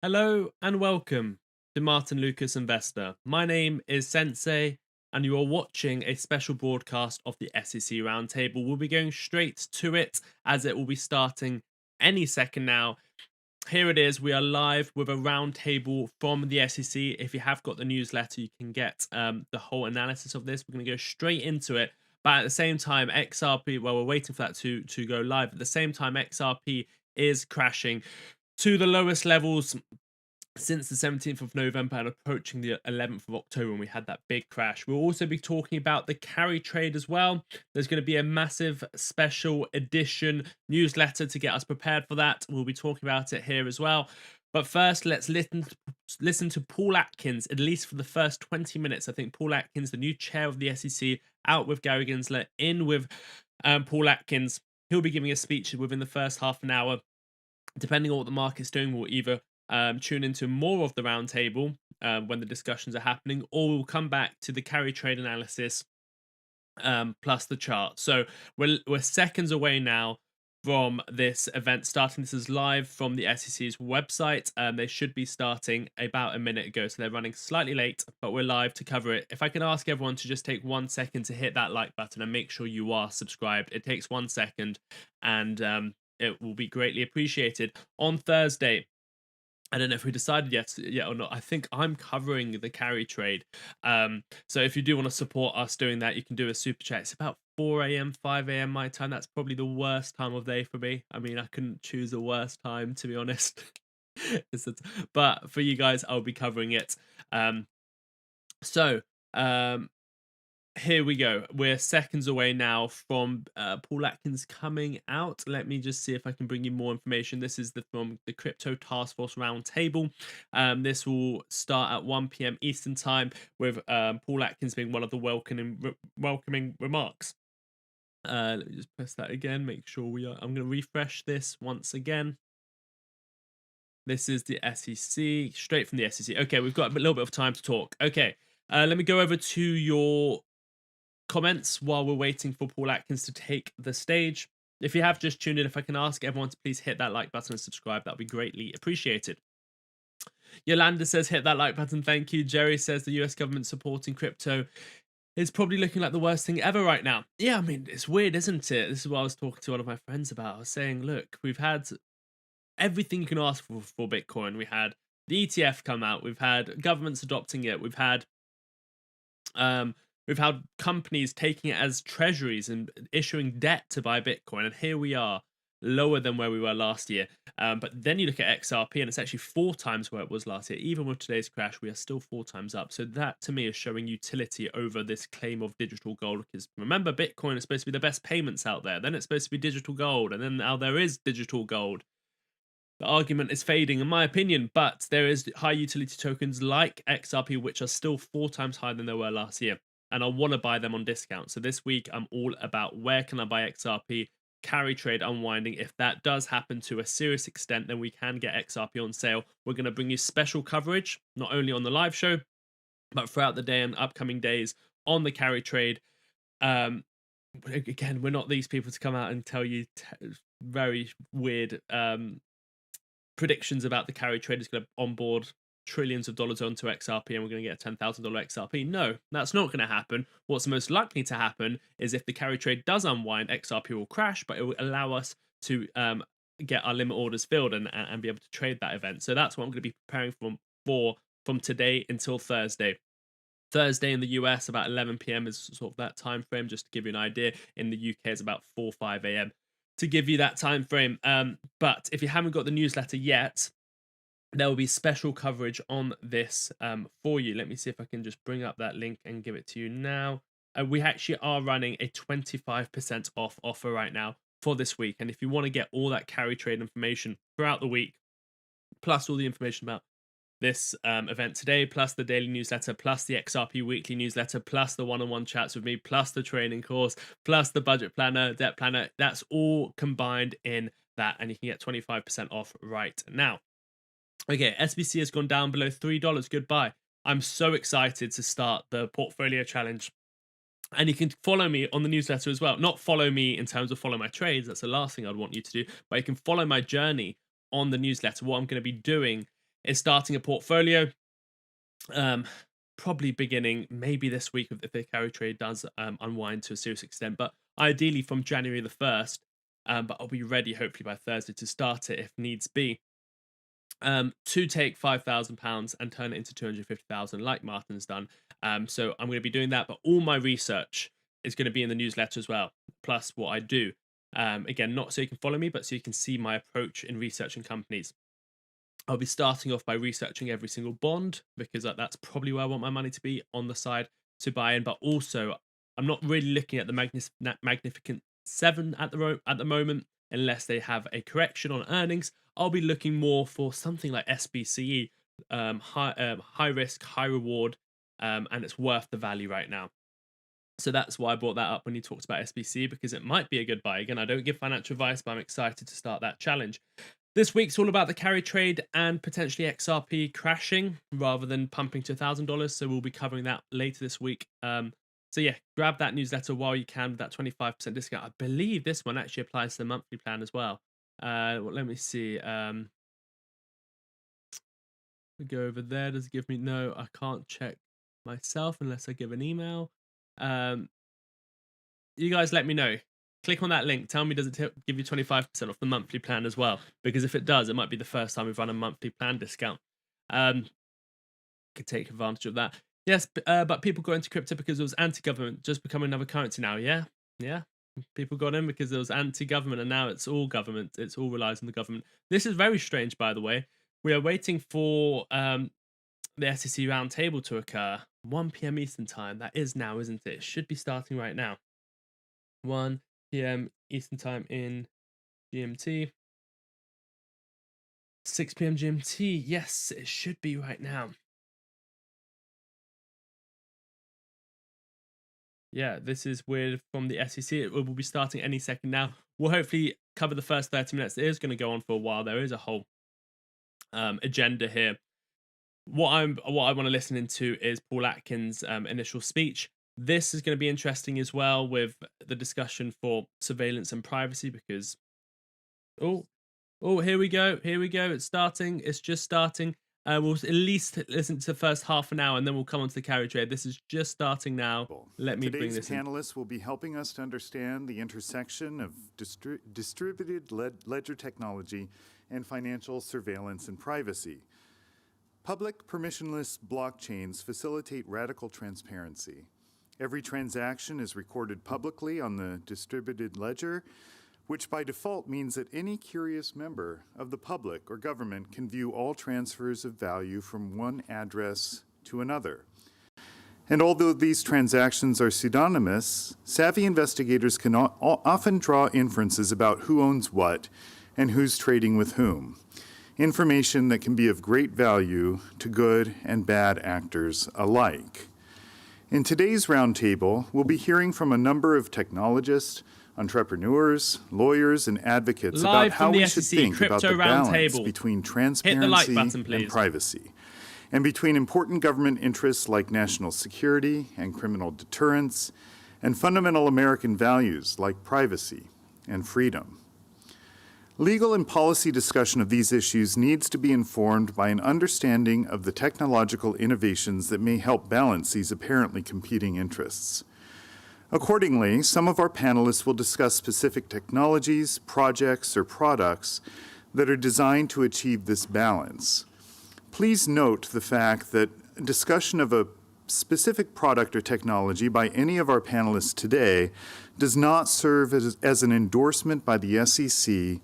Hello and welcome to Martyn Lucas Investor. My name is Sensei, and you are watching a special broadcast of the SEC Roundtable. We'll be going straight to it as it will be starting any second now. Here it is. We are live with a roundtable from the SEC. If you have got the newsletter, you can get the whole analysis of this. We're going to go straight into it. But at the same time, XRP, well, we're waiting for that to go live. At the same time, XRP is crashing to the lowest levels since the 17th of November and approaching the 11th of October when we had that big crash. We'll also be talking about the carry trade as well. There's going to be a massive special edition newsletter to get us prepared for that. We'll be talking about it here as well. But first, let's listen to Paul Atkins, at least for the first 20 minutes. I think Paul Atkins, the new chair of the SEC, out with Gary Gensler, in with Paul Atkins. He'll be giving a speech within the first half an hour. Depending on what the market's doing, we'll either tune into more of the roundtable when the discussions are happening, or we'll come back to the carry trade analysis plus the chart. So we're seconds away now from this event starting. This is live from the SEC's website. They should be starting about a minute ago, so they're running slightly late, but we're live to cover it. If I can ask everyone to just take 1 second to hit that like button and make sure you are subscribed. It takes 1 second, and it will be greatly appreciated. On Thursday, I don't know if we decided yet or not. I think I'm covering the carry trade. So if you do want to support us doing that, you can do a super chat. It's about 4 a.m., 5 a.m. my time. That's probably the worst time of day for me. I mean, I couldn't choose a worse time, to be honest. But for you guys, I'll be covering it. So here we go. We're seconds away now from Paul Atkins coming out. Let me just see if I can bring you more information. This is from the Crypto Task Force Roundtable. This will start at 1 p.m. Eastern Time with Paul Atkins being one of the welcoming remarks. Let me just press that again. Make sure we are. I'm going to refresh this once again. This is the SEC, straight from the SEC. Okay, we've got a little bit of time to talk. Okay, let me go over to your comments while we're waiting for Paul Atkins to take the stage. If you have just tuned in, if I can ask everyone to please hit that like button and subscribe, that would be greatly appreciated. Yolanda says, hit that like button. Thank you. Jerry says, the US government supporting crypto is probably looking like the worst thing ever right now. Yeah, I mean, it's weird, isn't it? This is what I was talking to one of my friends about. I was saying, look, we've had everything you can ask for Bitcoin. We had the ETF come out. We've had governments adopting it. We've had companies taking it as treasuries and issuing debt to buy Bitcoin, and here we are, lower than where we were last year. But then you look at XRP, and it's actually 4 times where it was last year. Even with today's crash, we are still 4 times up. So that, to me, is showing utility over this claim of digital gold. Because remember, Bitcoin is supposed to be the best payments out there. Then it's supposed to be digital gold, and then now there is digital gold. The argument is fading, in my opinion, but there is high utility tokens like XRP, which are still 4 times higher than they were last year. And I want to buy them on discount. So this week, I'm all about where can I buy XRP, carry trade unwinding. If that does happen to a serious extent, then we can get XRP on sale. We're going to bring you special coverage, not only on the live show, but throughout the day and upcoming days on the carry trade. Again, we're not these people to come out and tell you very weird predictions about the carry trade is going to onboard trillions of dollars onto XRP and we're going to get a $10,000 XRP. No, that's not going to happen. What's most likely to happen is if the carry trade does unwind, XRP will crash, but it will allow us to get our limit orders filled and be able to trade that event. So that's what I'm going to be preparing for from today until Thursday. Thursday in the US, about 11 p.m. is sort of that time frame, just to give you an idea. In the UK, it's about 4 5 a.m. to give you that time frame. But if you haven't got the newsletter yet, there will be special coverage on this for you. Let me see if I can just bring up that link and give it to you now. We actually are running a 25% off offer right now for this week. And if you want to get all that carry trade information throughout the week, plus all the information about this event today, plus the daily newsletter, plus the XRP weekly newsletter, plus the one-on-one chats with me, plus the training course, plus the budget planner, debt planner, that's all combined in that. And you can get 25% off right now. Okay, SBC has gone down below $3. Goodbye. I'm so excited to start the portfolio challenge. And you can follow me on the newsletter as well. Not follow me in terms of follow my trades. That's the last thing I'd want you to do. But you can follow my journey on the newsletter. What I'm going to be doing is starting a portfolio. Probably beginning maybe this week if the carry trade does unwind to a serious extent, but ideally from January the 1st. But I'll be ready hopefully by Thursday to start it if needs be. To take £5,000 and turn it into 250,000 like Martyn's done. So I'm going to be doing that, but all my research is going to be in the newsletter as well, plus what I do. Again, not so you can follow me, but so you can see my approach in researching companies. I'll be starting off by researching every single bond because that's probably where I want my money to be on the side to buy in. But also, I'm not really looking at the Magnificent Seven at the moment unless they have a correction on earnings. I'll be looking more for something like SBCE, high risk, high reward, and it's worth the value right now. So that's why I brought that up when you talked about SBC, because it might be a good buy. Again, I don't give financial advice, but I'm excited to start that challenge. This week's all about the carry trade and potentially XRP crashing rather than pumping to $1,000. So we'll be covering that later this week. So yeah, grab that newsletter while you can with that 25% discount. I believe this one actually applies to the monthly plan as well. Let me see. We go over there. Does it give me? No, I can't check myself unless I give an email. You guys let me know. Click on that link. Tell me, does it give you 25% off the monthly plan as well? Because if it does, it might be the first time we've run a monthly plan discount. Could take advantage of that. Yes, but people got into crypto because it was anti-government, just becoming another currency now. Yeah. People got in because it was anti-government, and now it's all government. It's all relies on the government. This is very strange, by the way. We are waiting for the SEC Roundtable to occur. 1 p.m. Eastern time. That is now, isn't it? It should be starting right now. 1 p.m. Eastern time in GMT. 6 p.m. GMT. Yes, it should be right now. Yeah, this is weird from the SEC. It will be starting any second now. We'll hopefully cover the first 30 minutes. It is going to go on for a while. There is a whole agenda here. What I want to listen into is Paul Atkins' initial speech. This is going to be interesting as well with the discussion for surveillance and privacy because here we go. It's starting. It's just starting. We'll at least listen to the first half an hour and then we'll come on to the carry trade. This is just starting now. Let me bring this in. Today's panelists will be helping us to understand the intersection of distributed ledger technology and financial surveillance and privacy. Public permissionless blockchains facilitate radical transparency. Every transaction is recorded publicly on the distributed ledger, which by default means that any curious member of the public or government can view all transfers of value from one address to another. And although these transactions are pseudonymous, savvy investigators can often draw inferences about who owns what and who's trading with whom. Information that can be of great value to good and bad actors alike. In today's roundtable, we'll be hearing from a number of technologists, entrepreneurs, lawyers, and advocates about how we should think about the balance between transparency and privacy, and between important government interests like national security and criminal deterrence, and fundamental American values like privacy and freedom. Legal and policy discussion of these issues needs to be informed by an understanding of the technological innovations that may help balance these apparently competing interests. Accordingly, some of our panelists will discuss specific technologies, projects, or products that are designed to achieve this balance. Please note the fact that discussion of a specific product or technology by any of our panelists today does not serve as an endorsement by the SEC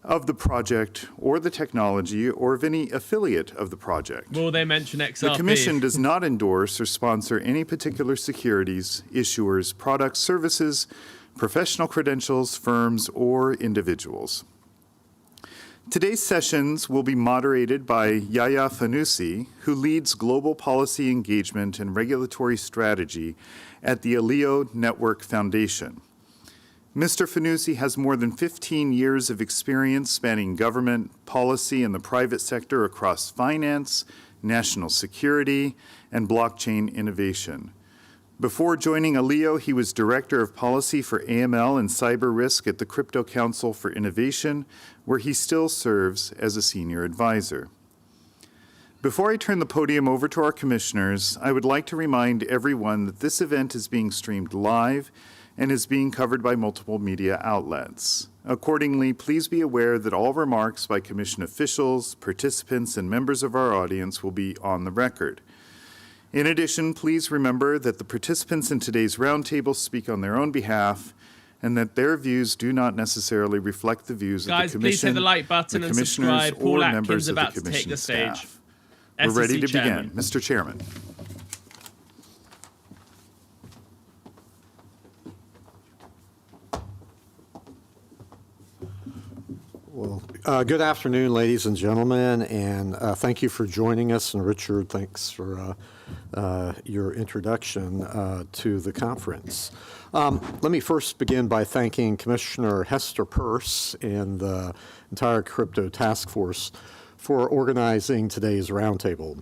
of the project or the technology or of any affiliate of the project. Will they mention XRP? The Commission does not endorse or sponsor any particular securities, issuers, products, services, professional credentials, firms, or individuals. Today's sessions will be moderated by Yaya Fanusi, who leads global policy engagement and regulatory strategy at the Aleo Network Foundation. Mr. Fanusi has more than 15 years of experience spanning government, policy, and the private sector across finance, national security, and blockchain innovation. Before joining Aleo, he was Director of Policy for AML and Cyber Risk at the Crypto Council for Innovation, where he still serves as a senior advisor. Before I turn the podium over to our commissioners, I would like to remind everyone that this event is being streamed live and is being covered by multiple media outlets. Accordingly, please be aware that all remarks by commission officials, participants, and members of our audience will be on the record. In addition, please remember that the participants in today's roundtable speak on their own behalf and that their views do not necessarily reflect the views of the Commission, please hit the like button and subscribe. or Paul members Atkins of the about to take Commission the stage. staff. We're ready to Chairman. begin. Mr. Chairman. Well, good afternoon, ladies and gentlemen, and thank you for joining us. And Richard, thanks for your introduction to the conference. Let me first begin by thanking Commissioner Hester Peirce and the entire Crypto Task Force for organizing today's roundtable.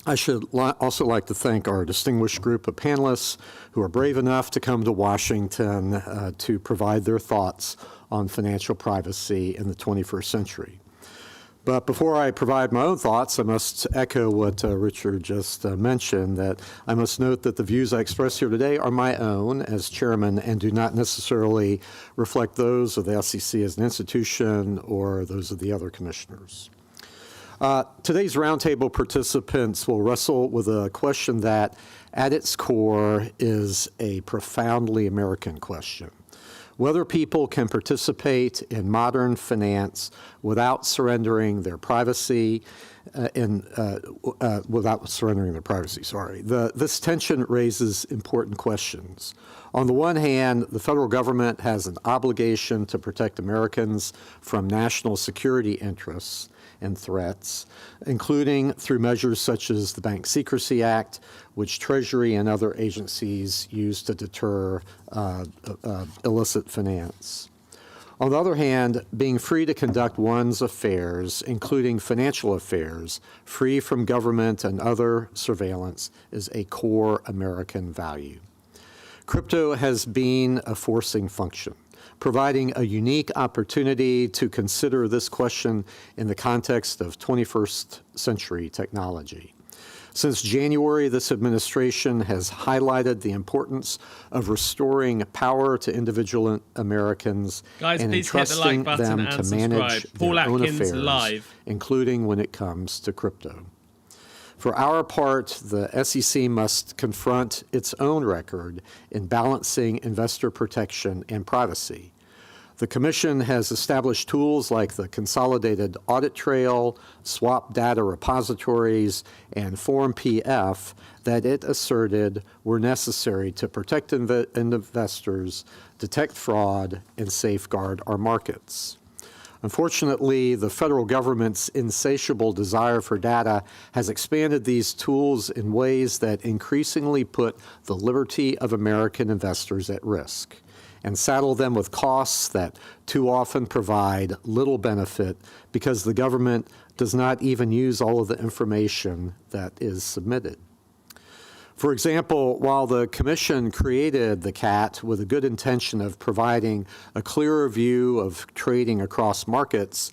I should also like to thank our distinguished group of panelists who are brave enough to come to Washington to provide their thoughts on financial privacy in the 21st century. But before I provide my own thoughts, I must echo what Richard just mentioned, that I must note that the views I express here today are my own as chairman and do not necessarily reflect those of the SEC as an institution or those of the other commissioners. Today's roundtable participants will wrestle with a question that, at its core, is a profoundly American question. Whether people can participate in modern finance without surrendering their privacy, This tension raises important questions. On the one hand, the federal government has an obligation to protect Americans from national security interests and threats, including through measures such as the Bank Secrecy Act, which Treasury and other agencies use to deter illicit finance. On the other hand, being free to conduct one's affairs, including financial affairs, free from government and other surveillance, is a core American value. Crypto has been a forcing function, providing a unique opportunity to consider this question in the context of 21st century technology. Since January, this administration has highlighted the importance of restoring power to individual Americans and entrusting them to manage their own affairs, including when it comes to crypto. For our part, the SEC must confront its own record in balancing investor protection and privacy. The Commission has established tools like the Consolidated Audit Trail, swap data repositories, and Form PF that it asserted were necessary to protect investors, detect fraud, and safeguard our markets. Unfortunately, the federal government's insatiable desire for data has expanded these tools in ways that increasingly put the liberty of American investors at risk and saddle them with costs that too often provide little benefit because the government does not even use all of the information that is submitted. For example, while the Commission created the CAT with a good intention of providing a clearer view of trading across markets,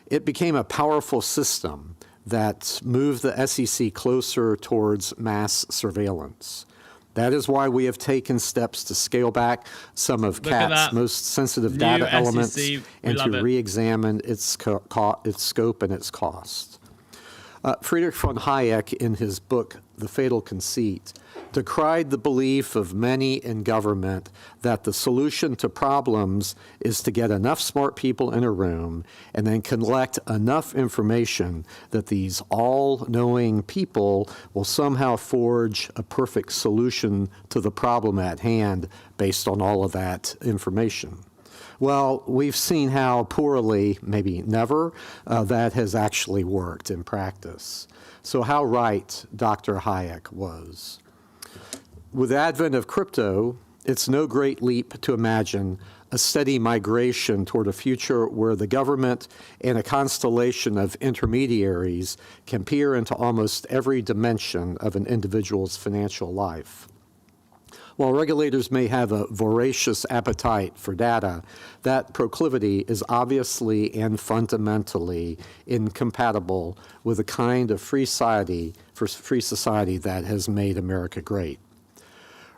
it became a powerful system that moved the SEC closer towards mass surveillance. That is why we have taken steps to scale back some of CAT's most sensitive data elements and to re-examine its scope and its cost. Friedrich von Hayek, in his book, The Fatal Conceit, decried the belief of many in government that the solution to problems is to get enough smart people in a room and then collect enough information that these all-knowing people will somehow forge a perfect solution to the problem at hand based on all of that information. Well, we've seen how poorly, maybe never, that has actually worked in practice. So how right Dr. Hayek was. With the advent of crypto, it's no great leap to imagine a steady migration toward a future where the government and a constellation of intermediaries can peer into almost every dimension of an individual's financial life. While regulators may have a voracious appetite for data, that proclivity is obviously and fundamentally incompatible with the kind of free society that has made America great.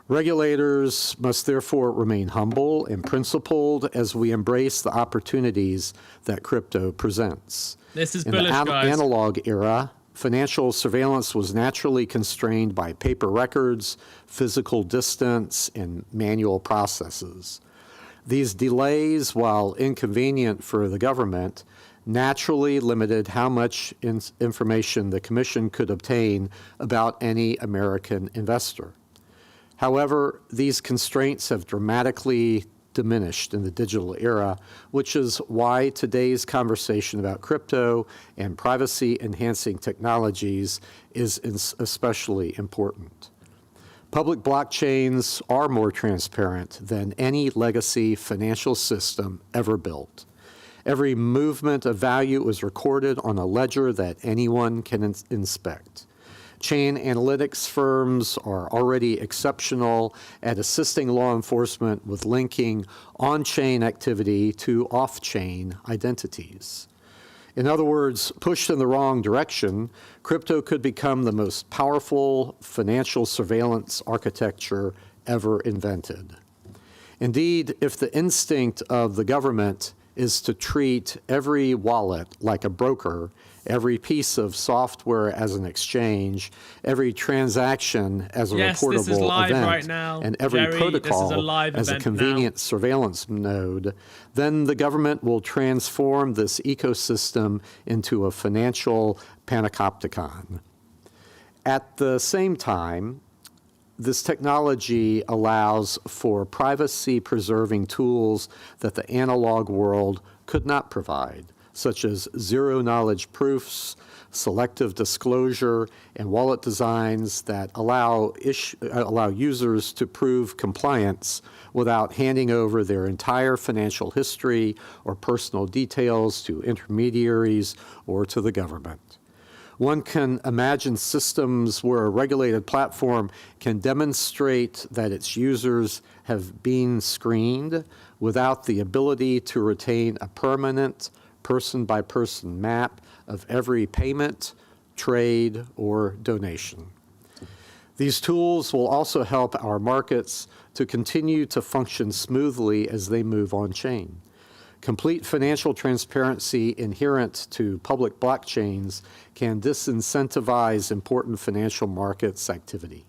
Regulators must therefore remain humble and principled as we embrace the opportunities that crypto presents. This is In bullish, the guys. analog era, financial surveillance was naturally constrained by paper records, physical distance, and manual processes. These delays, while inconvenient for the government, naturally limited how much information the Commission could obtain about any American investor. However, these constraints have dramatically diminished in the digital era, which is why today's conversation about crypto and privacy-enhancing technologies is especially important. Public blockchains are more transparent than any legacy financial system ever built. Every movement of value is recorded on a ledger that anyone can inspect. Chain analytics firms are already exceptional at assisting law enforcement with linking on-chain activity to off-chain identities. In other words, pushed in the wrong direction, crypto could become the most powerful financial surveillance architecture ever invented. Indeed, if the instinct of the government is to treat every wallet like a broker, every piece of software as an exchange, every transaction as a reportable event, right now. and every Jerry, protocol as a convenient surveillance node, then the government will transform this ecosystem into a financial panopticon. At the same time, this technology allows for privacy-preserving tools that the analog world could not provide, such as zero-knowledge proofs, selective disclosure, and wallet designs that allow users to prove compliance without handing over their entire financial history or personal details to intermediaries or to the government. One can imagine systems where a regulated platform can demonstrate that its users have been screened without the ability to retain a permanent person-by-person map of every payment, trade, or donation. These tools will also help our markets to continue to function smoothly as they move on-chain. Complete financial transparency inherent to public blockchains can disincentivize important financial markets activity.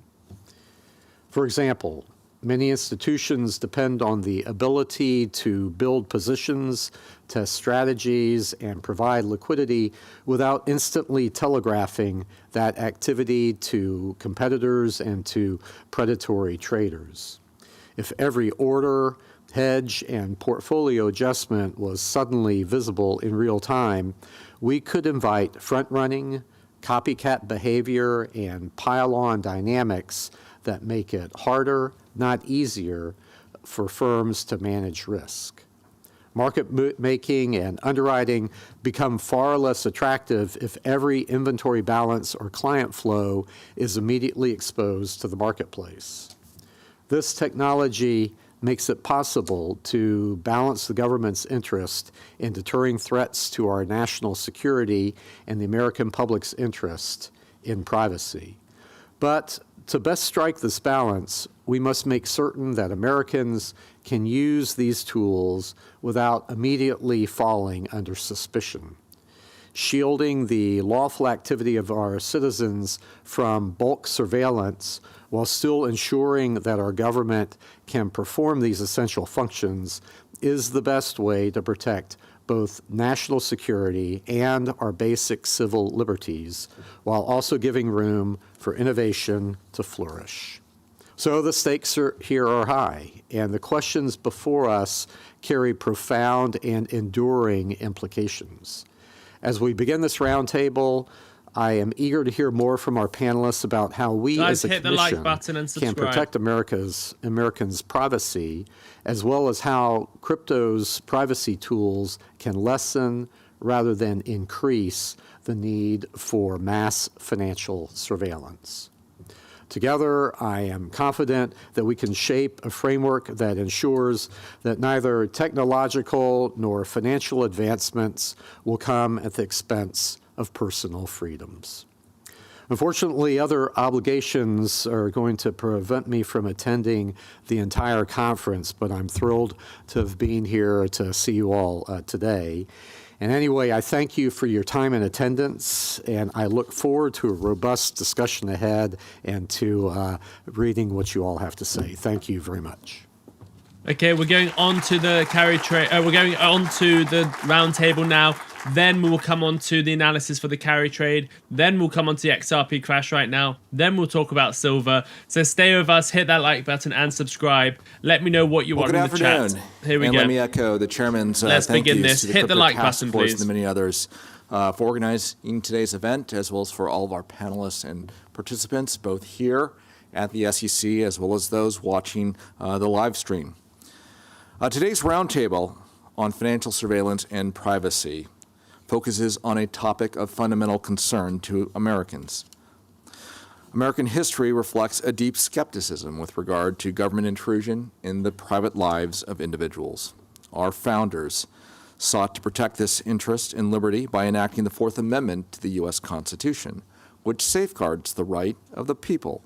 For example, many institutions depend on the ability to build positions, test strategies, and provide liquidity without instantly telegraphing that activity to competitors and to predatory traders. If every order, hedge, and portfolio adjustment was suddenly visible in real time, we could invite front-running, copycat behavior, and pile-on dynamics that make it harder, not easier, for firms to manage risk. Market making and underwriting become far less attractive if every inventory balance or client flow is immediately exposed to the marketplace. This technology makes it possible to balance the government's interest in deterring threats to our national security and the American public's interest in privacy. But to best strike this balance, we must make certain that Americans can use these tools without immediately falling under suspicion. Shielding the lawful activity of our citizens from bulk surveillance while still ensuring that our government can perform these essential functions is the best way to protect both national security and our basic civil liberties, while also giving room for innovation to flourish. So the stakes here are high, and the questions before us carry profound and enduring implications. As we begin this roundtable, I am eager to hear more from our panelists about how we as a commission can protect Americans' privacy, as well as how crypto's privacy tools can lessen rather than increase the need for mass financial surveillance. Together, I am confident that we can shape a framework that ensures that neither technological nor financial advancements will come at the expense of personal freedoms. Unfortunately, other obligations are going to prevent me from attending the entire conference, but I'm thrilled to have been here to see you all today. And anyway, I thank you for your time and attendance, and I look forward to a robust discussion ahead and to reading what you all have to say. Thank you very much. Okay, we're going on to the carry trade. We're going on to the roundtable now. Then we will come on to the analysis for the carry trade. Then we'll come on to the XRP crash right now. Then we'll talk about silver. So stay with us, hit that like button and subscribe. Let me know what you want in the chat. Here we go. Let me echo the chairman's Let's thank begin yous this. to the Hit the Crypto like Task button, Force please. and the many others for organizing today's event, as well as for all of our panelists and participants, both here at the SEC as well as those watching the live stream. Today's roundtable on financial surveillance and privacy focuses on a topic of fundamental concern to Americans. American history reflects a deep skepticism with regard to government intrusion in the private lives of individuals. Our founders sought to protect this interest in liberty by enacting the Fourth Amendment to the U.S. Constitution, which safeguards the right of the people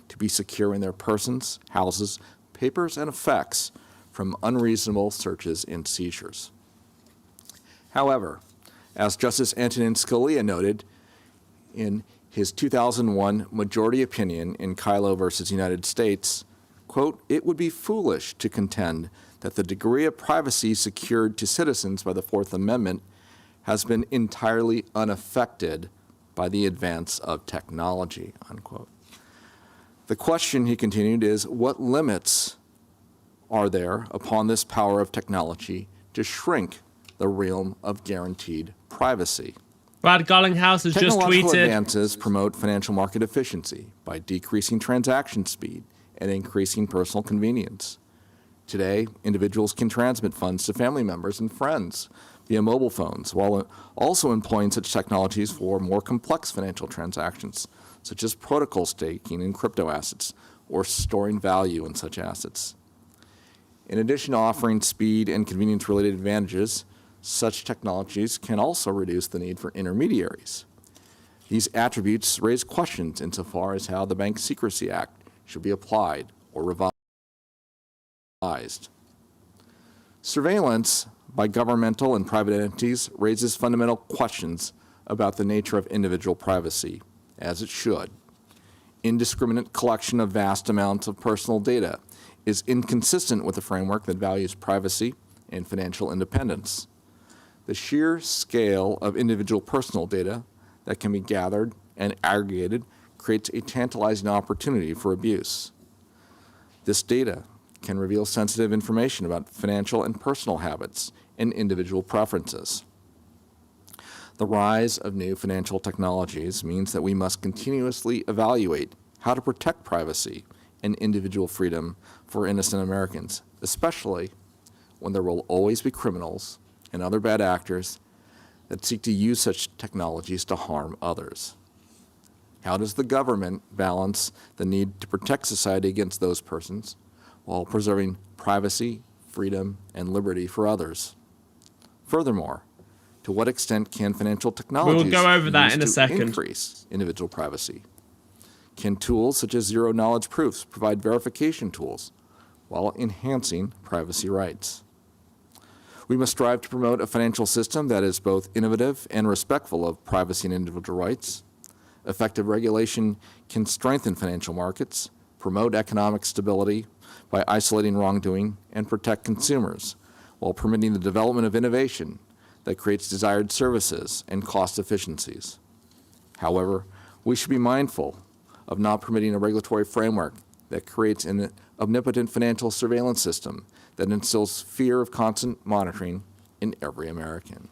to be secure in their persons, houses, papers, and effects from unreasonable searches and seizures. However, as Justice Antonin Scalia noted in his 2001 majority opinion in Kyllo versus United States, quote, "It would be foolish to contend that the degree of privacy secured to citizens by the Fourth Amendment has been entirely unaffected by the advance of technology," unquote. The question, he continued, is what limits are there upon this power of technology to shrink the realm of guaranteed privacy? Brad Garlinghouse has just Technological tweeted. advances promote financial market efficiency by decreasing transaction speed and increasing personal convenience. Today, individuals can transmit funds to family members and friends via mobile phones, while also employing such technologies for more complex financial transactions, such as protocol staking in crypto assets or storing value in such assets. In addition to offering speed and convenience-related advantages, such technologies can also reduce the need for intermediaries. These attributes raise questions insofar as how the Bank Secrecy Act should be applied or revised. Surveillance by governmental and private entities raises fundamental questions about the nature of individual privacy, as it should. Indiscriminate collection of vast amounts of personal data is inconsistent with a framework that values privacy and financial independence. The sheer scale of individual personal data that can be gathered and aggregated creates a tantalizing opportunity for abuse. This data can reveal sensitive information about financial and personal habits and individual preferences. The rise of new financial technologies means that we must continuously evaluate how to protect privacy and individual freedom for innocent Americans, especially when there will always be criminals and other bad actors that seek to use such technologies to harm others. How does the government balance the need to protect society against those persons while preserving privacy, freedom, and liberty for others? Furthermore, to what extent can financial technologies We'll go over that in a second. increase individual privacy? Can tools such as zero-knowledge proofs provide verification tools while enhancing privacy rights? We must strive to promote a financial system that is both innovative and respectful of privacy and individual rights. Effective regulation can strengthen financial markets, promote economic stability by isolating wrongdoing, and protect consumers, while permitting the development of innovation that creates desired services and cost efficiencies. However, we should be mindful of not permitting a regulatory framework that creates an omnipotent financial surveillance system that instills fear of constant monitoring in every American.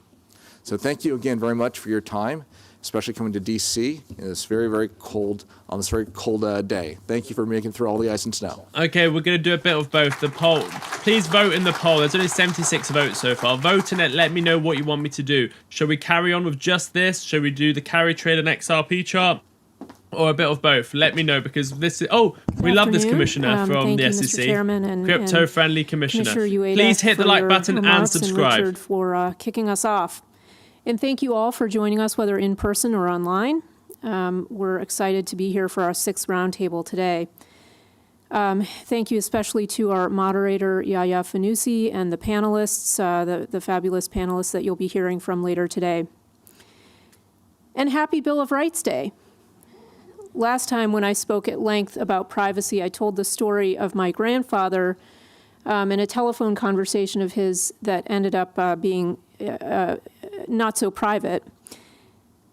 So thank you again very much for your time, especially coming to DC in this very, very cold, on this very cold day. Thank you for making it through all the ice and snow. Okay, we're going to do a bit of both. The poll. Please vote in the poll. There's only 76 votes so far. Vote in it. Let me know what you want me to do. Shall we carry on with just this? Shall we do the carry trade and XRP chart? or a bit of both? Let me know, because this is, we love this commissioner from the SEC. Crypto-friendly commissioner. Please hit the like button and subscribe. And Richard for kicking us off. And thank you all for joining us, whether in person or online. We're excited to be here for our 6th roundtable today. Thank you especially to our moderator, Yahya Fanusi, and the panelists, the fabulous panelists that you'll be hearing from later today. And happy Bill of Rights Day. Last time when I spoke at length about privacy, I told the story of my grandfather in a telephone conversation of his that ended up being not so private.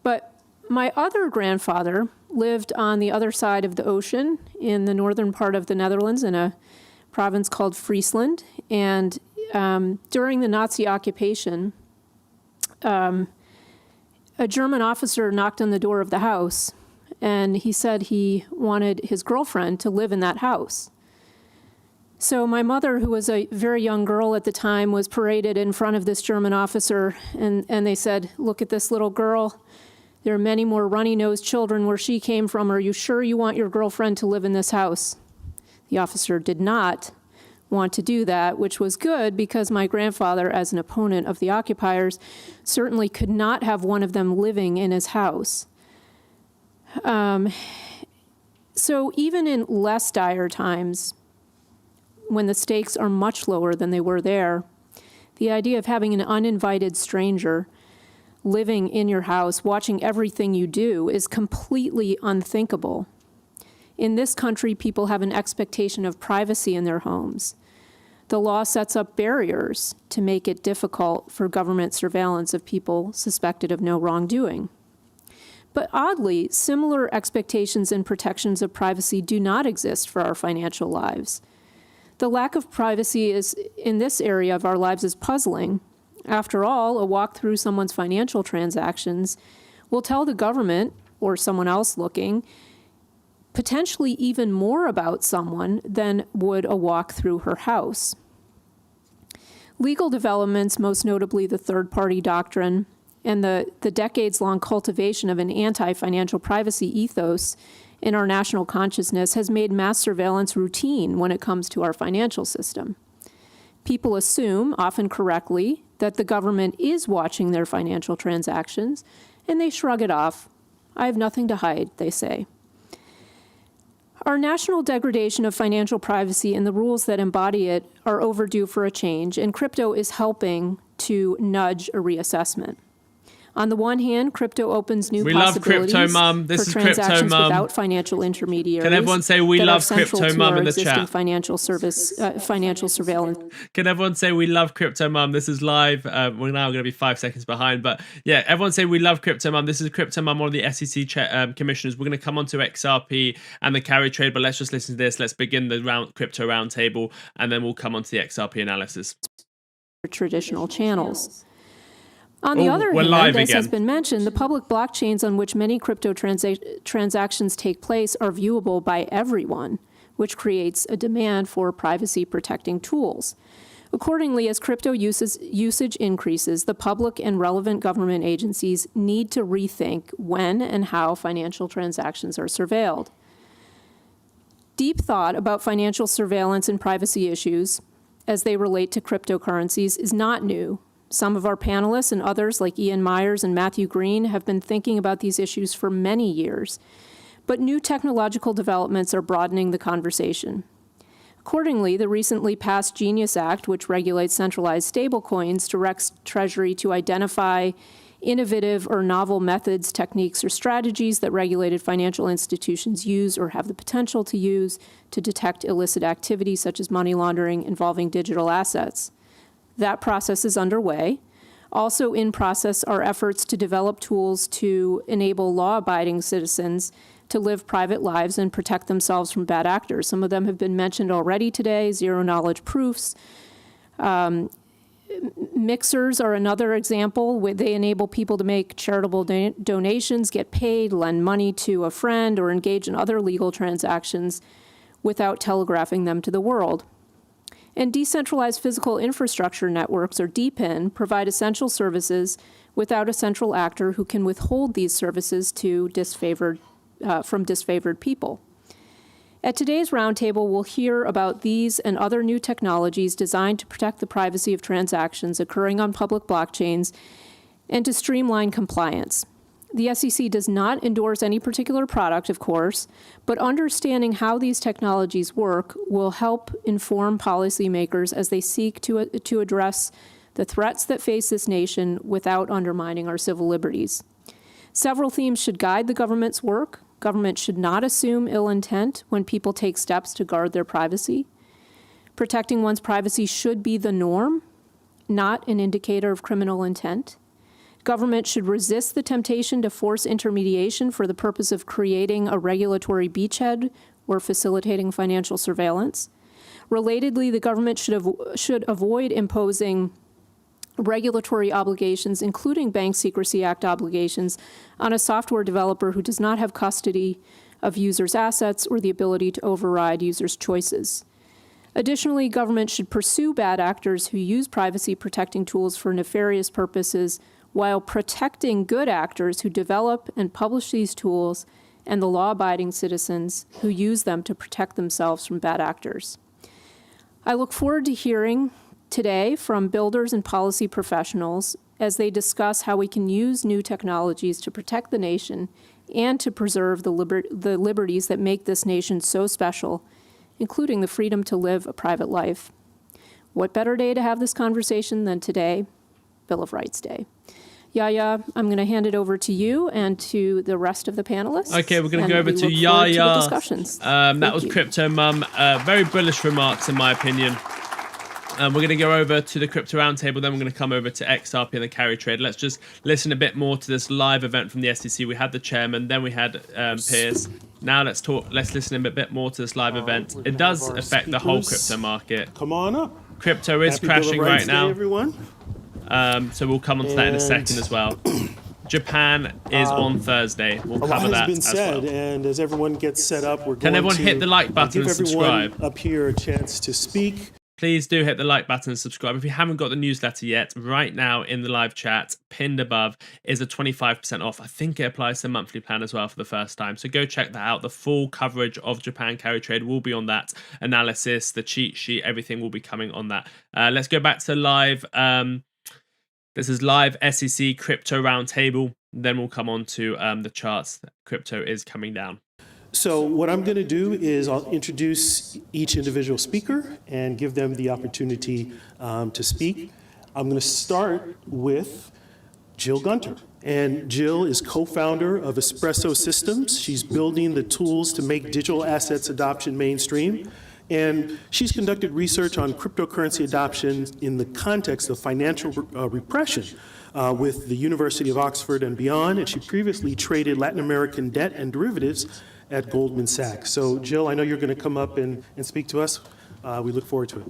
But my other grandfather lived on the other side of the ocean in the northern part of the Netherlands in a province called Friesland. And during the Nazi occupation, a German officer knocked on the door of the house, and he said he wanted his girlfriend to live in that house. So my mother, who was a very young girl at the time, was paraded in front of this German officer, and they said, "Look at this little girl. There are many more runny-nosed children where she came from. Are you sure you want your girlfriend to live in this house?" The officer did not want to do that, which was good because my grandfather, as an opponent of the occupiers, certainly could not have one of them living in his house. So even in less dire times, when the stakes are much lower than they were there, the idea of having an uninvited stranger living in your house, watching everything you do, is completely unthinkable. In this country, people have an expectation of privacy in their homes. The law sets up barriers to make it difficult for government surveillance of people suspected of no wrongdoing. But oddly, similar expectations and protections of privacy do not exist for our financial lives. The lack of privacy in this area of our lives is puzzling. After all, a walk through someone's financial transactions will tell the government, or someone else looking, potentially even more about someone than would a walk through her house. Legal developments, most notably the third-party doctrine, and the decades-long cultivation of an anti-financial privacy ethos in our national consciousness has made mass surveillance routine when it comes to our financial system. People assume, often correctly, that the government is watching their financial transactions, and they shrug it off. "I have nothing to hide," they say. Our national degradation of financial privacy and the rules that embody it are overdue for a change, and crypto is helping to nudge a reassessment. On the one hand, crypto opens new possibilities crypto, Mum. This for is crypto, transactions Mum. without financial intermediaries. Can everyone say we love crypto, Mum, in the chat? Financial surveillance. Can everyone say we love crypto, Mum? This is live. We're now going to be 5 seconds behind, but yeah, everyone say we love crypto, Mum. This is crypto, Mum, one of the SEC commissioners. We're going to come on to XRP and the carry trade, but let's just listen to this. Let's begin the crypto roundtable, and then we'll come on to the XRP analysis. Traditional channels. On the other hand, as has been mentioned, the public blockchains on which many crypto transactions take place are viewable by everyone, which creates a demand for privacy-protecting tools. Accordingly, as crypto usage increases, the public and relevant government agencies need to rethink when and how financial transactions are surveilled. Deep thought about financial surveillance and privacy issues as they relate to cryptocurrencies is not new. Some of our panelists and others, like Ian Myers and Matthew Green, have been thinking about these issues for many years. But new technological developments are broadening the conversation. Accordingly, the recently passed Genius Act, which regulates centralized stablecoins, directs Treasury to identify innovative or novel methods, techniques, or strategies that regulated financial institutions use or have the potential to use to detect illicit activity such as money laundering involving digital assets. That process is underway. Also in process are efforts to develop tools to enable law-abiding citizens to live private lives and protect themselves from bad actors. Some of them have been mentioned already today: zero-knowledge proofs. Mixers are another example. They enable people to make charitable donations, get paid, lend money to a friend, or engage in other legal transactions without telegraphing them to the world. And decentralized physical infrastructure networks, or DePIN, provide essential services without a central actor who can withhold these services to disfavored from disfavored people. At today's roundtable, we'll hear about these and other new technologies designed to protect the privacy of transactions occurring on public blockchains and to streamline compliance. The SEC does not endorse any particular product, of course, but understanding how these technologies work will help inform policymakers as they seek to address the threats that face this nation without undermining our civil liberties. Several themes should guide the government's work. Government should not assume ill intent when people take steps to guard their privacy. Protecting one's privacy should be the norm, not an indicator of criminal intent. Government should resist the temptation to force intermediation for the purpose of creating a regulatory beachhead or facilitating financial surveillance. Relatedly, the government should avoid imposing regulatory obligations, including Bank Secrecy Act obligations, on a software developer who does not have custody of users' assets or the ability to override users' choices. Additionally, government should pursue bad actors who use privacy-protecting tools for nefarious purposes while protecting good actors who develop and publish these tools and the law-abiding citizens who use them to protect themselves from bad actors. I look forward to hearing today from builders and policy professionals as they discuss how we can use new technologies to protect the nation and to preserve the liberties that make this nation so special, including the freedom to live a private life. What better day to have this conversation than today, Bill of Rights Day? Yaya, I'm going to hand it over to you and to the rest of the panelists. Okay, we're going to go over to Yaya. That was Crypto Mum. Very bullish remarks, in my opinion. We're going to go over to the Crypto Roundtable, then we're going to come over to XRP and the carry trade. Let's just listen a bit more to this live event from the SEC. We had the chairman, then we had Peirce. Now let's listen a bit more to this live event. It does affect the whole crypto market. Come on up. Crypto is Happy crashing Bill of Rights right now. Day, everyone. So we'll come on to that in a second as well. Japan is on Thursday. We'll cover that been said, well. And as everyone gets set up, we're Can going everyone to hit the like button give and subscribe? everyone up here a chance to speak. Please do hit the like button and subscribe. If you haven't got the newsletter yet, right now in the live chat, pinned above, is a 25% off. I think it applies to the monthly plan as well for the first time. So go check that out. The full coverage of Japan carry trade will be on that. Analysis, the cheat sheet, everything will be coming on that. Let's go back to live. This is live SEC Crypto Roundtable. Then we'll come on to the charts. Crypto is coming down. So what I'm going to do is I'll introduce each individual speaker and give them the opportunity to speak. I'm going to start with Jill Gunter. And Jill is co-founder of Espresso Systems. She's building the tools to make digital assets adoption mainstream. And she's conducted research on cryptocurrency adoption in the context of financial repression with the University of Oxford and beyond. And she previously traded Latin American debt and derivatives at Goldman Sachs. So Jill, I know you're going to come up and speak to us. We look forward to it.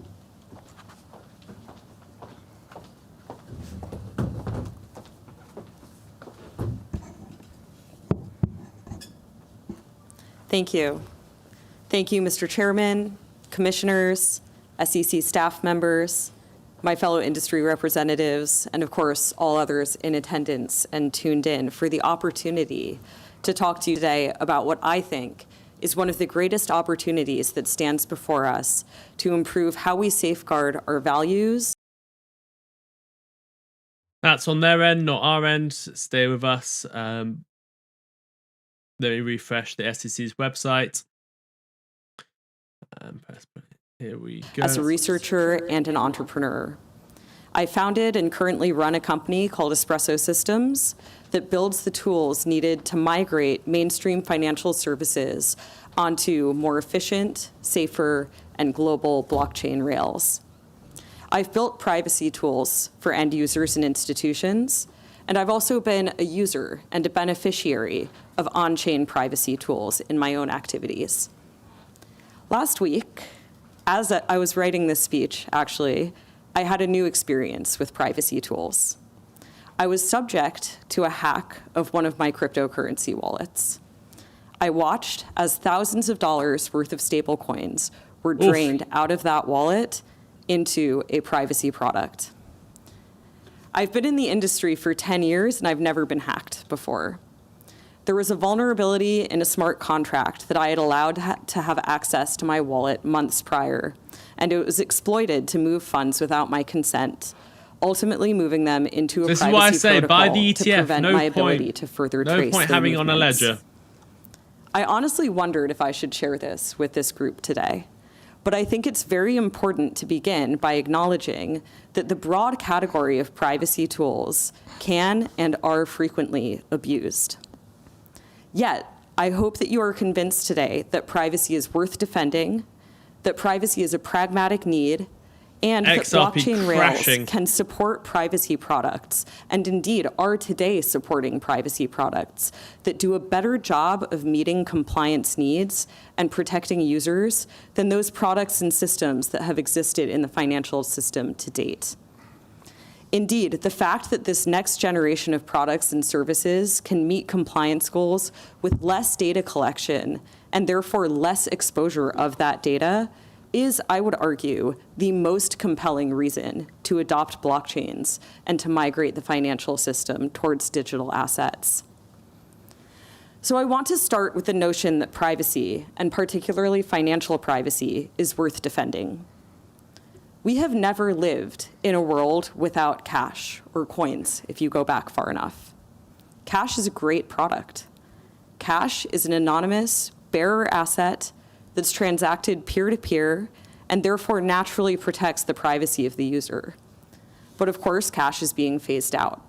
Thank you. Thank you, Mr. Chairman, commissioners, SEC staff members, my fellow industry representatives, and of course, all others in attendance and tuned in for the opportunity to talk to you today about what I think is one of the greatest opportunities that stands before us to improve how we safeguard our values. That's on their end, not our end. Stay with us. Let me refresh the SEC's website. Here we go. As a researcher and an entrepreneur, I founded and currently run a company called Espresso Systems that builds the tools needed to migrate mainstream financial services onto more efficient, safer, and global blockchain rails. I've built privacy tools for end users and institutions, and I've also been a user and a beneficiary of on-chain privacy tools in my own activities. Last week, as I was writing this speech, actually, I had a new experience with privacy tools. I was subject to a hack of one of my cryptocurrency wallets. I watched as thousands of dollars worth of stablecoins were drained out of that wallet into a privacy product. I've been in the industry for 10 years and I've never been hacked before. There was a vulnerability in a smart contract that I had allowed to have access to my wallet months prior, and it was exploited to move funds without my consent, ultimately moving them into a This is why I privacy say buy protocol the to ETF. prevent my ability to further No trace point their having on a movements. ledger. I honestly wondered if I should share this with this group today, but I think it's very important to begin by acknowledging that the broad category of privacy tools can and are frequently abused. Yet, I hope that you are convinced today that privacy is worth defending, that privacy is a pragmatic need, and that XRP blockchain crashing. rails can support privacy products, and indeed are today supporting privacy products that do a better job of meeting compliance needs and protecting users than those products and systems that have existed in the financial system to date. Indeed, the fact that this next generation of products and services can meet compliance goals with less data collection and therefore less exposure of that data is, I would argue, the most compelling reason to adopt blockchains and to migrate the financial system towards digital assets. So I want to start with the notion that privacy, and particularly financial privacy, is worth defending. We have never lived in a world without cash or coins, if you go back far enough. Cash is a great product. Cash is an anonymous, bearer asset that's transacted peer-to-peer and therefore naturally protects the privacy of the user. But of course, cash is being phased out.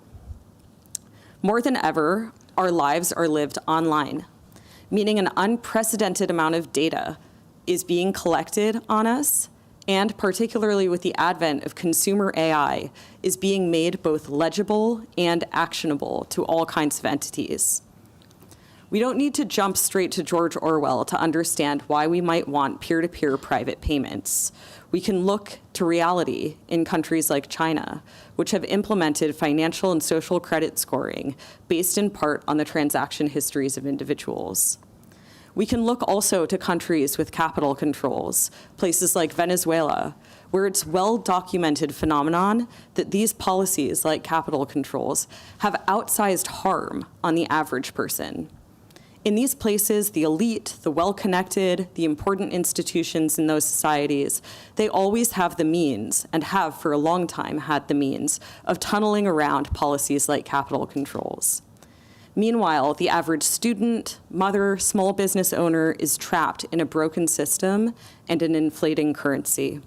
More than ever, our lives are lived online, meaning an unprecedented amount of data is being collected on us, and particularly with the advent of consumer AI, is being made both legible and actionable to all kinds of entities. We don't need to jump straight to George Orwell to understand why we might want peer-to-peer private payments. We can look to reality in countries like China, which have implemented financial and social credit scoring based in part on the transaction histories of individuals. We can look also to countries with capital controls, places like Venezuela, where it's well-documented phenomenon that these policies, like capital controls, have outsized harm on the average person. In these places, the elite, the well-connected, the important institutions in those societies, they always have the means, and have for a long time had the means, of tunneling around policies like capital controls. Meanwhile, the average student, mother, small business owner is trapped in a broken system and an inflating currency.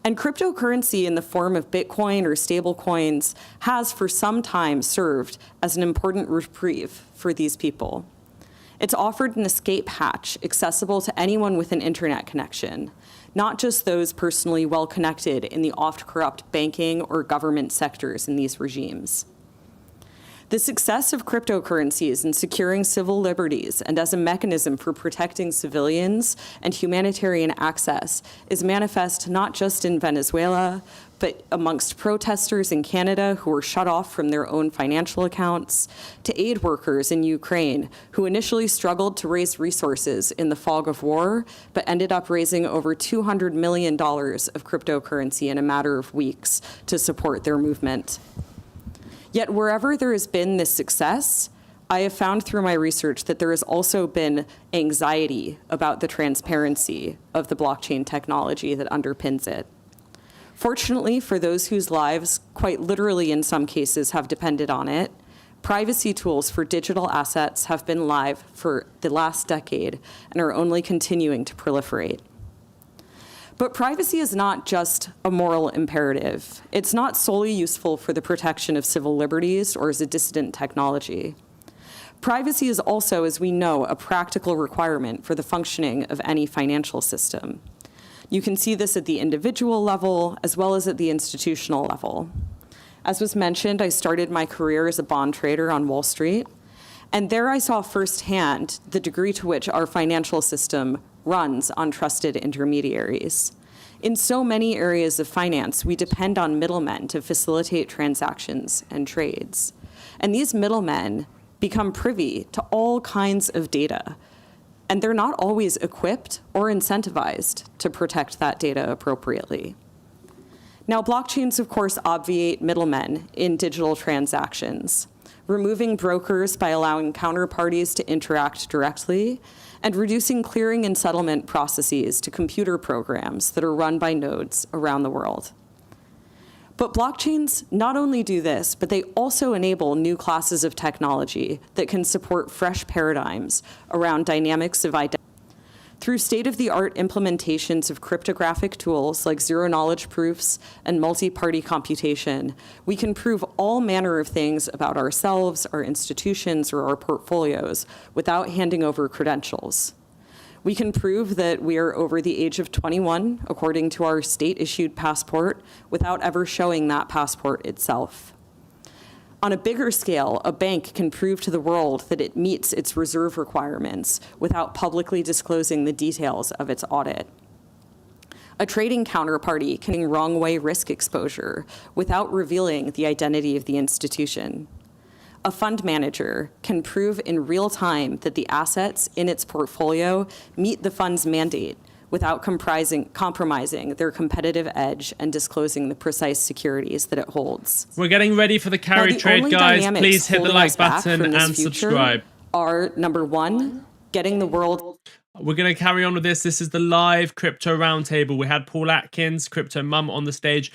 And cryptocurrency in the form of Bitcoin or stablecoins has for some time served as an important reprieve for these people. It's offered an escape hatch accessible to anyone with an internet connection, not just those personally well-connected in the oft-corrupt banking or government sectors in these regimes. The success of cryptocurrencies in securing civil liberties and as a mechanism for protecting civilians and humanitarian access is manifest not just in Venezuela, but amongst protesters in Canada who were shut off from their own financial accounts, to aid workers in Ukraine who initially struggled to raise resources in the fog of war, but ended up raising over $200 million of cryptocurrency in a matter of weeks to support their movement. Yet wherever there has been this success, I have found through my research that there has also been anxiety about the transparency of the blockchain technology that underpins it. Fortunately, for those whose lives, quite literally in some cases, have depended on it, privacy tools for digital assets have been live for the last decade and are only continuing to proliferate. But privacy is not just a moral imperative. It's not solely useful for the protection of civil liberties or as a dissident technology. Privacy is also, as we know, a practical requirement for the functioning of any financial system. You can see this at the individual level as well as at the institutional level. As was mentioned, I started my career as a bond trader on Wall Street, and there I saw firsthand the degree to which our financial system runs on trusted intermediaries. In so many areas of finance, we depend on middlemen to facilitate transactions and trades. And these middlemen become privy to all kinds of data, and they're not always equipped or incentivized to protect that data appropriately. Now, blockchains, of course, obviate middlemen in digital transactions, removing brokers by allowing counterparties to interact directly, and reducing clearing and settlement processes to computer programs that are run by nodes around the world. But blockchains not only do this, but they also enable new classes of technology that can support fresh paradigms around dynamics of identity. Through state-of-the-art implementations of cryptographic tools like zero-knowledge proofs and multi-party computation, we can prove all manner of things about ourselves, our institutions, or our portfolios without handing over credentials. We can prove that we are over the age of 21, according to our state-issued passport, without ever showing that passport itself. On a bigger scale, a bank can prove to the world that it meets its reserve requirements without publicly disclosing the details of its audit. A trading counterparty can have wrong-way risk exposure without revealing the identity of the institution. A fund manager can prove in real time that the assets in its portfolio meet the fund's mandate without compromising their competitive edge and disclosing the precise securities that it holds. We're getting ready for the carry trade, guys. Please hit the like button and subscribe. Are number one, getting the world. We're going to carry on with this. This is the live crypto roundtable. We had Paul Atkins, crypto mum, on the stage.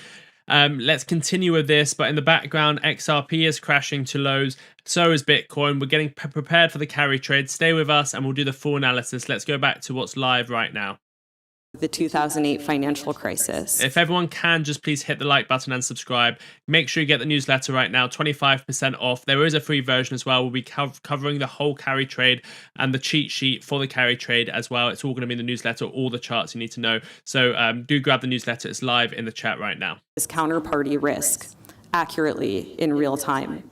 Let's continue with this, but in the background, XRP is crashing to lows. So is Bitcoin. We're getting prepared for the carry trade. Stay with us and we'll do the full analysis. Let's go back to what's live right now. The 2008 financial crisis. If everyone can, just please hit the like button and subscribe. Make sure you get the newsletter right now, 25% off. There is a free version as well. We'll be covering the whole carry trade and the cheat sheet for the carry trade as well. It's all going to be in the newsletter, all the charts you need to know. So do grab the newsletter. It's live in the chat right now. This counterparty risk accurately in real time.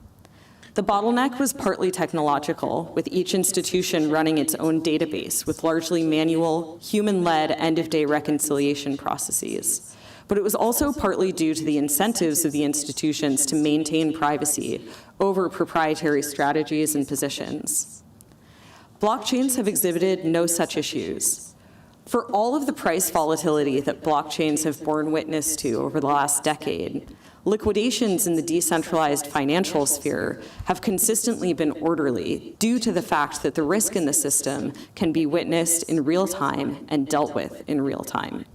The bottleneck was partly technological, with each institution running its own database with largely manual, human-led end-of-day reconciliation processes. But it was also partly due to the incentives of the institutions to maintain privacy over proprietary strategies and positions. Blockchains have exhibited no such issues. For all of the price volatility that blockchains have borne witness to over the last decade, liquidations in the decentralized financial sphere have consistently been orderly due to the fact that the risk in the system can be witnessed in real time and dealt with in real time.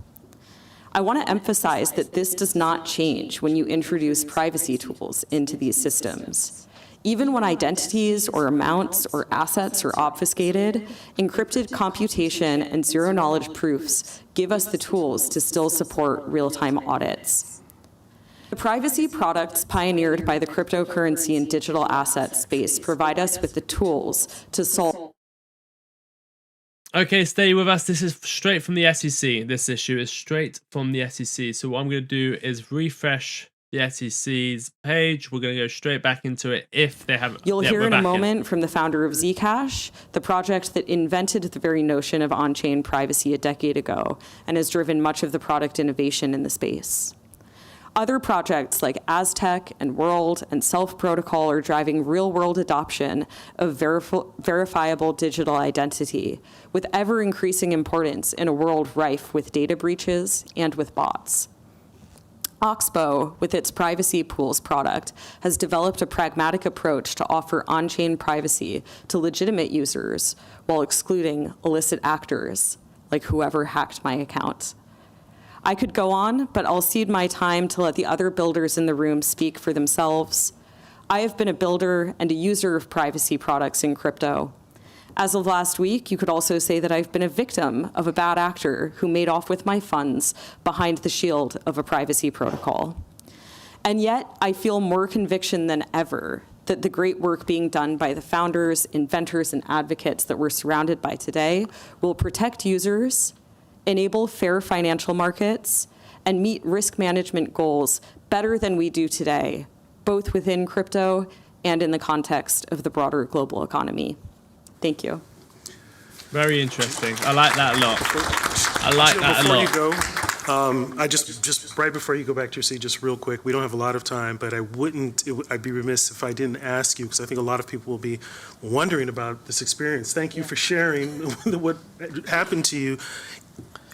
I want to emphasize that this does not change when you introduce privacy tools into these systems. Even when identities or amounts or assets are obfuscated, encrypted computation and zero-knowledge proofs give us the tools to still support real-time audits. The privacy products pioneered by the cryptocurrency and digital asset space provide us with the tools to solve. Okay, stay with us. This is straight from the SEC. This issue is straight from the SEC. So what I'm going to do is refresh the SEC's page. We're going to go straight back into it if they have. You'll hear in a moment from the founder of Zcash, the project that invented the very notion of on-chain privacy a decade ago and has driven much of the product innovation in the space. Other projects like Aztec and World and Self Protocol are driving real-world adoption of verifiable digital identity with ever-increasing importance in a world rife with data breaches and with bots. Oxbow, with its privacy pools product, has developed a pragmatic approach to offer on-chain privacy to legitimate users while excluding illicit actors, like whoever hacked my account. I could go on, but I'll cede my time to let the other builders in the room speak for themselves. I have been a builder and a user of privacy products in crypto. As of last week, you could also say that I've been a victim of a bad actor who made off with my funds behind the shield of a privacy protocol. And yet, I feel more conviction than ever that the great work being done by the founders, inventors, and advocates that we're surrounded by today will protect users, enable fair financial markets, and meet risk management goals better than we do today, both within crypto and in the context of the broader global economy. Thank you. Very interesting. I like that a lot. I like that a lot. Before you go, I just right before you go back to your seat, just real quick, we don't have a lot of time, but I'd be remiss if I didn't ask you, because I think a lot of people will be wondering about this experience. Thank you for sharing what happened to you.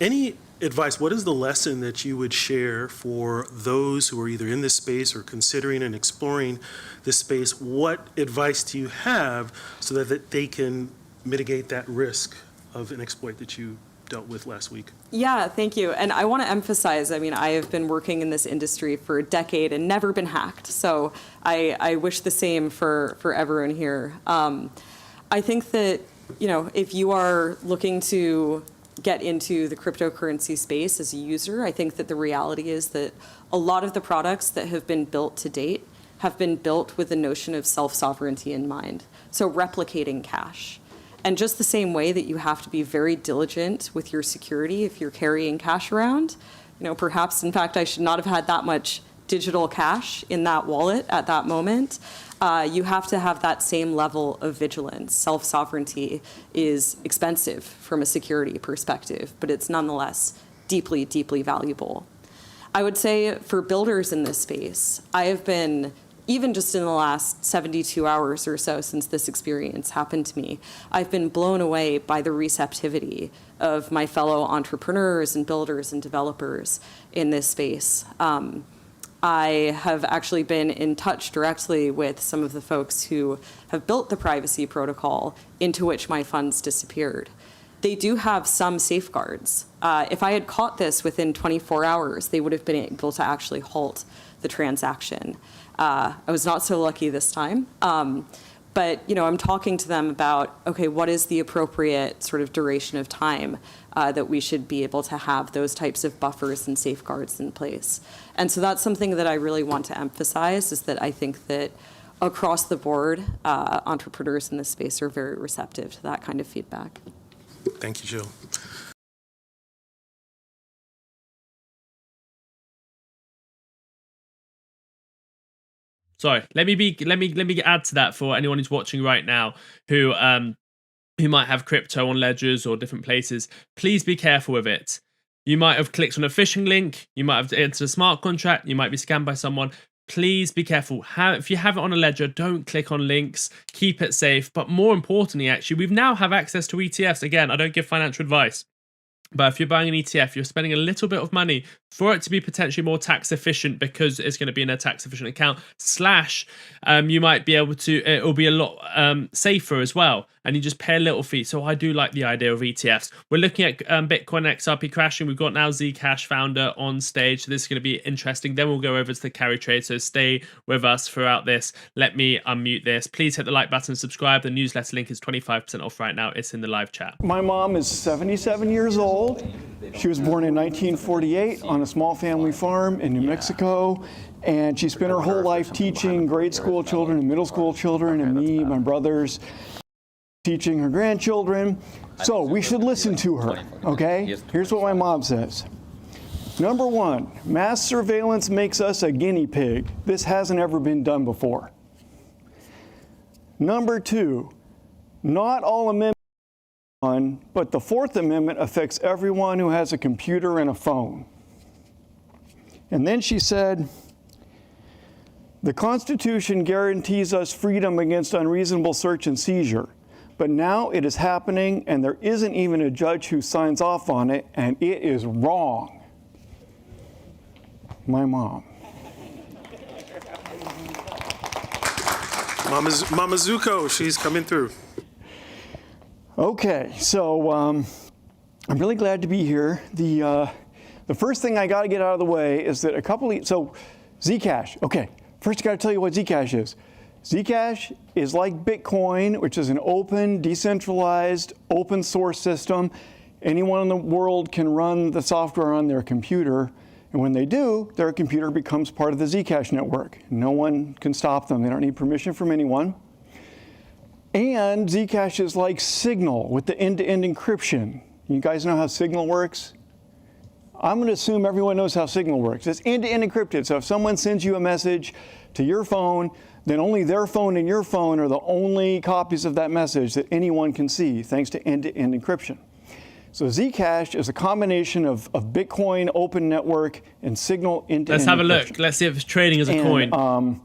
Any advice, what is the lesson that you would share for those who are either in this space or considering and exploring this space? What advice do you have so that they can mitigate that risk of an exploit that you dealt with last week? Yeah, thank you. And I want to emphasize, I mean, I have been working in this industry for a decade and never been hacked. So I wish the same for everyone here. I think that, if you are looking to get into the cryptocurrency space as a user, I think that the reality is that a lot of the products that have been built to date have been built with the notion of self-sovereignty in mind. So replicating cash. And just the same way that you have to be very diligent with your security if you're carrying cash around, perhaps, in fact, I should not have had that much digital cash in that wallet at that moment. You have to have that same level of vigilance. Self-sovereignty is expensive from a security perspective, but it's nonetheless deeply, deeply valuable. I would say for builders in this space, I have been, even just in the last 72 hours or so since this experience happened to me, I've been blown away by the receptivity of my fellow entrepreneurs and builders and developers in this space. I have actually been in touch directly with some of the folks who have built the privacy protocol into which my funds disappeared. They do have some safeguards. If I had caught this within 24 hours, they would have been able to actually halt the transaction. I was not so lucky this time. But I'm talking to them about, okay, what is the appropriate sort of duration of time that we should be able to have those types of buffers and safeguards in place. And so that's something that I really want to emphasize, is that I think that across the board, entrepreneurs in this space are very receptive to that kind of feedback. Thank you, Jill. Sorry, let me add to that for anyone who's watching right now who might have crypto on ledgers or different places. Please be careful with it. You might have clicked on a phishing link. You might have entered a smart contract. You might be scammed by someone. Please be careful. If you have it on a ledger, don't click on links. Keep it safe. But more importantly, actually, we now have access to ETFs. Again, I don't give financial advice. But if you're buying an ETF, you're spending a little bit of money for it to be potentially more tax efficient because it's going to be in a tax efficient account. You might be able to, it'll be a lot safer as well. And you just pay a little fee. So I do like the idea of ETFs. We're looking at Bitcoin XRP crashing. We've got now Zcash founder on stage. So this is going to be interesting. Then we'll go over to the carry trade. So stay with us throughout this. Let me unmute this. Please hit the like button and subscribe. The newsletter link is 25% off right now. It's in the live chat. My mom is 77 years old. She was born in 1948 on a small family farm in New Mexico, and she spent her whole life teaching grade school children and middle school children, and me, my brothers, teaching her grandchildren. So we should listen to her, okay? Here's what my mom says. Number one, mass surveillance makes us a guinea pig. This hasn't ever been done before. Number two, not all amendments but the Fourth Amendment affects everyone who has a computer and a phone. And then she said, the Constitution guarantees us freedom against unreasonable search and seizure, but now it is happening and there isn't even a judge who signs off on it, and it is wrong. My mom. Mama Zooko, she's coming through. Okay, so I'm really glad to be here. The first thing I got to get out of the way is that so Zcash. Okay, first I got to tell you what Zcash is. Zcash is like Bitcoin, which is an open, decentralized, open source system. Anyone in the world can run the software on their computer, and when they do, their computer becomes part of the Zcash network. No one can stop them. They don't need permission from anyone. And Zcash is like Signal with the end-to-end encryption. You guys know how Signal works? I'm going to assume everyone knows how Signal works. It's end-to-end encrypted. So if someone sends you a message to your phone, then only their phone and your phone are the only copies of that message that anyone can see, thanks to end-to-end encryption. So Zcash is a combination of Bitcoin, open network, and Signal end-to-end Let's have a encryption. look. Let's see if it's trading as a coin.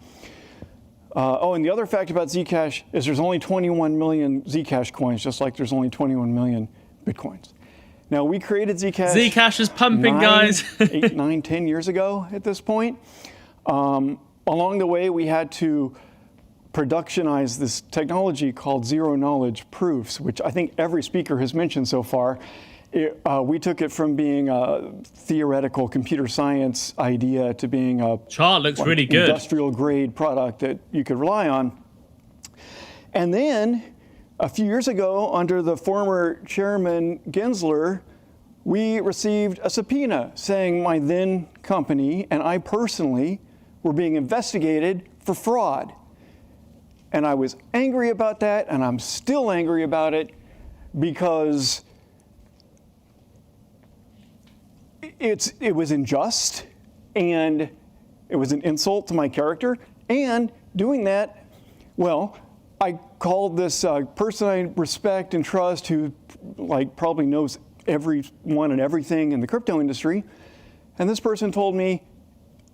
And the other fact about Zcash is there's only 21 million Zcash coins, just like there's only 21 million Bitcoins. Now, we created Zcash. Zcash is pumping, guys. 8, 9, 10 years ago at this point. Along the way, we had to productionize this technology called zero-knowledge proofs, which I think every speaker has mentioned so far. We took it from being a theoretical computer science idea to being a chart looks really good, industrial-grade product that you could rely on. And then, a few years ago, under the former chairman Gensler, we received a subpoena saying my then company and I personally were being investigated for fraud. And I was angry about that, and I'm still angry about it because it was unjust, and it was an insult to my character. And doing that, well, I called this person I respect and trust, who probably knows everyone and everything in the crypto industry, and this person told me,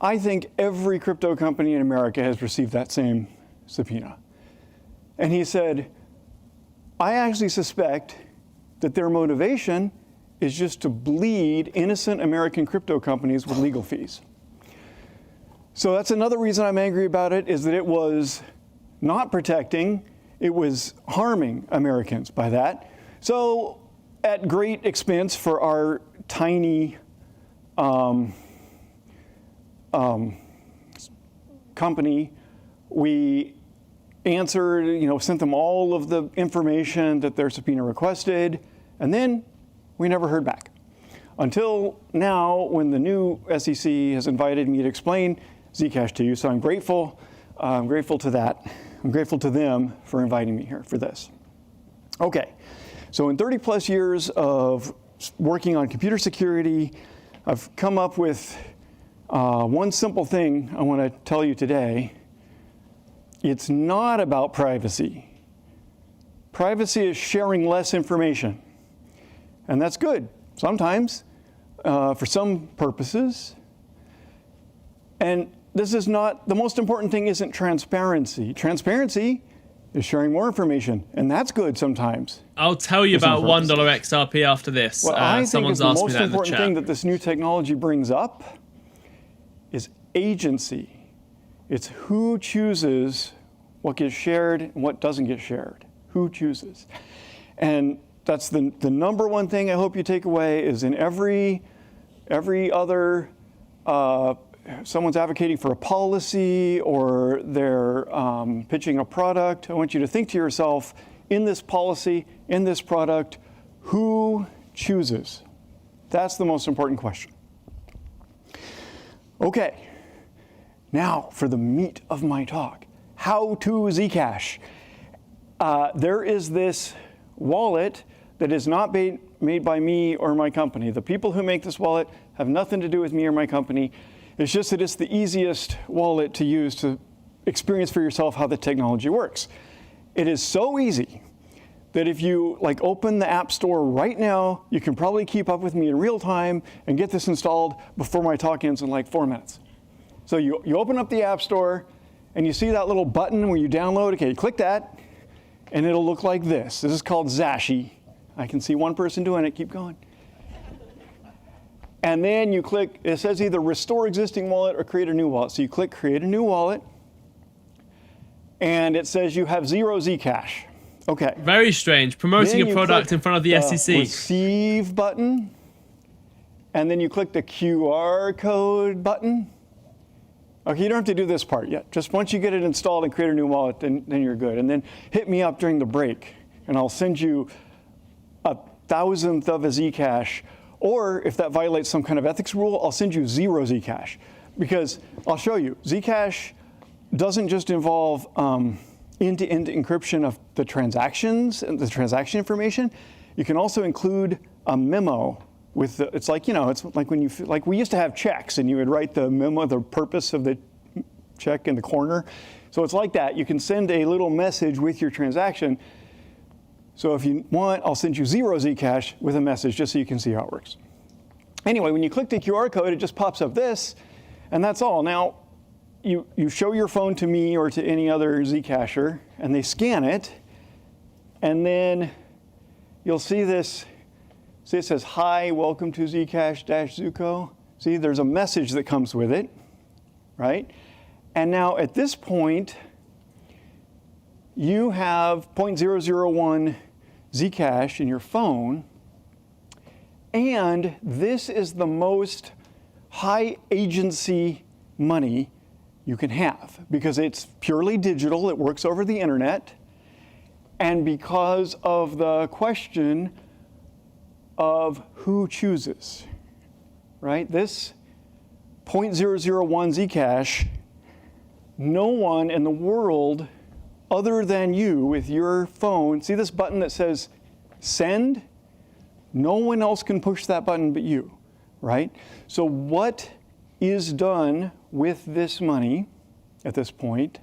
I think every crypto company in America has received that same subpoena. And he said, I actually suspect that their motivation is just to bleed innocent American crypto companies with legal fees. So that's another reason I'm angry about it, is that it was not protecting, it was harming Americans by that. So at great expense for our tiny company, we answered, sent them all of the information that their subpoena requested, and then we never heard back. Until now, when the new SEC has invited me to explain Zcash to you, so I'm grateful. I'm grateful to that. I'm grateful to them for inviting me here for this. Okay, so in 30 plus years of working on computer security, I've come up with one simple thing I want to tell you today. It's not about privacy. Privacy is sharing less information. And that's good sometimes for some purposes. And this is not, the most important thing isn't transparency. Transparency is sharing more information, and that's good sometimes. I'll tell you about $1 XRP after this. What I think Someone's is the asked me most that in the important chat. thing that this new technology brings up is agency. It's who chooses what gets shared and what doesn't get shared. Who chooses? And that's the number one thing I hope you take away is in every other, someone's advocating for a policy or they're pitching a product, I want you to think to yourself, in this policy, in this product, who chooses? That's the most important question. Okay, now for the meat of my talk. How to Zcash. There is this wallet that is not made by me or my company. The people who make this wallet have nothing to do with me or my company. It's just that it's the easiest wallet to use to experience for yourself how the technology works. It is so easy that if you open the App Store right now, you can probably keep up with me in real time and get this installed before my talk ends in 4 minutes. So you open up the App Store and you see that little button where you download. Okay, you click that and it'll look like this. This is called Zashi. I can see one person doing it. Keep going. And then you click, it says either restore existing wallet or create a new wallet. So you click create a new wallet, and it says you have 0 Zcash. Okay. Very strange. Promoting a product in front of the SEC. Receive button, and then you click the QR code button. Okay, you don't have to do this part yet. Just once you get it installed and create a new wallet, then you're good. And then hit me up during the break, and I'll send you 1,000th of a Zcash. Or if that violates some kind of ethics rule, I'll send you 0 Zcash. Because I'll show you, Zcash doesn't just involve end-to-end encryption of the transactions and the transaction information. You can also include a memo with the, it's like when you, we used to have checks and you would write the memo, the purpose of the check in the corner. So it's like that. You can send a little message with your transaction. So if you want, I'll send you 0 Zcash with a message just so you can see how it works. Anyway, when you click the QR code, it just pops up this, and that's all. Now, you show your phone to me or to any other Zcasher, and they scan it, and then you'll see this See, it says, hi, welcome to Zcash-Zooko. See, there's a message that comes with it, right? And now at this point, you have 0.001 Zcash in your phone, and this is the most high agency money you can have because it's purely digital, it works over the internet, and because of the question of who chooses, right? This 0.001 Zcash, no one in the world other than you with your phone, see this button that says send? No one else can push that button but you, right? So what is done with this money at this point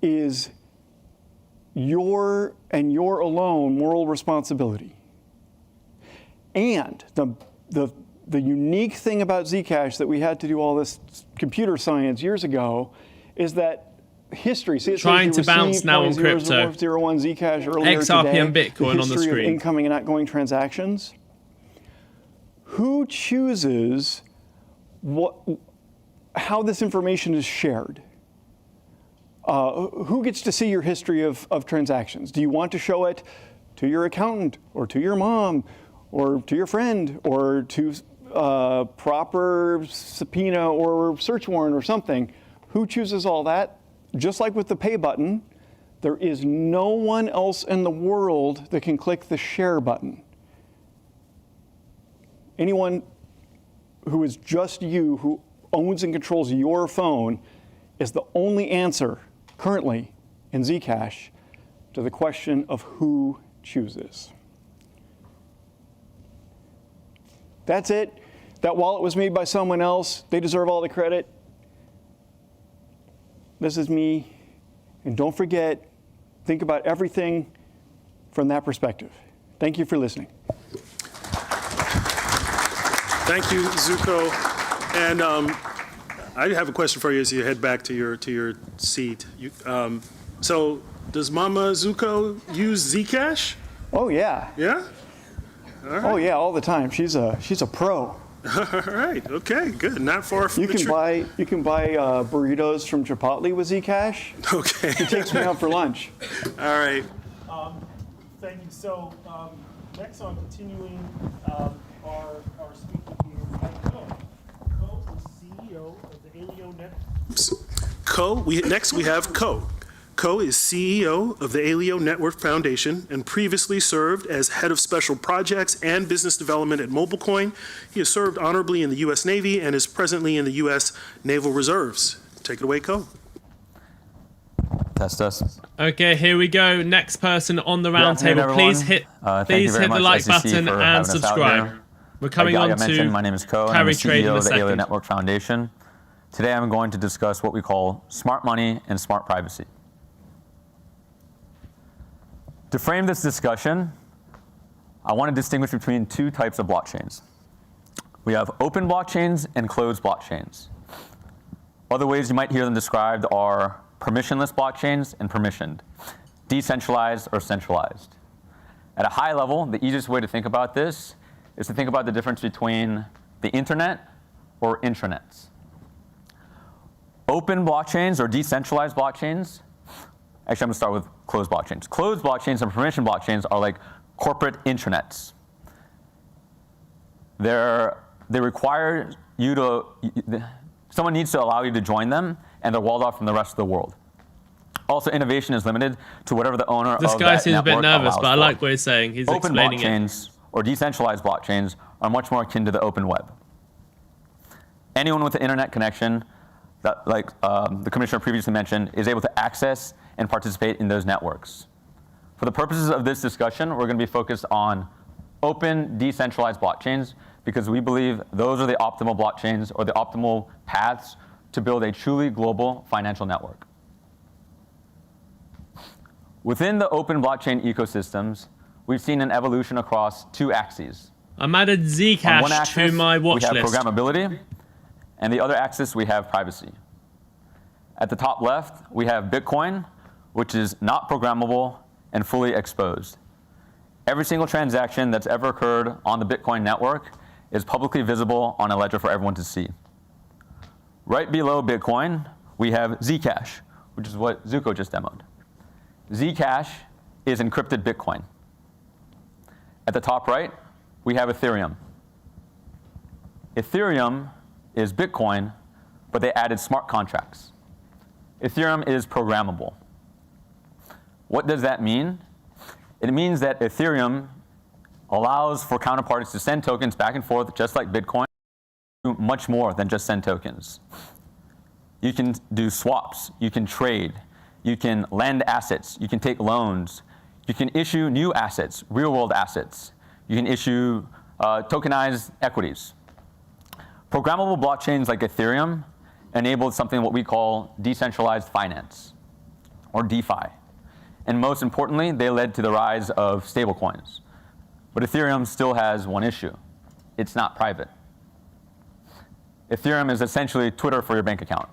is your and your alone moral responsibility. And the unique thing about Zcash that we had to do all this computer science years ago is that history. See, it trying to says bounce now on crypto. 0.001 Zcash earlier XRP today, and Bitcoin on the history of screen. incoming and outgoing transactions. Who chooses how this information is shared? Who gets to see your history of transactions? Do you want to show it to your accountant or to your mom or to your friend or to proper subpoena or search warrant or something? Who chooses all that? Just like with the pay button, there is no one else in the world that can click the share button. Anyone who is just you, who owns and controls your phone, is the only answer currently in Zcash to the question of who chooses. That's it. That wallet was made by someone else. They deserve all the credit. This is me. And don't forget, think about everything from that perspective. Thank you for listening. Thank you, Zooko. And I have a question for you as you head back to your seat. So does Mama Zooko use Zcash? Oh yeah. Yeah? All right. Oh yeah, all the time. She's a pro. All right. Okay. Good. Not far from You can buy burritos from Chipotle with Zcash. Okay. She takes me out for lunch. All right. Thank you. So next on continuing our speaker here, we have Co. Co is CEO of the Alio Network. Next we have Co. Co is CEO of the Alio Network Foundation and previously served as head of special projects and business development at MobileCoin. He has served honorably in the U.S. Navy and is presently in the U.S. Naval Reserves. Take it away, Co. Test us. Okay, here we go. Next person on the roundtable. Please hit the like button and subscribe. We're coming on to my name is Co, and I'm the CEO of the Alio Network Foundation. Today I'm going to discuss what we call smart money and smart privacy. To frame this discussion, I want to distinguish between two types of blockchains. We have open blockchains and closed blockchains. Other ways you might hear them described are permissionless blockchains and permissioned, decentralized or centralized. At a high level, the easiest way to think about this is to think about the difference between the internet or intranets. Open blockchains or decentralized blockchains, actually I'm going to start with closed blockchains. Closed blockchains and permission blockchains are like corporate intranets. They require you to, someone needs to allow you to join them, and they're walled off from the rest of the world. Also, innovation is limited to whatever the owner of that network allows. This guy seems a bit nervous, but I like what he's saying. He's explaining it. Open blockchains or decentralized blockchains are much more akin to the open web. Anyone with an internet connection, that, like the commissioner previously mentioned, is able to access and participate in those networks. For the purposes of this discussion, we're going to be focused on open, decentralized blockchains because we believe those are the optimal blockchains or the optimal paths to build a truly global financial network. Within the open blockchain ecosystems, we've seen an evolution across two axes. I'm added Zcash to my watch list. We have programmability, and the other axis we have privacy. At the top left, we have Bitcoin, which is not programmable and fully exposed. Every single transaction that's ever occurred on the Bitcoin network is publicly visible on a ledger for everyone to see. Right below Bitcoin, we have Zcash, which is what Zooko just demoed. Zcash is encrypted Bitcoin. At the top right, we have Ethereum. Ethereum is Bitcoin, but they added smart contracts. Ethereum is programmable. What does that mean? It means that Ethereum allows for counterparties to send tokens back and forth, just like Bitcoin, do much more than just send tokens. You can do swaps, you can trade, you can lend assets, you can take loans, you can issue new assets, real-world assets. You can issue tokenized equities. Programmable blockchains like Ethereum enabled something what we call decentralized finance, or DeFi. And most importantly, they led to the rise of stablecoins. But Ethereum still has one issue. It's not private. Ethereum is essentially Twitter for your bank account.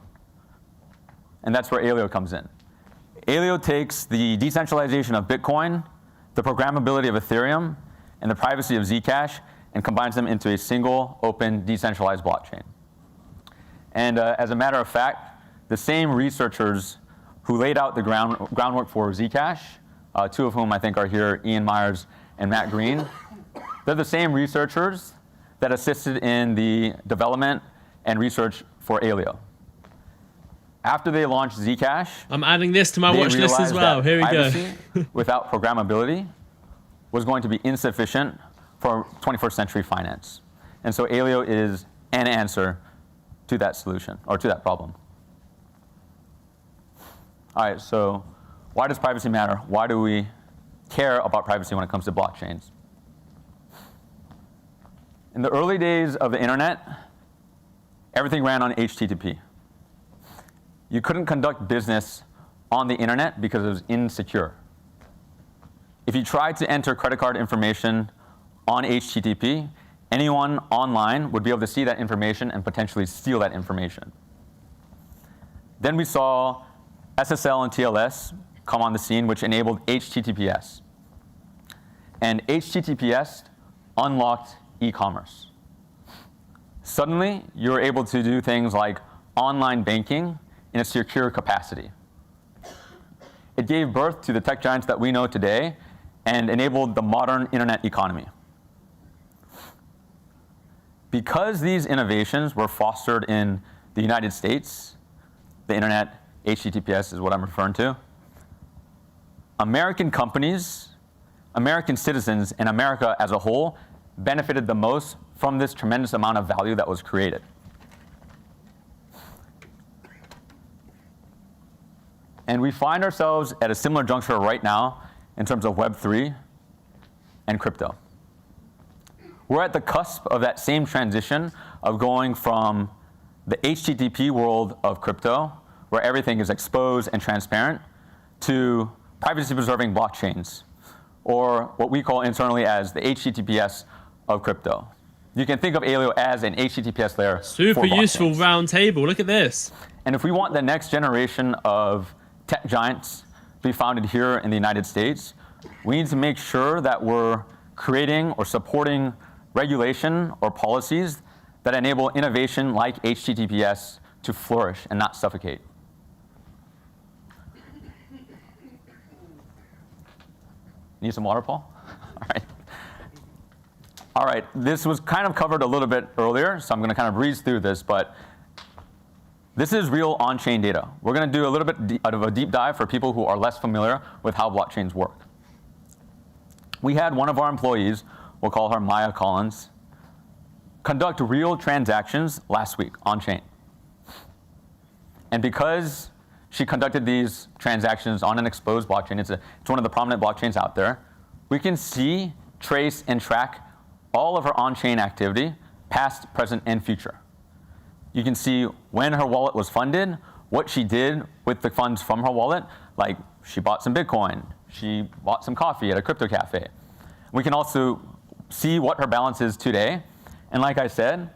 And that's where Aleo comes in. Aleo takes the decentralization of Bitcoin, the programmability of Ethereum, and the privacy of Zcash, and combines them into a single, open, decentralized blockchain. And as a matter of fact, the same researchers who laid out the groundwork for Zcash, two of whom I think are here, Ian Myers and Matt Green, they're the same researchers that assisted in the development and research for Aleo. After they launched Zcash, I'm adding this to my watch list as well. Here we go. Without programmability was going to be insufficient for 21st century finance. And so Aleo is an answer to that solution, or to that problem. All right, so why does privacy matter? Why do we care about privacy when it comes to blockchains? In the early days of the internet, everything ran on HTTP. You couldn't conduct business on the internet because it was insecure. If you tried to enter credit card information on HTTP, anyone online would be able to see that information and potentially steal that information. Then we saw SSL and TLS come on the scene, which enabled HTTPS. And HTTPS unlocked e-commerce. Suddenly, you were able to do things like online banking in a secure capacity. It gave birth to the tech giants that we know today and enabled the modern internet economy. Because these innovations were fostered in the United States, the internet, HTTPS is what I'm referring to, American companies, American citizens, and America as a whole benefited the most from this tremendous amount of value that was created. And we find ourselves at a similar juncture right now in terms of Web3 and crypto. We're at the cusp of that same transition of going from the HTTP world of crypto, where everything is exposed and transparent, to privacy-preserving blockchains, or what we call internally as the HTTPS of crypto. You can think of Aleo as an HTTPS layer. Super useful roundtable. Look at this. And if we want the next generation of tech giants to be founded here in the United States, we need to make sure that we're creating or supporting regulation or policies that enable innovation like HTTPS to flourish and not suffocate. Need some water, Paul? All right. All right, this was kind of covered a little bit earlier, so I'm going to kind of breeze through this, but this is real on-chain data. We're going to do a little bit of a deep dive for people who are less familiar with how blockchains work. We had one of our employees, we'll call her Maya Collins, conduct real transactions last week on-chain. And because she conducted these transactions on an exposed blockchain, it's one of the prominent blockchains out there, we can see, trace, and track all of her on-chain activity, past, present, and future. You can see when her wallet was funded, what she did with the funds from her wallet, like she bought some Bitcoin, she bought some coffee at a crypto cafe. We can also see what her balance is today. And like I said,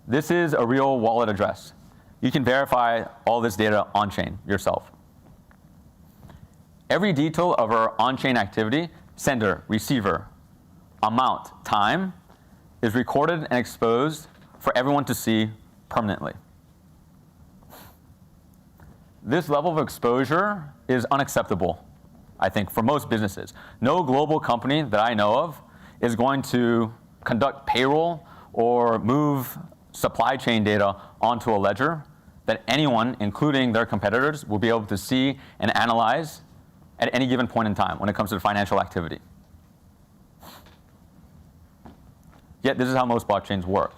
this is a real wallet address. You can verify all this data on-chain yourself. Every detail of her on-chain activity, sender, receiver, amount, time, is recorded and exposed for everyone to see permanently. This level of exposure is unacceptable, I think, for most businesses. No global company that I know of is going to conduct payroll or move supply chain data onto a ledger that anyone, including their competitors, will be able to see and analyze at any given point in time when it comes to financial activity. Yet this is how most blockchains work.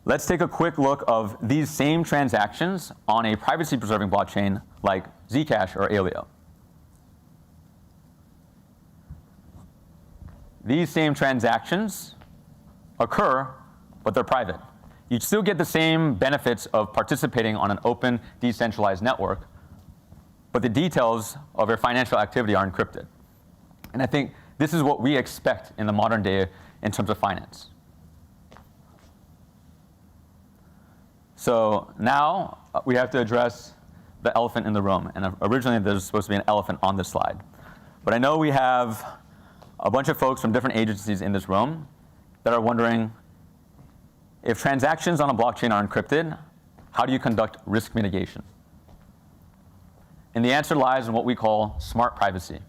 Let's take a quick look of these same transactions on a privacy-preserving blockchain like Zcash or Aleo. These same transactions occur, but they're private. You still get the same benefits of participating on an open, decentralized network, but the details of your financial activity are encrypted. And I think this is what we expect in the modern day in terms of finance. So now we have to address the elephant in the room. And originally there's supposed to be an elephant on this slide. But I know we have a bunch of folks from different agencies in this room that are wondering, if transactions on a blockchain are encrypted, how do you conduct risk mitigation? And the answer lies in what we call smart privacy.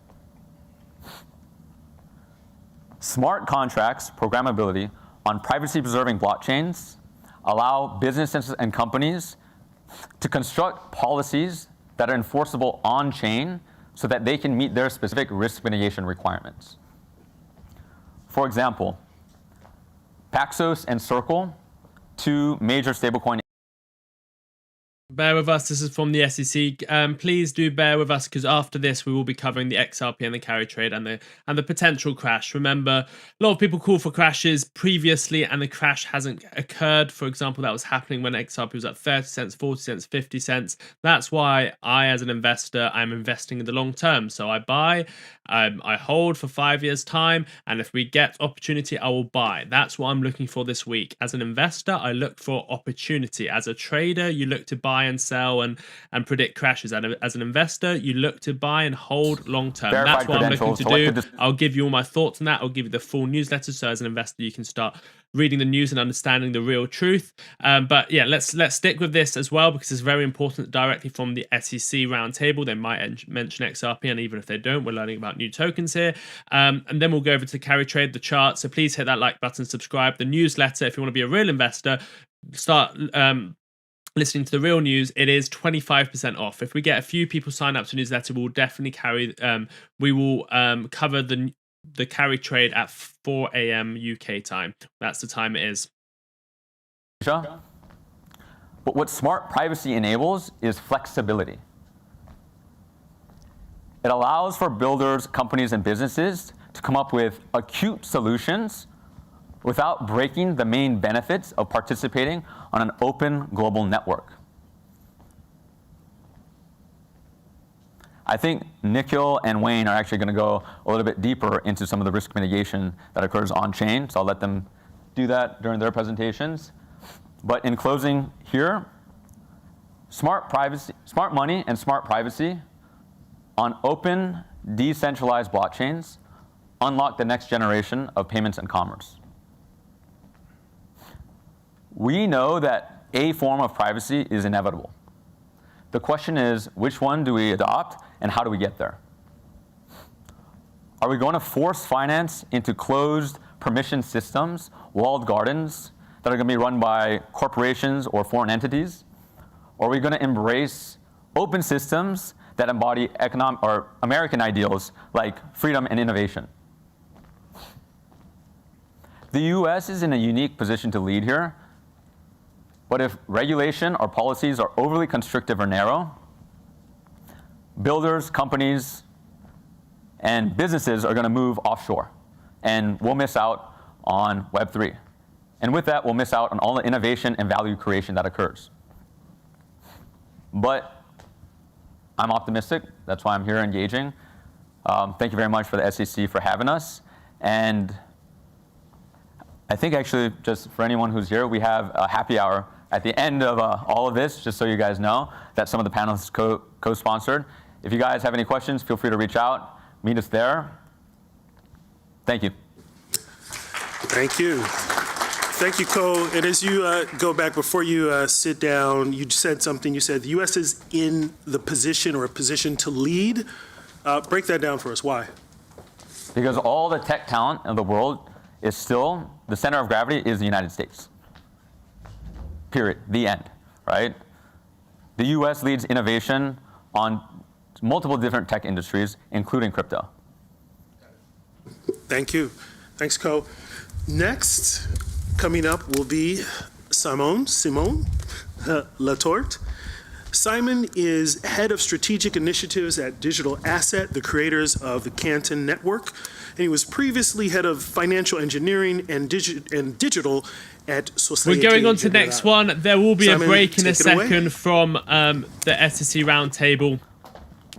Smart contracts programmability on privacy-preserving blockchains allow businesses and companies to construct policies that are enforceable on-chain so that they can meet their specific risk mitigation requirements. For example, Paxos and Circle, two major stablecoin. Bear with us, this is from the SEC. Please do bear with us, because after this we will be covering the XRP and the carry trade and the potential crash. Remember, a lot of people call for crashes previously and the crash hasn't occurred. For example, that was happening when XRP was at 30 cents, 40 cents, 50 cents. That's why I, as an investor, I'm investing in the long term. So I buy, I hold for 5 years time, and if we get opportunity, I will buy. That's what I'm looking for this week. As an investor, I look for opportunity. As a trader, you look to buy and sell and predict crashes. And as an investor, you look to buy and hold long term. That's what I'm looking to do. I'll give you all my thoughts on that. I'll give you the full newsletter, so as an investor you can start reading the news and understanding the real truth. But yeah, let's stick with this as well, because it's very important. Directly from the SEC roundtable, they might mention XRP, and even if they don't, we're learning about new tokens here. And then we'll go over to carry trade, the chart. So please hit that like button, subscribe, the newsletter. If you want to be a real investor, start listening to the real news. It is 25% off. If we get a few people sign up to newsletter, we'll definitely cover the carry trade at 4 a.m. UK time. That's the time it is. But what smart privacy enables is flexibility. It allows for builders, companies, and businesses to come up with acute solutions without breaking the main benefits of participating on an open global network. I think Nikhil and Wayne are actually going to go a little bit deeper into some of the risk mitigation that occurs on-chain, so I'll let them do that during their presentations. But in closing here, smart money and smart privacy on open, decentralized blockchains unlock the next generation of payments and commerce. We know that a form of privacy is inevitable. The question is, which one do we adopt and how do we get there? Are we going to force finance into closed permission systems, walled gardens that are going to be run by corporations or foreign entities? Or are we going to embrace open systems that embody economic or American ideals like freedom and innovation? The US is in a unique position to lead here. But if regulation or policies are overly constrictive or narrow, builders, companies, and businesses are going to move offshore, and we'll miss out on Web3. And with that, we'll miss out on all the innovation and value creation that occurs. But I'm optimistic. That's why I'm here engaging. Thank you very much for the SEC for having us. And I think actually, just for anyone who's here, we have a happy hour at the end of all of this, just so you guys know that some of the panelists co-sponsored. If you guys have any questions, feel free to reach out. Meet us there. Thank you. Thank you. Thank you, Ko. And as you go back, before you sit down, you said something. You said the U.S. is in the position or a position to lead. Break that down for us. Why? Because all the tech talent of the world is still, the center of gravity is the United States. Period. The end, right? The US leads innovation on multiple different tech industries, including crypto. Thank you. Thanks, Ko. Next, coming up will be Simon Letort. Simon is head of strategic initiatives at Digital Asset, the creators of the Canton Network, and he was previously head of financial engineering and digital at Société We're going on to the next one. There will be Simon, a break in a take it away. second from the SEC Roundtable.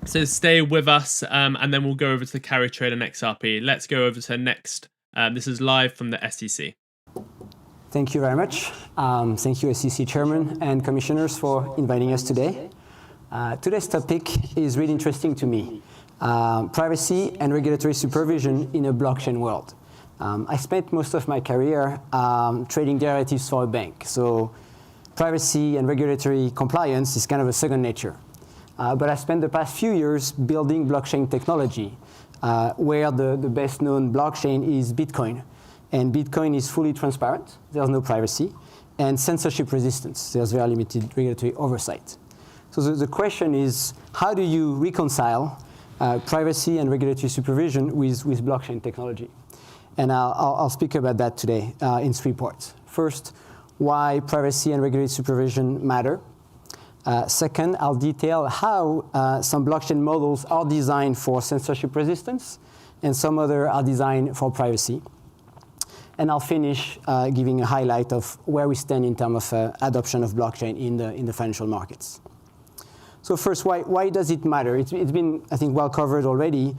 So stay with us, and then we'll go over to the carry trade and XRP. Let's go over to the next. This is live from the SEC. Thank you very much. Thank you, SEC Chairman and Commissioners, for inviting us today. Today's topic is really interesting to me. Privacy and regulatory supervision in a blockchain world. I spent most of my career trading derivatives for a bank. So privacy and regulatory compliance is kind of a second nature. But I spent the past few years building blockchain technology, where the best known blockchain is Bitcoin. And Bitcoin is fully transparent, there's no privacy, and censorship resistance, there's very limited regulatory oversight. So the question is, how do you reconcile privacy and regulatory supervision with blockchain technology? And I'll speak about that today in 3 parts. First, why privacy and regulatory supervision matter. Second, I'll detail how some blockchain models are designed for censorship resistance, and some other are designed for privacy. And I'll finish giving a highlight of where we stand in terms of adoption of blockchain in the financial markets. So first, why does it matter? It's been, I think, well covered already.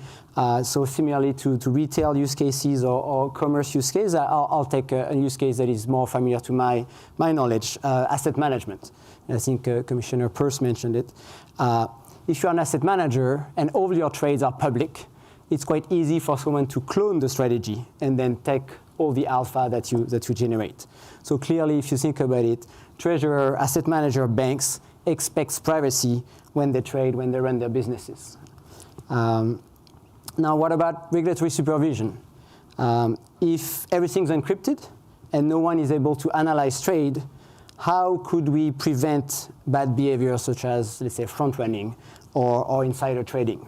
So similarly to retail use cases or commerce use cases, I'll take a use case that is more familiar to my knowledge, asset management. And I think Commissioner Peirce mentioned it. If you're an asset manager and all your trades are public, it's quite easy for someone to clone the strategy and then take all the alpha that you generate. So clearly, if you think about it, treasurer, asset manager, banks expects privacy when they trade, when they run their businesses. Now, what about regulatory supervision? If everything's encrypted and no one is able to analyze trade, how could we prevent bad behavior such as, let's say, front running or insider trading?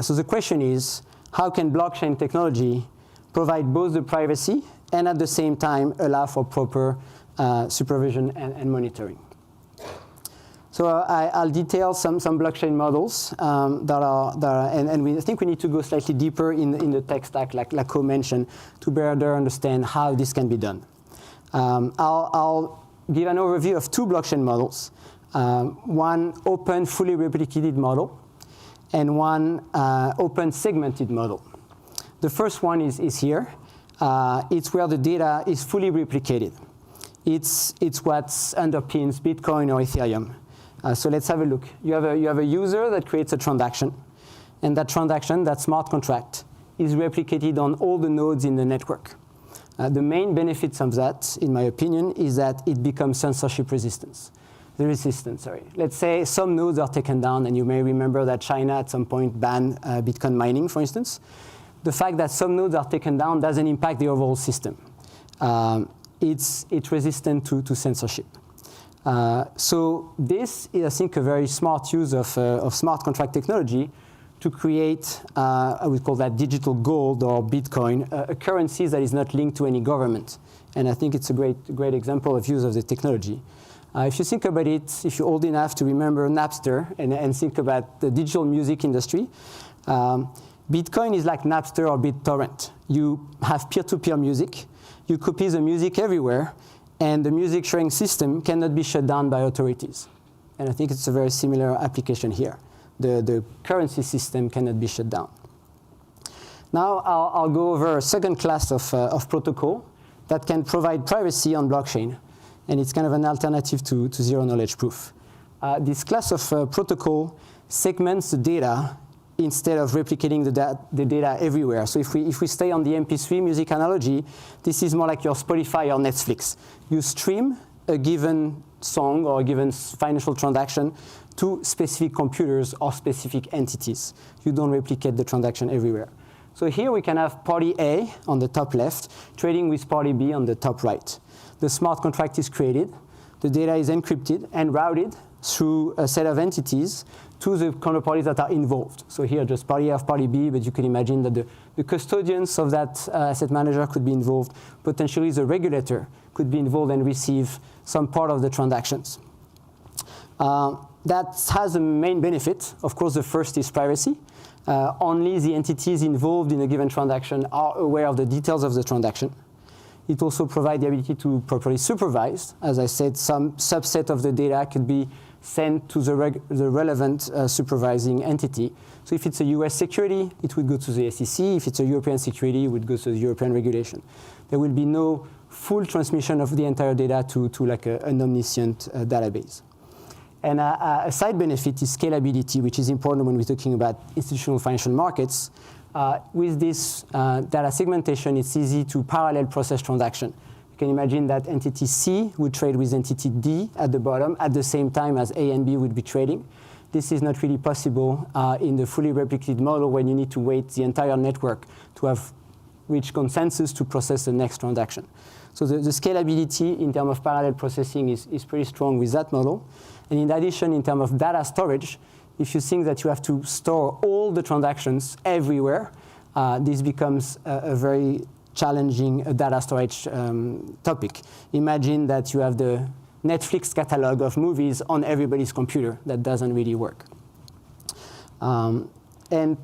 So the question is, how can blockchain technology provide both the privacy and at the same time allow for proper supervision and monitoring? So I'll detail some blockchain models that are and I think we need to go slightly deeper in the tech stack, like Ko mentioned, to better understand how this can be done. I'll give an overview of 2 blockchain models, one open, fully replicated model, and one open segmented model. The first one is here. It's where the data is fully replicated. It's what underpins Bitcoin or Ethereum. So let's have a look. You have a user that creates a transaction, and that transaction, that smart contract, is replicated on all the nodes in the network. The main benefits of that, in my opinion, is that it becomes censorship resistant. Let's say some nodes are taken down, and you may remember that China at some point banned Bitcoin mining, for instance. The fact that some nodes are taken down doesn't impact the overall system. It's resistant to censorship. So this is, I think, a very smart use of smart contract technology to create, I would call that digital gold or Bitcoin, a currency that is not linked to any government. And I think it's a great example of use of the technology. If you think about it, if you're old enough to remember Napster and think about the digital music industry, Bitcoin is like Napster or BitTorrent. You have peer-to-peer music, you copy the music everywhere, and the music sharing system cannot be shut down by authorities. And I think it's a very similar application here. The currency system cannot be shut down. Now I'll go over a second class of protocol that can provide privacy on blockchain. And it's kind of an alternative to zero-knowledge proof. This class of protocol segments the data instead of replicating the data everywhere. So if we stay on the MP3 music analogy, this is more like your Spotify or Netflix. You stream a given song or a given financial transaction to specific computers or specific entities. You don't replicate the transaction everywhere. So here we can have party A on the top left trading with party B on the top right. The smart contract is created. The data is encrypted and routed through a set of entities to the counterparties that are involved. So here just party A of party B, but you can imagine that the custodians of that asset manager could be involved. Potentially the regulator could be involved and receive some part of the transactions. That has a main benefit. Of course, the first is privacy. Only the entities involved in a given transaction are aware of the details of the transaction. It also provides the ability to properly supervise. As I said, some subset of the data could be sent to the relevant supervising entity. So if it's a US security, it would go to the SEC. If it's a European security, it would go to the European regulation. There will be no full transmission of the entire data to like an omniscient database. And a side benefit is scalability, which is important when we're talking about institutional financial markets. With this data segmentation, it's easy to parallel process transaction. You can imagine that entity C would trade with entity D at the bottom at the same time as A and B would be trading. This is not really possible in the fully replicated model when you need to wait the entire network to have reached consensus to process the next transaction. So the scalability in terms of parallel processing is pretty strong with that model. And in addition, in terms of data storage, if you think that you have to store all the transactions everywhere, this becomes a very challenging data storage topic. Imagine that you have the Netflix catalog of movies on everybody's computer. That doesn't really work. And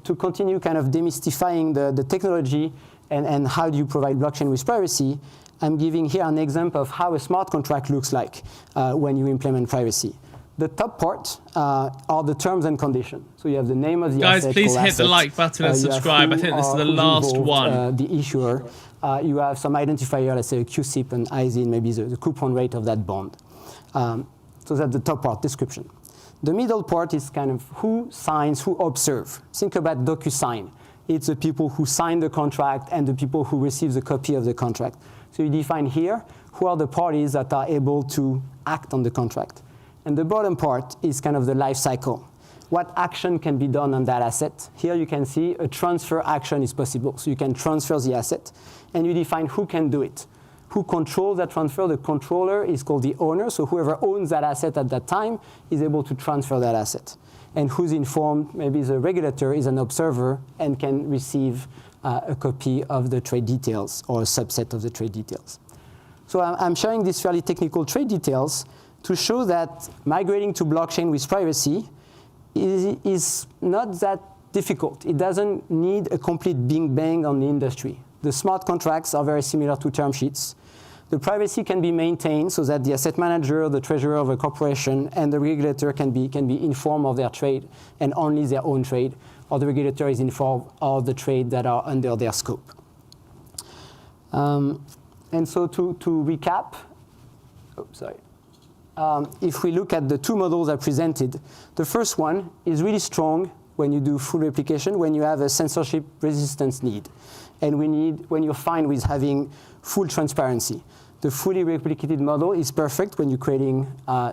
to continue kind of demystifying the technology and how do you provide blockchain with privacy, I'm giving here an example of how a smart contract looks like when you implement privacy. The top part are the terms and conditions. So you have the name of the asset. Guys, please hit the like button and subscribe. I think this is the last one. The issuer. You have some identifier, let's say a QSIP and ISIN, maybe the coupon rate of that bond. So that's the top part, description. The middle part is kind of who signs, who observe. Think about DocuSign. It's the people who sign the contract and the people who receive the copy of the contract. So you define here who are the parties that are able to act on the contract. And the bottom part is kind of the life cycle. What action can be done on that asset? Here you can see a transfer action is possible. So you can transfer the asset, and you define who can do it. Who controls that transfer? The controller is called the owner. So whoever owns that asset at that time is able to transfer that asset. And who's informed? Maybe the regulator is an observer and can receive a copy of the trade details or a subset of the trade details. So I'm sharing these fairly technical trade details to show that migrating to blockchain with privacy is not that difficult. It doesn't need a complete bing bang on the industry. The smart contracts are very similar to term sheets. The privacy can be maintained so that the asset manager, the treasurer of a corporation, and the regulator can be informed of their trade and only their own trade, or the regulator is informed of the trade that are under their scope. And so to recap, if we look at the two models I presented, the first one is really strong when you do full replication, when you have a censorship resistance need. And when you're fine with having full transparency. The fully replicated model is perfect when you're creating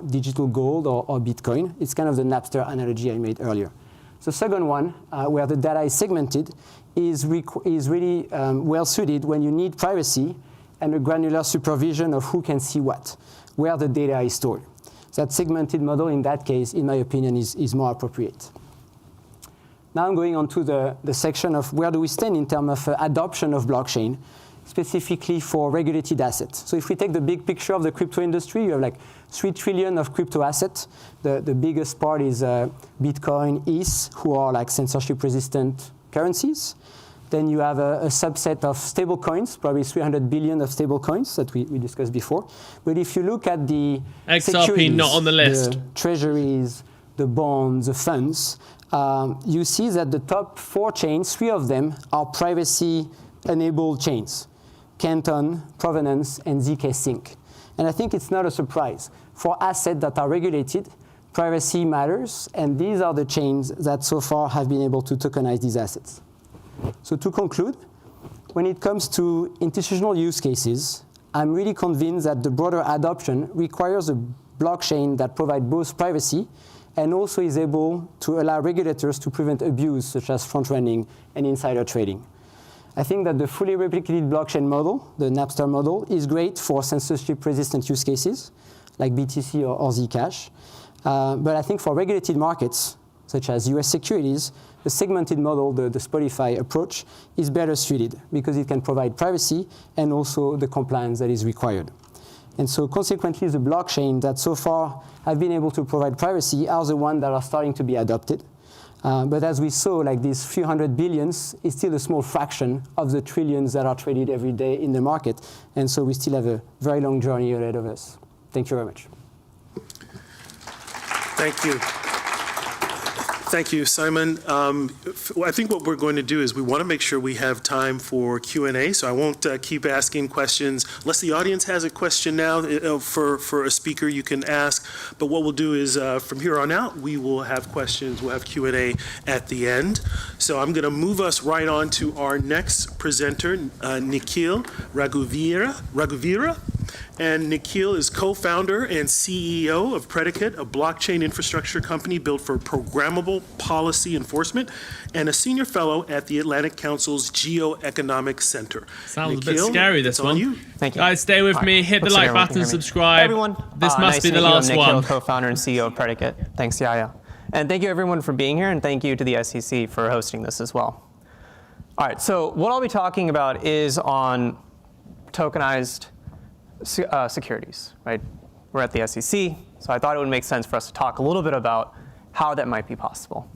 digital gold or Bitcoin. It's kind of the Napster analogy I made earlier. The second one, where the data is segmented, is really well suited when you need privacy and a granular supervision of who can see what, where the data is stored. That segmented model, in that case, in my opinion, is more appropriate. Now I'm going on to the section of where do we stand in terms of adoption of blockchain, specifically for regulated assets. So if we take the big picture of the crypto industry, you have like 3 trillion of crypto assets. The biggest part is Bitcoin, ETH, who are like censorship-resistant currencies. Then you have a subset of stable coins, probably 300 billion of stable coins that we discussed before. But if you look at the XRP not on the list, the treasuries, the bonds, the funds, you see that the top 4 chains, 3 of them are privacy-enabled chains: Canton, Provenance, and Zcash Sync. And I think it's not a surprise. For assets that are regulated, privacy matters, and these are the chains that so far have been able to tokenize these assets. So to conclude, when it comes to institutional use cases, I'm really convinced that the broader adoption requires a blockchain that provides both privacy and also is able to allow regulators to prevent abuse, such as front-running and insider trading. I think that the fully replicated blockchain model, the Napster model, is great for censorship-resistant use cases, like BTC or Zcash. But I think for regulated markets, such as US securities, the segmented model, the Spotify approach, is better suited because it can provide privacy and also the compliance that is required. And so consequently, the blockchain that so far have been able to provide privacy are the ones that are starting to be adopted. But as we saw, like these few hundred billions is still a small fraction of the trillions that are traded every day in the market. And so we still have a very long journey ahead of us. Thank you very much. Thank you. Thank you, Simon. I think what we're going to do is we want to make sure we have time for Q&A, so I won't keep asking questions. Unless the audience has a question now for a speaker, you can ask. But what we'll do is from here on out, we will have questions. We'll have Q&A at the end. So I'm going to move us right on to our next presenter, Nikhil Raghuveera. And Nikhil is co-founder and CEO of Predicate, a blockchain infrastructure company built for programmable policy enforcement, and a senior fellow at the Atlantic Council's Geoeconomic Center. Sounds a bit scary, this one. Thank you. Guys, stay with me. Hit the like button, subscribe. Hey, everyone. This must be the last I'm one. Nikhil, co-founder and CEO of Predicate. Thanks, Yaya. And thank you, everyone, for being here, and thank you to the SEC for hosting this as well. All right, so what I'll be talking about is on tokenized securities, right? We're at the SEC, so I thought it would make sense for us to talk a little bit about how that might be possible.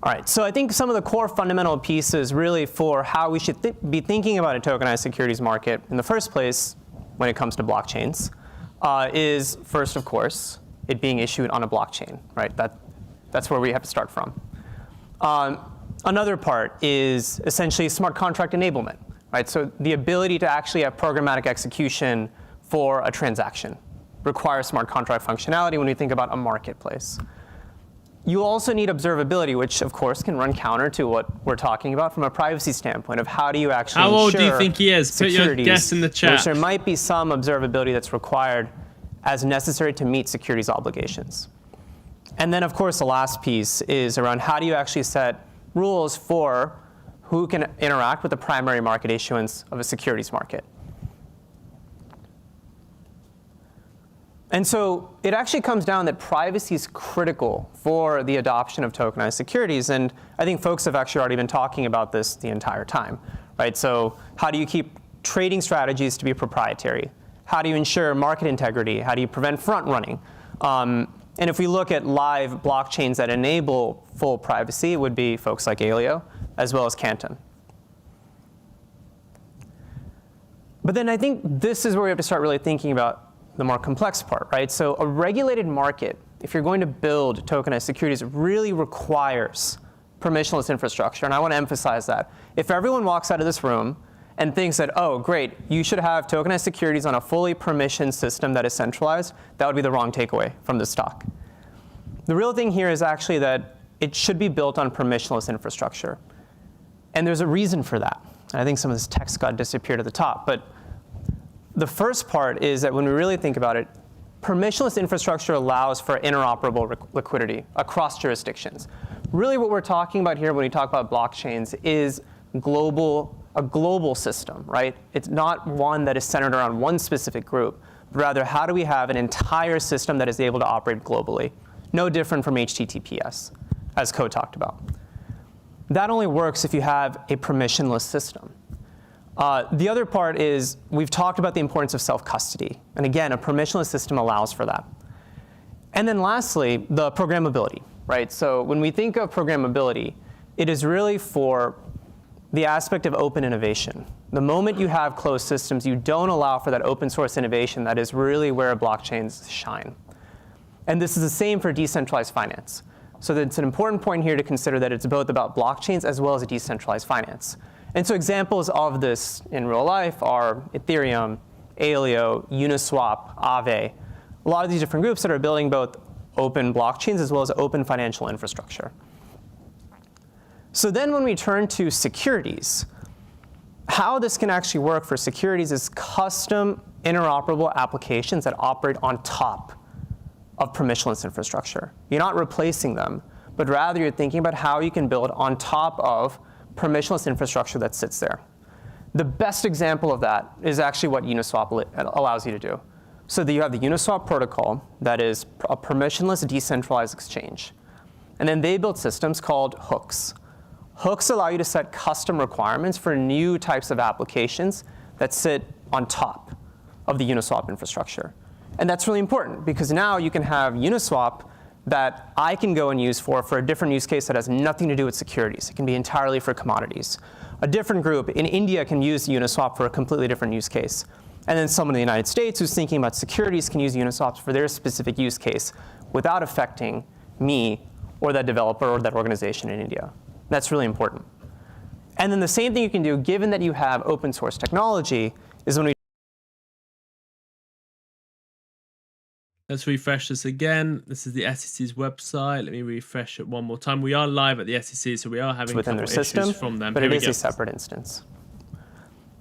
All right, so I think some of the core fundamental pieces really for how we should be thinking about a tokenized securities market in the first place when it comes to blockchains is first, of course, it being issued on a blockchain, right? That's where we have to start from. Another part is essentially smart contract enablement. Right, so the ability to actually have programmatic execution for a transaction requires smart contract functionality when you think about a marketplace. You also need observability, which of course can run counter to what we're talking about from a privacy standpoint of how do you actually ensure how old do you think he is? Put your guess in the chat. Which there might be some observability that's required as necessary to meet securities obligations. And then of course the last piece is around how do you actually set rules for who can interact with the primary market issuance of a securities market. And so it actually comes down that privacy is critical for the adoption of tokenized securities. And I think folks have actually already been talking about this the entire time, right? So how do you keep trading strategies to be proprietary? How do you ensure market integrity? How do you prevent front running? And if we look at live blockchains that enable full privacy, it would be folks like Aleo, as well as Canton. But then I think this is where we have to start really thinking about the more complex part, right? So a regulated market, if you're going to build tokenized securities, really requires permissionless infrastructure. And I want to emphasize that. If everyone walks out of this room and thinks that, oh, great, you should have tokenized securities on a fully permissioned system that is centralized, that would be the wrong takeaway from this talk. The real thing here is actually that it should be built on permissionless infrastructure. And there's a reason for that. And I think some of this text got disappeared at the top. But the first part is that when we really think about it, permissionless infrastructure allows for interoperable liquidity across jurisdictions. Really what we're talking about here when we talk about blockchains is a global system, right? It's not one that is centered around one specific group, but rather how do we have an entire system that is able to operate globally? No different from HTTPS, as Ko talked about. That only works if you have a permissionless system. The other part is we've talked about the importance of self-custody. And again, a permissionless system allows for that. And then lastly, the programmability, right? So when we think of programmability, it is really for the aspect of open innovation. The moment you have closed systems, you don't allow for that open source innovation that is really where blockchains shine. And this is the same for decentralized finance. So it's an important point here to consider that it's both about blockchains as well as a decentralized finance. And so examples of this in real life are Ethereum, Aleo, Uniswap, Aave, a lot of these different groups that are building both open blockchains as well as open financial infrastructure. So then when we turn to securities, how this can actually work for securities is custom interoperable applications that operate on top of permissionless infrastructure. You're not replacing them, but rather you're thinking about how you can build on top of permissionless infrastructure that sits there. The best example of that is actually what Uniswap allows you to do. So that you have the Uniswap protocol that is a permissionless decentralized exchange. And then they build systems called hooks. Hooks allow you to set custom requirements for new types of applications that sit on top of the Uniswap infrastructure. And that's really important because now you can have Uniswap that I can go and use for a different use case that has nothing to do with securities. It can be entirely for commodities. A different group in India can use Uniswap for a completely different use case. And then someone in the United States who's thinking about securities can use Uniswap for their specific use case without affecting me or that developer or that organization in India. That's really important. And then the same thing you can do, given that you have open source technology, is when we Let's refresh this again. This is the SEC's website. Let me refresh it one more time. We are live at the SEC, so we are having within their issues system, from them. but it is a separate instance.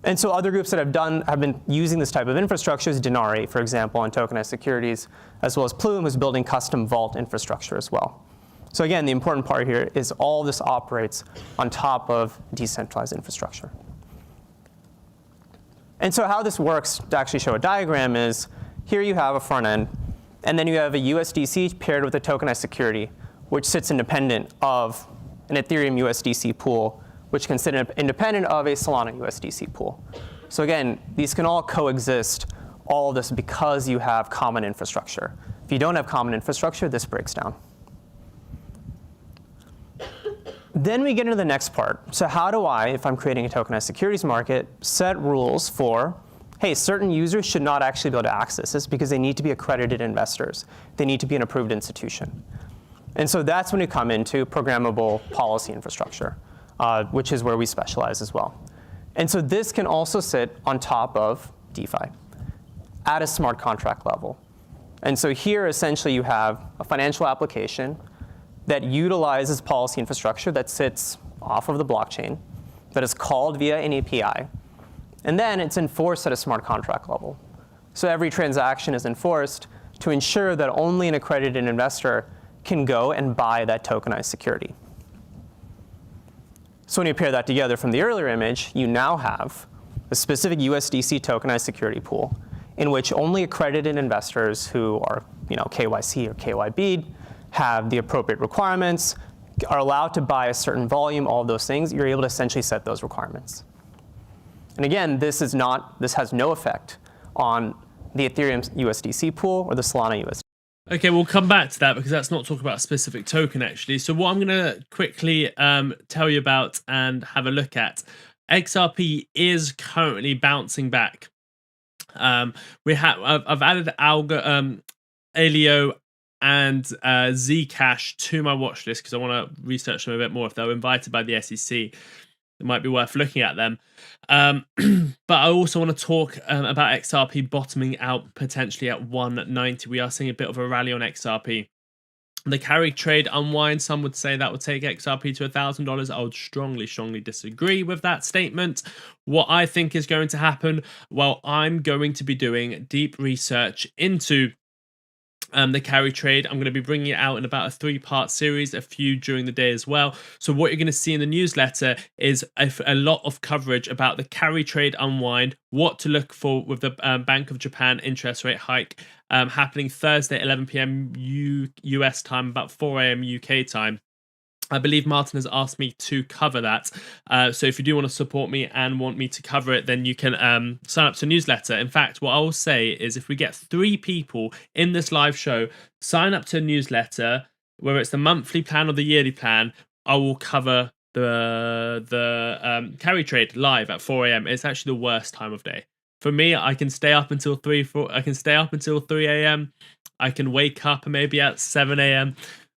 And so other groups that have been using this type of infrastructure is Denari, for example, on tokenized securities, as well as Plume, who's building custom vault infrastructure as well. So again, the important part here is all this operates on top of decentralized infrastructure. And so how this works, to actually show a diagram, is here you have a front end, and then you have a USDC paired with a tokenized security, which sits independent of an Ethereum USDC pool, which can sit independent of a Solana USDC pool. So again, these can all coexist, all of this because you have common infrastructure. If you don't have common infrastructure, this breaks down. Then we get into the next part. So how do I, if I'm creating a tokenized securities market, set rules for, hey, certain users should not actually be able to access this because they need to be accredited investors. They need to be an approved institution. And so that's when you come into programmable policy infrastructure, which is where we specialize as well. And so this can also sit on top of DeFi at a smart contract level. And so here, essentially, you have a financial application that utilizes policy infrastructure that sits off of the blockchain, that is called via an API. And then it's enforced at a smart contract level. So every transaction is enforced to ensure that only an accredited investor can go and buy that tokenized security. So when you pair that together from the earlier image, you now have a specific USDC tokenized security pool in which only accredited investors who are KYC or KYB have the appropriate requirements, are allowed to buy a certain volume, all of those things. You're able to essentially set those requirements. And again, this has no effect on the Ethereum USDC pool or the Solana USDC. Okay, we'll come back to that because that's not talking about a specific token, actually. So what I'm going to quickly tell you about and have a look at, XRP is currently bouncing back. I've added Alio and Zcash to my watch list because I want to research them a bit more. If they're invited by the SEC, it might be worth looking at them. But I also want to talk about XRP bottoming out potentially at 190. We are seeing a bit of a rally on XRP. The carry trade unwind, some would say that would take XRP to $1,000. I would strongly disagree with that statement. What I think is going to happen, well, I'm going to be doing deep research into the carry trade. I'm going to be bringing it out in about a 3-part series, a few during the day as well. So what you're going to see in the newsletter is a lot of coverage about the carry trade unwind, what to look for with the Bank of Japan interest rate hike happening Thursday, 11 p.m. US time, about 4 a.m. UK time. I believe Martyn has asked me to cover that. So if you do want to support me and want me to cover it, then you can sign up to a newsletter. In fact, what I will say is if we get 3 people in this live show, sign up to a newsletter, whether it's the monthly plan or the yearly plan, I will cover the carry trade live at 4 a.m. It's actually the worst time of day. For me, I can stay up until 3 a.m. I can wake up maybe at 7 a.m.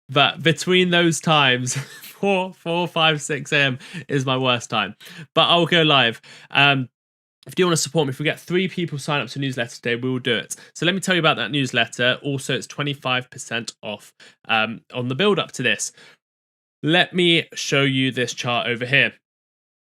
But between those times, 4, 5, 6 a.m. is my worst time. But I'll go live. if you want to support me, if we get 3 people sign up to the newsletter today, we will do it. So let me tell you about that newsletter. Also, it's 25% off on the build up to this. Let me show you this chart over here.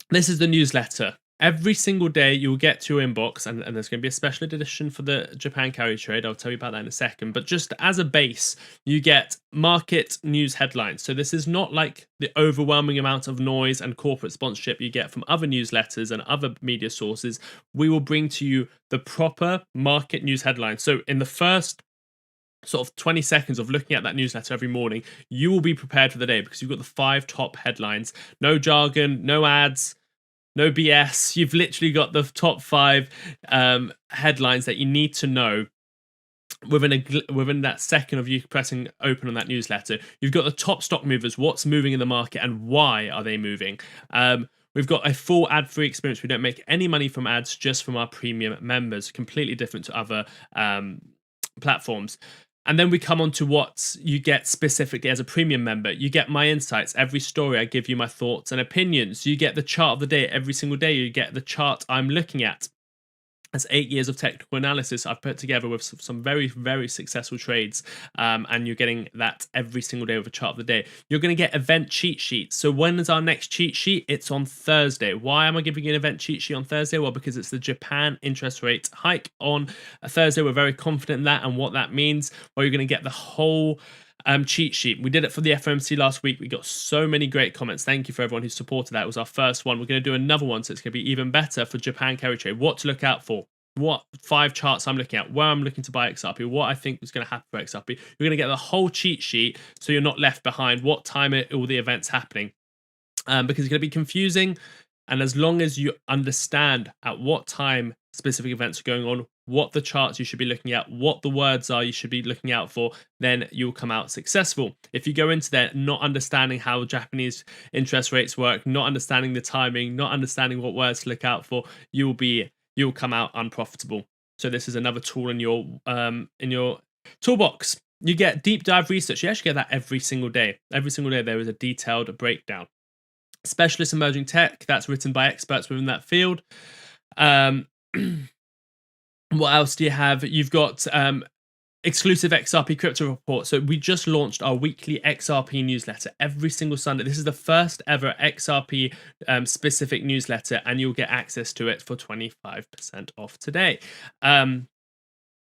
This is the newsletter. Every single day you'll get to your inbox, and there's going to be a special edition for the Japan carry trade. I'll tell you about that in a second. But just as a base, you get market news headlines. So this is not like the overwhelming amount of noise and corporate sponsorship you get from other newsletters and other media sources. We will bring to you the proper market news headlines. So in the first sort of 20 seconds of looking at that newsletter every morning, you will be prepared for the day because you've got the 5 top headlines. No jargon, no ads, no BS. You've literally got the top 5 headlines that you need to know within that second of you pressing open on that newsletter. You've got the top stock movers, what's moving in the market and why are they moving. We've got a full ad-free experience. We don't make any money from ads, just from our premium members, completely different to other platforms. And then we come on to what you get specifically as a premium member. You get my insights. Every story, I give you my thoughts and opinions. You get the chart of the day every single day. You get the chart I'm looking at. That's 8 years of technical analysis I've put together with some very, very successful trades. And you're getting that every single day with a chart of the day. You're going to get event cheat sheets. So when is our next cheat sheet? It's on Thursday. Why am I giving you an event cheat sheet on Thursday? Well, because it's the Japan interest rate hike on a Thursday. We're very confident in that and what that means. Well, you're going to get the whole cheat sheet. We did it for the FOMC last week. We got so many great comments. Thank you for everyone who supported that. It was our first one. We're going to do another one, so it's going to be even better for Japan carry trade. What to look out for, what 5 charts I'm looking at, where I'm looking to buy XRP, what I think is going to happen for XRP. You're going to get the whole cheat sheet, so you're not left behind what time all the events happening, because it's going to be confusing. And as long as you understand at what time specific events are going on, what the charts you should be looking at, what the words are you should be looking out for, then you'll come out successful. If you go into there not understanding how Japanese interest rates work, not understanding the timing, not understanding what words to look out for, you'll come out unprofitable. So this is another tool in your toolbox. You get deep dive research. You actually get that every single day. Every single day there is a detailed breakdown. Specialist emerging tech, that's written by experts within that field. What else do you have? You've got exclusive XRP crypto report. So we just launched our weekly XRP newsletter every single Sunday. This is the first ever XRP specific newsletter, and you'll get access to it for 25% off today.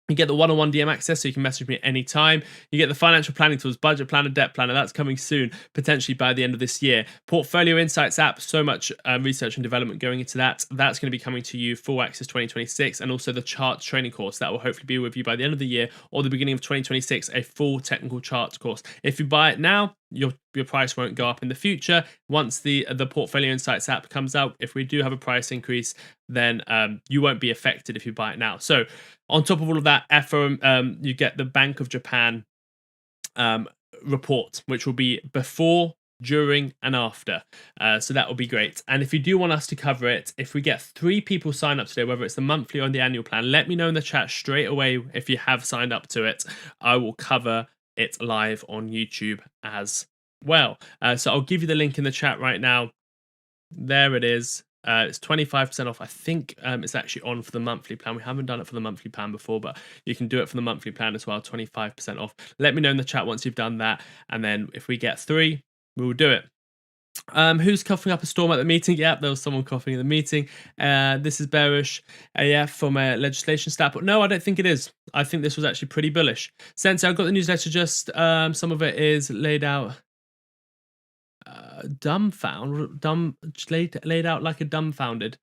You get the one-on-one DM access, so you can message me at any time. You get the financial planning tools, budget planner, debt planner. That's coming soon, potentially by the end of this year. Portfolio Insights app, so much research and development going into that. That's going to be coming to you, full access 2026, and also the charts training course that will hopefully be with you by the end of the year or the beginning of 2026, a full technical charts course. If you buy it now, your price won't go up in the future. Once the Portfolio Insights app comes out, if we do have a price increase, then you won't be affected if you buy it now. So on top of all of that, you get the Bank of Japan report, which will be before, during, and after. So that will be great. And if you do want us to cover it, if we get 3 people sign up today, whether it's the monthly or the annual plan, let me know in the chat straight away if you have signed up to it. I will cover it live on YouTube as well. So I'll give you the link in the chat right now. There it is. It's 25% off. I think it's actually on for the monthly plan. We haven't done it for the monthly plan before, but you can do it for the monthly plan as well. 25% off. Let me know in the chat once you've done that. And then if we get 3, we will do it. Who's coughing up a storm at the meeting? Yep, there was someone coughing in the meeting. This is bearish AF from a legislation stat, but no, I don't think it is. I think this was actually pretty bullish. Sensei, I've got the newsletter, just some of it is laid out laid out like a dumbfounded.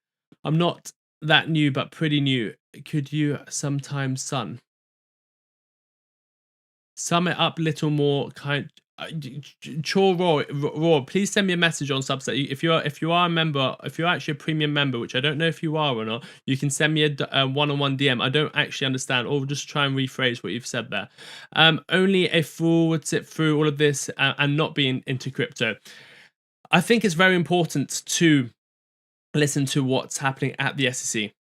I'm not that new, but pretty new. Could you sometimes sum it up a little more? Raw, please send me a message on Substack. If you are a member, if you're actually a premium member, which I don't know if you are or not, you can send me a one-on-one DM. I don't actually understand, or just try and rephrase what you've said there. Only a fool would sit through all of this and not be into crypto. I think it's very important to listen to what's happening at the SEC.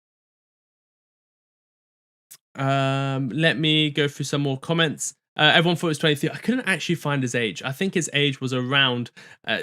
Let me go through some more comments. Everyone thought it was 23. I couldn't actually find his age. I think his age was around,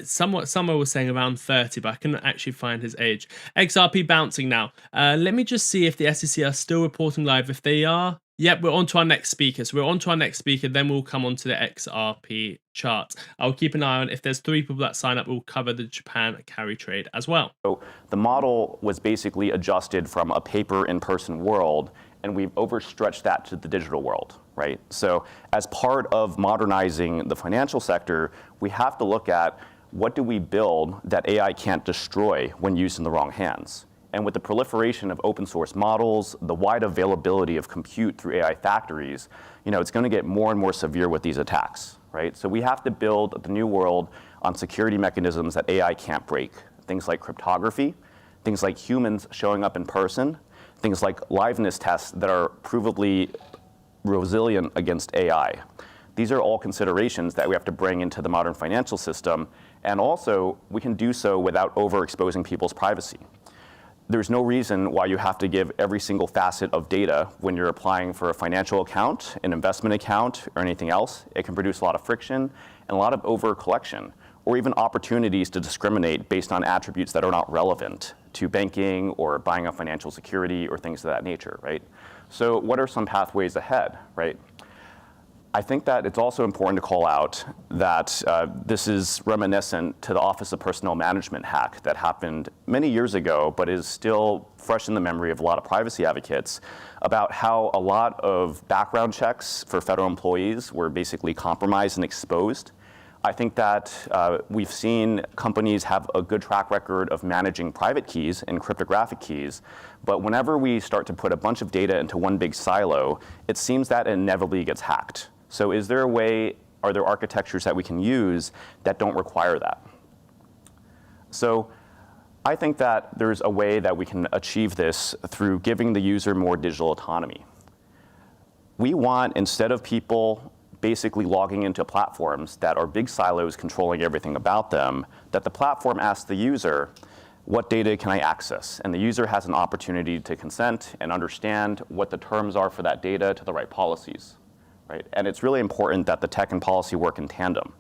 somewhere was saying around 30, but I couldn't actually find his age. XRP bouncing now. Let me just see if the SEC are still reporting live. If they are, yep, we're on to our next speaker. So we're on to our next speaker, then we'll come on to the XRP chart. I'll keep an eye on if there's 3 people that sign up, we'll cover the Japan carry trade as well. So the model was basically adjusted from a paper in-person world, and we've overstretched that to the digital world, right? So as part of modernizing the financial sector, we have to look at what do we build that AI can't destroy when used in the wrong hands. And with the proliferation of open source models, the wide availability of compute through AI factories, it's going to get more and more severe with these attacks, right? So we have to build the new world on security mechanisms that AI can't break. Things like cryptography, things like humans showing up in person, things like liveness tests that are provably resilient against AI. These are all considerations that we have to bring into the modern financial system, and also we can do so without overexposing people's privacy. There's no reason why you have to give every single facet of data when you're applying for a financial account, an investment account, or anything else. It can produce a lot of friction and a lot of over-collection, or even opportunities to discriminate based on attributes that are not relevant to banking or buying a financial security or things of that nature, right? So what are some pathways ahead, right? I think that it's also important to call out that this is reminiscent to the Office of Personnel Management hack that happened many years ago, but is still fresh in the memory of a lot of privacy advocates, about how a lot of background checks for federal employees were basically compromised and exposed. I think that we've seen companies have a good track record of managing private keys and cryptographic keys, but whenever we start to put a bunch of data into one big silo, it seems that inevitably gets hacked. So is there a way, are there architectures that we can use that don't require that? So I think that there's a way that we can achieve this through giving the user more digital autonomy. We want, instead of people basically logging into platforms that are big silos controlling everything about them, that the platform asks the user, what data can I access? And the user has an opportunity to consent and understand what the terms are for that data to the right policies, right? And it's really important that the tech and policy work in tandem.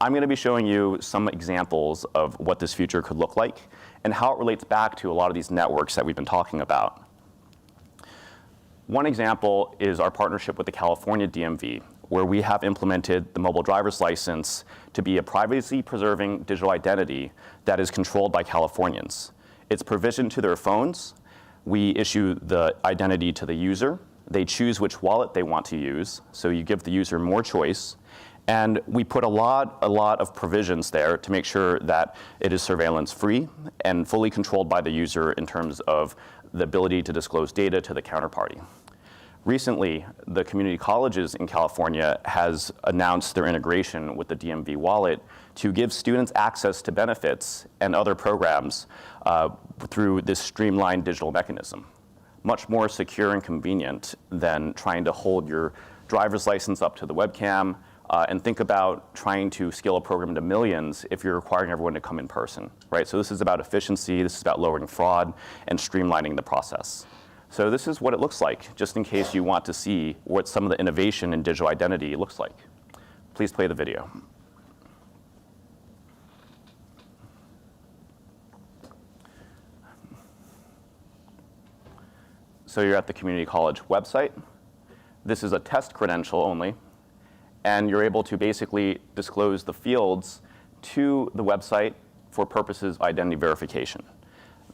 I'm going to be showing you some examples of what this future could look like and how it relates back to a lot of these networks that we've been talking about. One example is our partnership with the California DMV, where we have implemented the mobile driver's license to be a privacy-preserving digital identity that is controlled by Californians. It's provisioned to their phones. We issue the identity to the user. They choose which wallet they want to use, so you give the user more choice. And we put a lot of provisions there to make sure that it is surveillance-free and fully controlled by the user in terms of the ability to disclose data to the counterparty. Recently, the community colleges in California has announced their integration with the DMV wallet to give students access to benefits and other programs through this streamlined digital mechanism. Much more secure and convenient than trying to hold your driver's license up to the webcam and think about trying to scale a program to millions if you're requiring everyone to come in person, right? So this is about efficiency, this is about lowering fraud and streamlining the process. So this is what it looks like, just in case you want to see what some of the innovation in digital identity looks like. Please play the video. So you're at the community college website. This is a test credential only, and you're able to basically disclose the fields to the website for purposes of identity verification.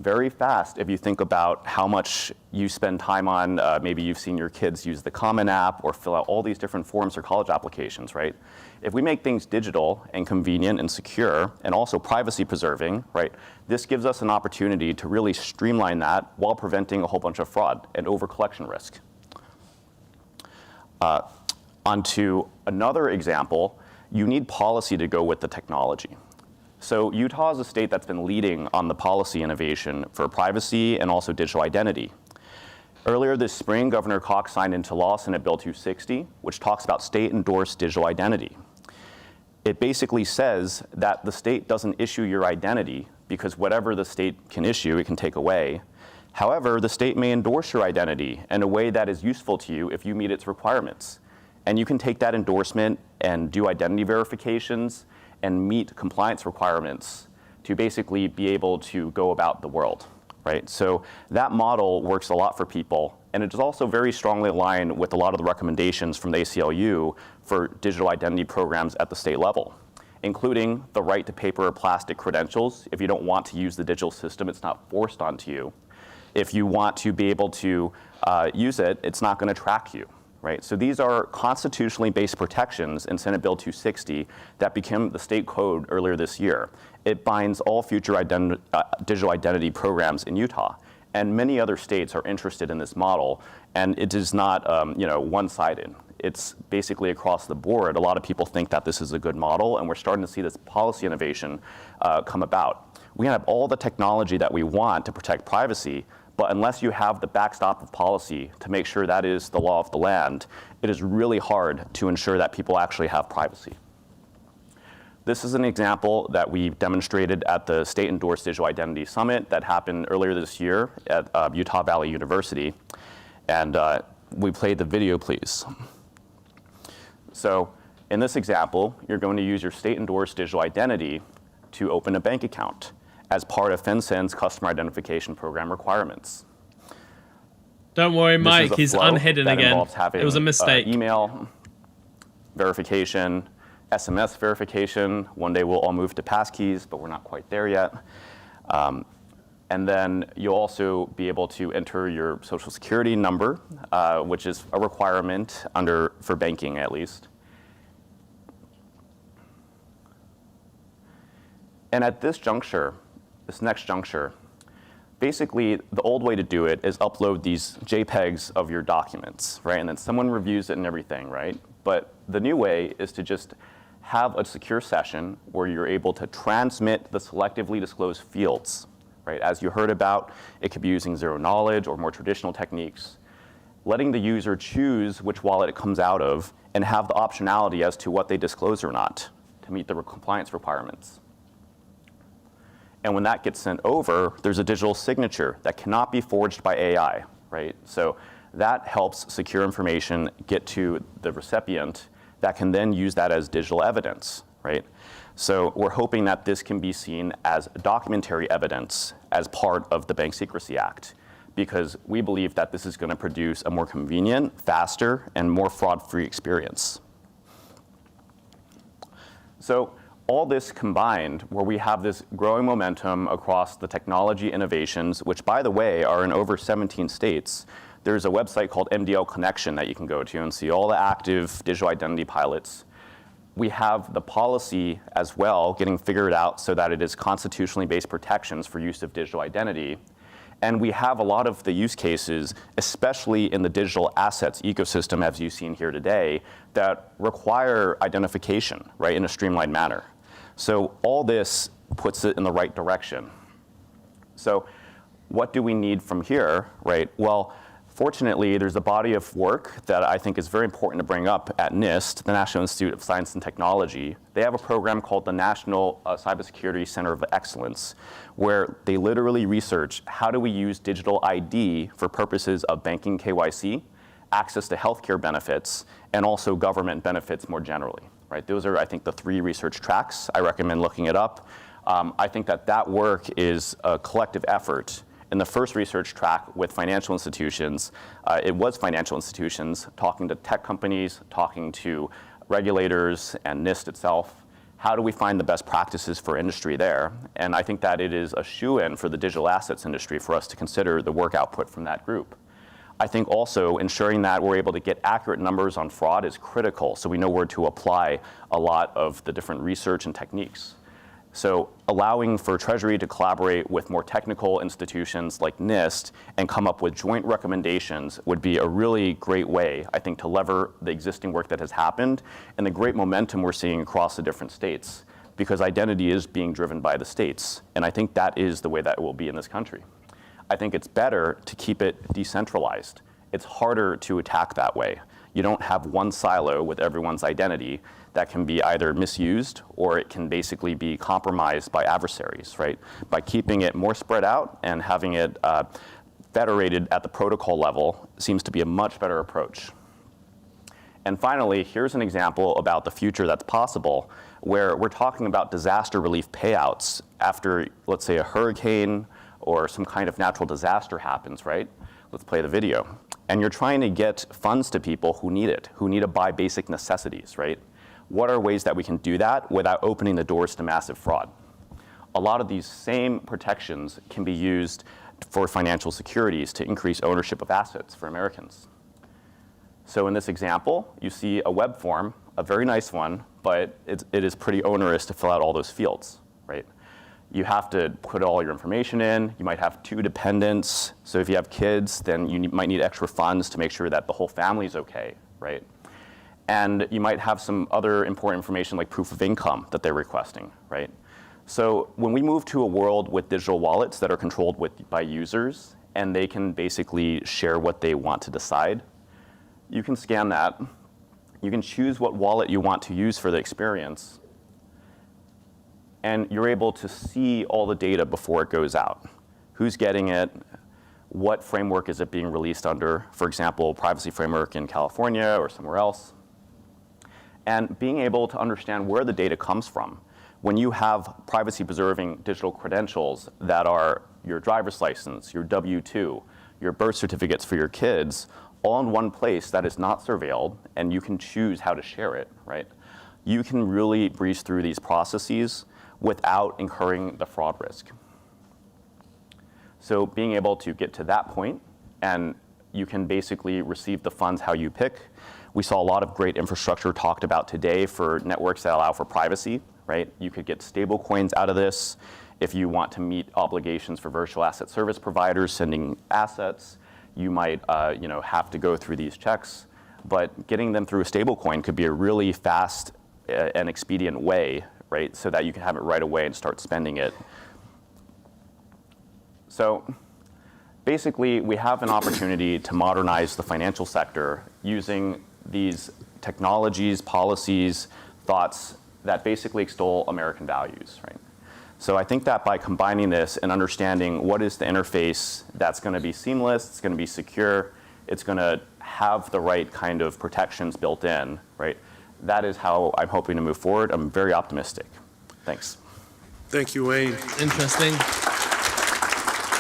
Very fast if you think about how much you spend time on, maybe you've seen your kids use the Common App or fill out all these different forms for college applications, right? If we make things digital and convenient and secure and also privacy preserving, right, this gives us an opportunity to really streamline that while preventing a whole bunch of fraud and over-collection risk. Onto another example, you need policy to go with the technology. So Utah is a state that's been leading on the policy innovation for privacy and also digital identity. Earlier this spring, Governor Cox signed into law Senate Bill 260, which talks about state-endorsed digital identity. It basically says that the state doesn't issue your identity because whatever the state can issue, it can take away. However, the state may endorse your identity in a way that is useful to you if you meet its requirements. And you can take that endorsement and do identity verifications and meet compliance requirements to basically be able to go about the world, right? So that model works a lot for people, and it is also very strongly aligned with a lot of the recommendations from the ACLU for digital identity programs at the state level, including the right to paper or plastic credentials. If you don't want to use the digital system, it's not forced onto you. If you want to be able to use it, it's not going to track you, right? So these are constitutionally based protections in Senate Bill 260 that became the state code earlier this year. It binds all future digital identity programs in Utah. And many other states are interested in this model, and it is not one-sided. It's basically across the board. A lot of people think that this is a good model, and we're starting to see this policy innovation come about. We have all the technology that we want to protect privacy, but unless you have the backstop of policy to make sure that is the law of the land, it is really hard to ensure that people actually have privacy. This is an example that we demonstrated at the State Endorsed Digital Identity Summit that happened earlier this year at Utah Valley University. And we played the video, please. So in this example, you're going to use your state endorsed digital identity to open a bank account as part of FinCEN's customer identification program requirements. Don't worry, This Mike, is a he's flow unhidden that again. involves having, It was a mistake. Email verification, SMS verification. One day we'll all move to passkeys, but we're not quite there yet. And then you'll also be able to enter your social security number, which is a requirement for banking at least. And at this next juncture, basically the old way to do it is upload these JPEGs of your documents, right? And then someone reviews it and everything, right? But the new way is to just have a secure session where you're able to transmit the selectively disclosed fields, right? As you heard about, it could be using zero knowledge or more traditional techniques, letting the user choose which wallet it comes out of and have the optionality as to what they disclose or not to meet the compliance requirements. And when that gets sent over, there's a digital signature that cannot be forged by AI, right? So that helps secure information get to the recipient that can then use that as digital evidence, right? So we're hoping that this can be seen as documentary evidence as part of the Bank Secrecy Act, because we believe that this is going to produce a more convenient, faster, and more fraud-free experience. So all this combined, where we have this growing momentum across the technology innovations, which, by the way, are in over 17 states. There's a website called MDL Connection that you can go to and see all the active digital identity pilots. We have the policy as well getting figured out so that it is constitutionally based protections for use of digital identity. And we have a lot of the use cases, especially in the digital assets ecosystem, as you've seen here today, that require identification, right, in a streamlined manner. So all this puts it in the right direction. So what do we need from here, right? Well, fortunately, there's a body of work that I think is very important to bring up at NIST, the National Institute of Science and Technology. They have a program called the National Cybersecurity Center of Excellence, where they literally research how do we use digital ID for purposes of banking KYC, access to healthcare benefits, and also government benefits more generally. Right? Those are, I think, the 3 research tracks. I recommend looking it up. I think that work is a collective effort. In the first research track with financial institutions, it was financial institutions talking to tech companies, talking to regulators and NIST itself. How do we find the best practices for industry there? And I think that it is a shoo-in for the digital assets industry for us to consider the work output from that group. I think also ensuring that we're able to get accurate numbers on fraud is critical, so we know where to apply a lot of the different research and techniques. So allowing for Treasury to collaborate with more technical institutions like NIST and come up with joint recommendations would be a really great way, I think, to lever the existing work that has happened and the great momentum we're seeing across the different states, because identity is being driven by the states. And I think that is the way that it will be in this country. I think it's better to keep it decentralized. It's harder to attack that way. You don't have one silo with everyone's identity that can be either misused or it can basically be compromised by adversaries, right? By keeping it more spread out and having it federated at the protocol level seems to be a much better approach. And finally, here's an example about the future that's possible, where we're talking about disaster relief payouts after, let's say, a hurricane or some kind of natural disaster happens, right? Let's play the video. And you're trying to get funds to people who need it, who need to buy basic necessities, right? What are ways that we can do that without opening the doors to massive fraud? A lot of these same protections can be used for financial securities to increase ownership of assets for Americans. So in this example, you see a web form, a very nice one, but it is pretty onerous to fill out all those fields, right? You have to put all your information in. You might have 2 dependents. So if you have kids, then you might need extra funds to make sure that the whole family is okay, right? And you might have some other important information like proof of income that they're requesting, right? So when we move to a world with digital wallets that are controlled by users, and they can basically share what they want to decide, you can scan that. You can choose what wallet you want to use for the experience. And you're able to see all the data before it goes out. Who's getting it? What framework is it being released under? For example, privacy framework in California or somewhere else. And being able to understand where the data comes from. When you have privacy-preserving digital credentials that are your driver's license, your W-2, your birth certificates for your kids, all in one place that is not surveilled, and you can choose how to share it, right? You can really breeze through these processes without incurring the fraud risk. So being able to get to that point, and you can basically receive the funds how you pick. We saw a lot of great infrastructure talked about today for networks that allow for privacy, right? You could get stable coins out of this. If you want to meet obligations for virtual asset service providers sending assets, you might have to go through these checks. But getting them through a stable coin could be a really fast and expedient way, right? So that you can have it right away and start spending it. So basically, we have an opportunity to modernize the financial sector using these technologies, policies, thoughts that basically extol American values, right? So I think that by combining this and understanding what is the interface that's going to be seamless, it's going to be secure, it's going to have the right kind of protections built in, right? That is how I'm hoping to move forward. I'm very optimistic. Thanks. Thank you, Wayne. Interesting.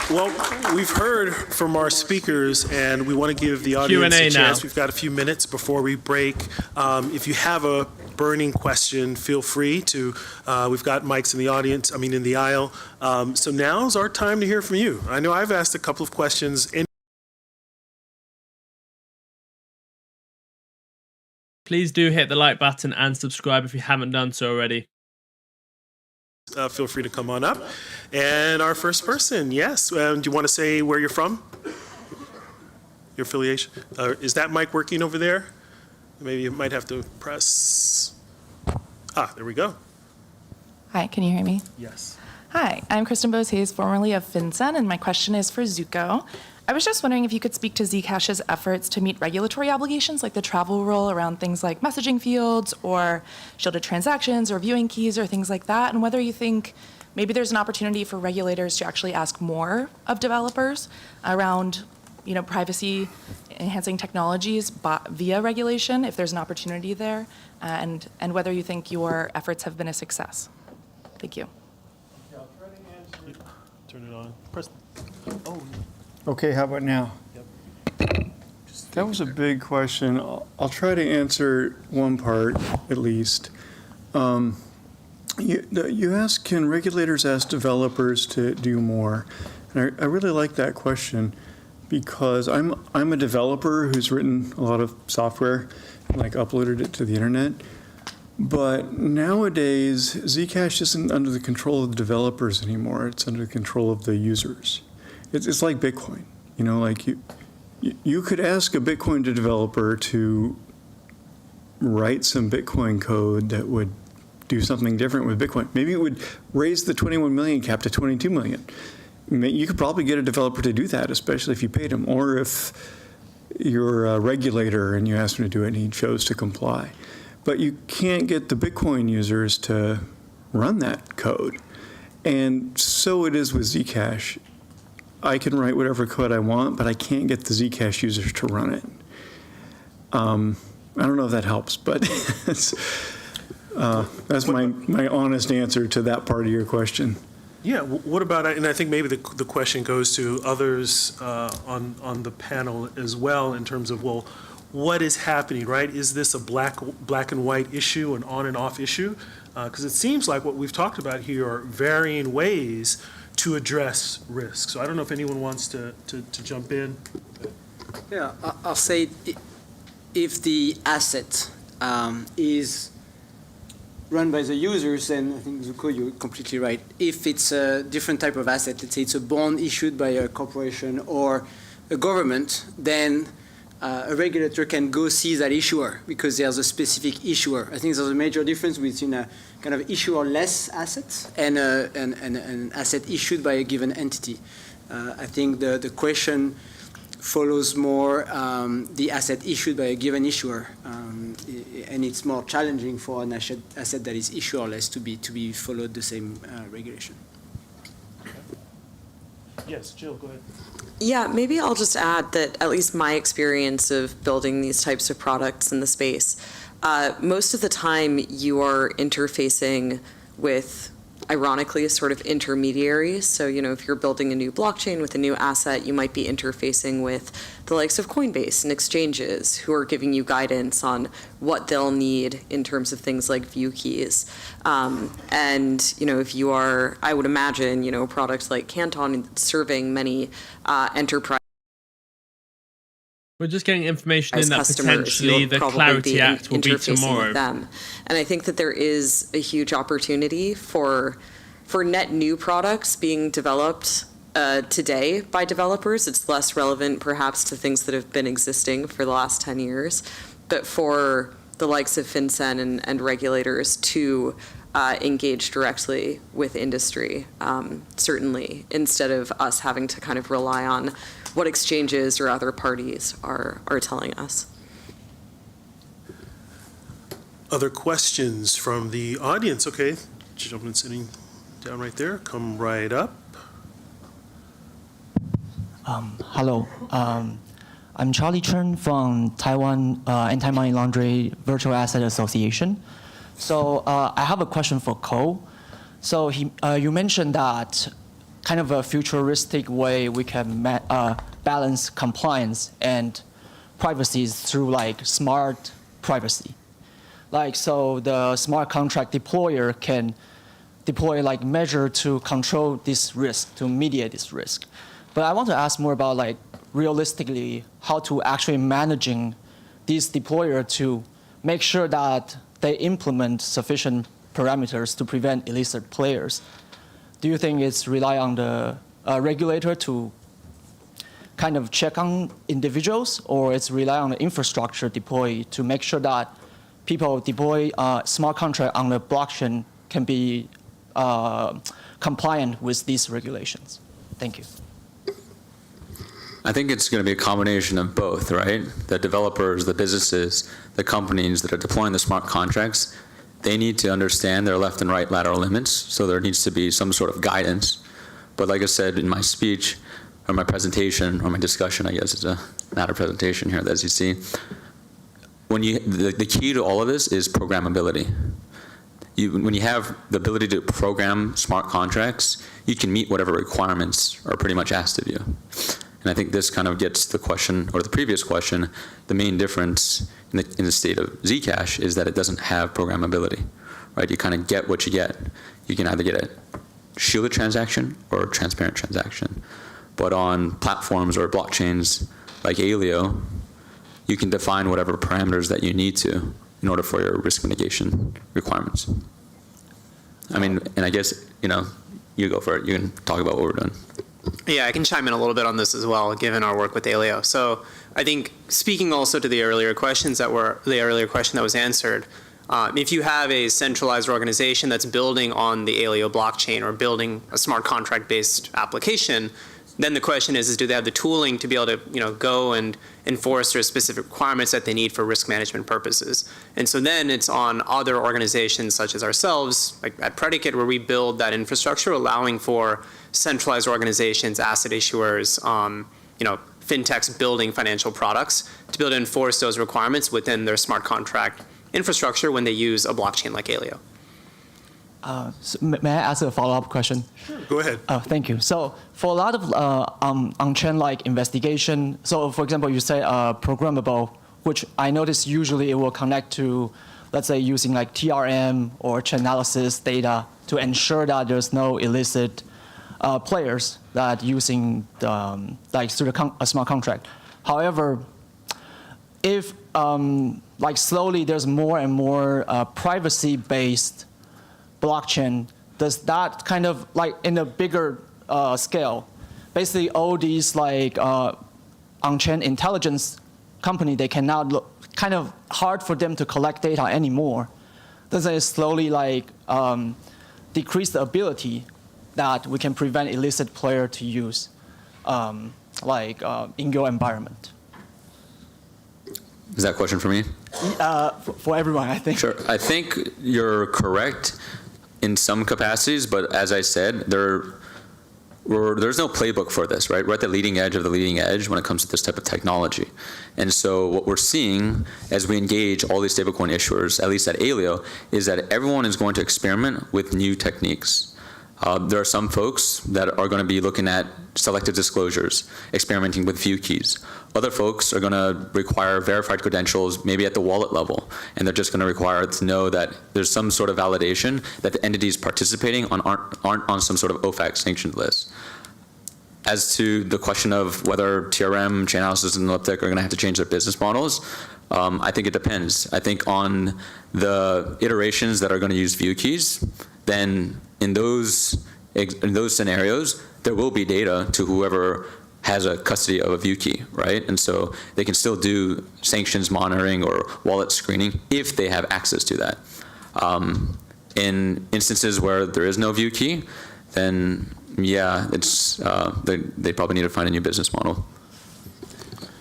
Well, we've heard from our speakers, and we want to give the audience a chance. Now. We've got a few minutes before we break. If you have a burning question, feel free to. We've got mics in the audience, in the aisle. So now's our time to hear from you. I know I've asked a couple of questions. Please do hit the like button and subscribe if you haven't done so already. Feel free to come on up. And our first person, yes. Do you want to say where you're from? Your affiliation? Is that mic working over there? Maybe you might have to press. There we go. Hi, can you hear me? Yes. Hi, I'm Kristen Bose-Hayes, formerly of FinCEN, and my question is for Zooko. I was just wondering if you could speak to Zcash's efforts to meet regulatory obligations like the travel rule around things like messaging fields or shielded transactions or viewing keys or things like that, and whether you think maybe there's an opportunity for regulators to actually ask more of developers around privacy enhancing technologies via regulation, if there's an opportunity there, and whether you think your efforts have been a success. Thank you. Turn it on. Press. Oh. Okay, how about now? Yep. That was a big question. I'll try to answer one part, at least. You asked, can regulators ask developers to do more? And I really like that question because I'm a developer who's written a lot of software, and uploaded it to the internet. But nowadays, Zcash isn't under the control of the developers anymore. It's under the control of the users. It's like Bitcoin. You could ask a Bitcoin developer to write some Bitcoin code that would do something different with Bitcoin. Maybe it would raise the 21 million cap to 22 million. You could probably get a developer to do that, especially if you paid him, or if you're a regulator and you ask him to do it and he chose to comply. But you can't get the Bitcoin users to run that code. And so it is with Zcash. I can write whatever code I want, but I can't get the Zcash users to run it. I don't know if that helps, but that's my honest answer to that part of your question. Yeah, what about, and I think maybe the question goes to others on the panel as well in terms of, well, what is happening, right? Is this a black and white issue, an on and off issue? Because it seems like what we've talked about here are varying ways to address risk. So I don't know if anyone wants to jump in. Yeah, I'll say if the asset is run by the users, then I think, Zooko, you're completely right. If it's a different type of asset, let's say it's a bond issued by a corporation or a government, then a regulator can go see that issuer because there's a specific issuer. I think there's a major difference between a kind of issuer-less asset and an asset issued by a given entity. I think the question follows more the asset issued by a given issuer, and it's more challenging for an asset that is issuerless to be followed the same regulation. Yes, Jill, go ahead. Yeah, maybe I'll just add that at least my experience of building these types of products in the space, most of the time you are interfacing with, ironically, a sort of intermediary. So, if you're building a new blockchain with a new asset, you might be interfacing with the likes of Coinbase and exchanges who are giving you guidance on what they'll need in terms of things like view keys. And, if you are, I would imagine, products like Canton serving many enterprise. We're just getting information in that customers, potentially you'll the probably Clarity be Act will be interfacing with tomorrow. them. And I think that there is a huge opportunity for net new products being developed today by developers. It's less relevant perhaps to things that have been existing for the last 10 years, but for the likes of FinCEN and regulators to engage directly with industry, certainly, instead of us having to kind of rely on what exchanges or other parties are telling us. Other questions from the audience? Okay, gentleman sitting down right there, come right up. Hello, I'm Charlie Chen from Taiwan Anti-Money Laundering Virtual Asset Association. So I have a question for Cole. So you mentioned that kind of a futuristic way we can balance compliance and privacy through like smart privacy. So the smart contract deployer can deploy like measure to control this risk, to mediate this risk. But I want to ask more about like realistically how to actually managing this deployer to make sure that they implement sufficient parameters to prevent illicit players. Do you think it's rely on the regulator to kind of check on individuals, or it's rely on the infrastructure deploy to make sure that people deploy smart contract on the blockchain can be compliant with these regulations? Thank you. I think it's going to be a combination of both, right? The developers, the businesses, the companies that are deploying the smart contracts, they need to understand their left and right lateral limits, so there needs to be some sort of guidance. But like I said in my speech, or my presentation, or my discussion, I guess it's not a presentation here at the SEC, the key to all of this is programmability. When you have the ability to program smart contracts, you can meet whatever requirements are pretty much asked of you. And I think this kind of gets the question, or the previous question, the main difference in the state of Zcash is that it doesn't have programmability, right? You kind of get what you get. You can either get a shielded transaction or a transparent transaction. But on platforms or blockchains like Alio, you can define whatever parameters that you need to in order for your risk mitigation requirements. I mean, and I guess, you go for it. You can talk about what we're doing. Yeah, I can chime in a little bit on this as well, given our work with Alio. So I think speaking also to the earlier question that was answered, if you have a centralized organization that's building on the Alio blockchain or building a smart contract-based application, then the question is do they have the tooling to be able to go and enforce their specific requirements that they need for risk management purposes? And so then it's on other organizations such as ourselves, like at Predicate, where we build that infrastructure allowing for centralized organizations, asset issuers, fintechs building financial products to be able to enforce those requirements within their smart contract infrastructure when they use a blockchain like Alio. So may I ask a follow-up question? Sure, go ahead. Thank you. So for a lot of on-chain like investigation, so for example, you say programmable, which I notice usually it will connect to, let's say, using like TRM or Chainalysis data to ensure that there's no illicit players that using the, like through a smart contract. However, if like slowly there's more and more privacy-based blockchain, does that kind of like in a bigger scale, basically all these like on-chain intelligence company, they cannot look, kind of hard for them to collect data anymore. Does it slowly like decrease the ability that we can prevent illicit player to use in your environment? Is that a question for me? For everyone, I think. Sure. I think you're correct in some capacities, but as I said, there's no playbook for this, right? We're at the leading edge of the leading edge when it comes to this type of technology. And so what we're seeing as we engage all these stablecoin issuers, at least at Alio, is that everyone is going to experiment with new techniques. There are some folks that are going to be looking at selective disclosures, experimenting with view keys. Other folks are going to require verified credentials, maybe at the wallet level, and they're just going to require to know that there's some sort of validation that the entities participating aren't on some sort of OFAC sanctioned list. As to the question of whether TRM, Chainalysis, and Elliptic are going to have to change their business models, I think it depends. I think on the iterations that are going to use view keys, then in those scenarios, there will be data to whoever has a custody of a view key, right? And so they can still do sanctions monitoring or wallet screening if they have access to that. In instances where there is no view key, then yeah, it's they probably need to find a new business model.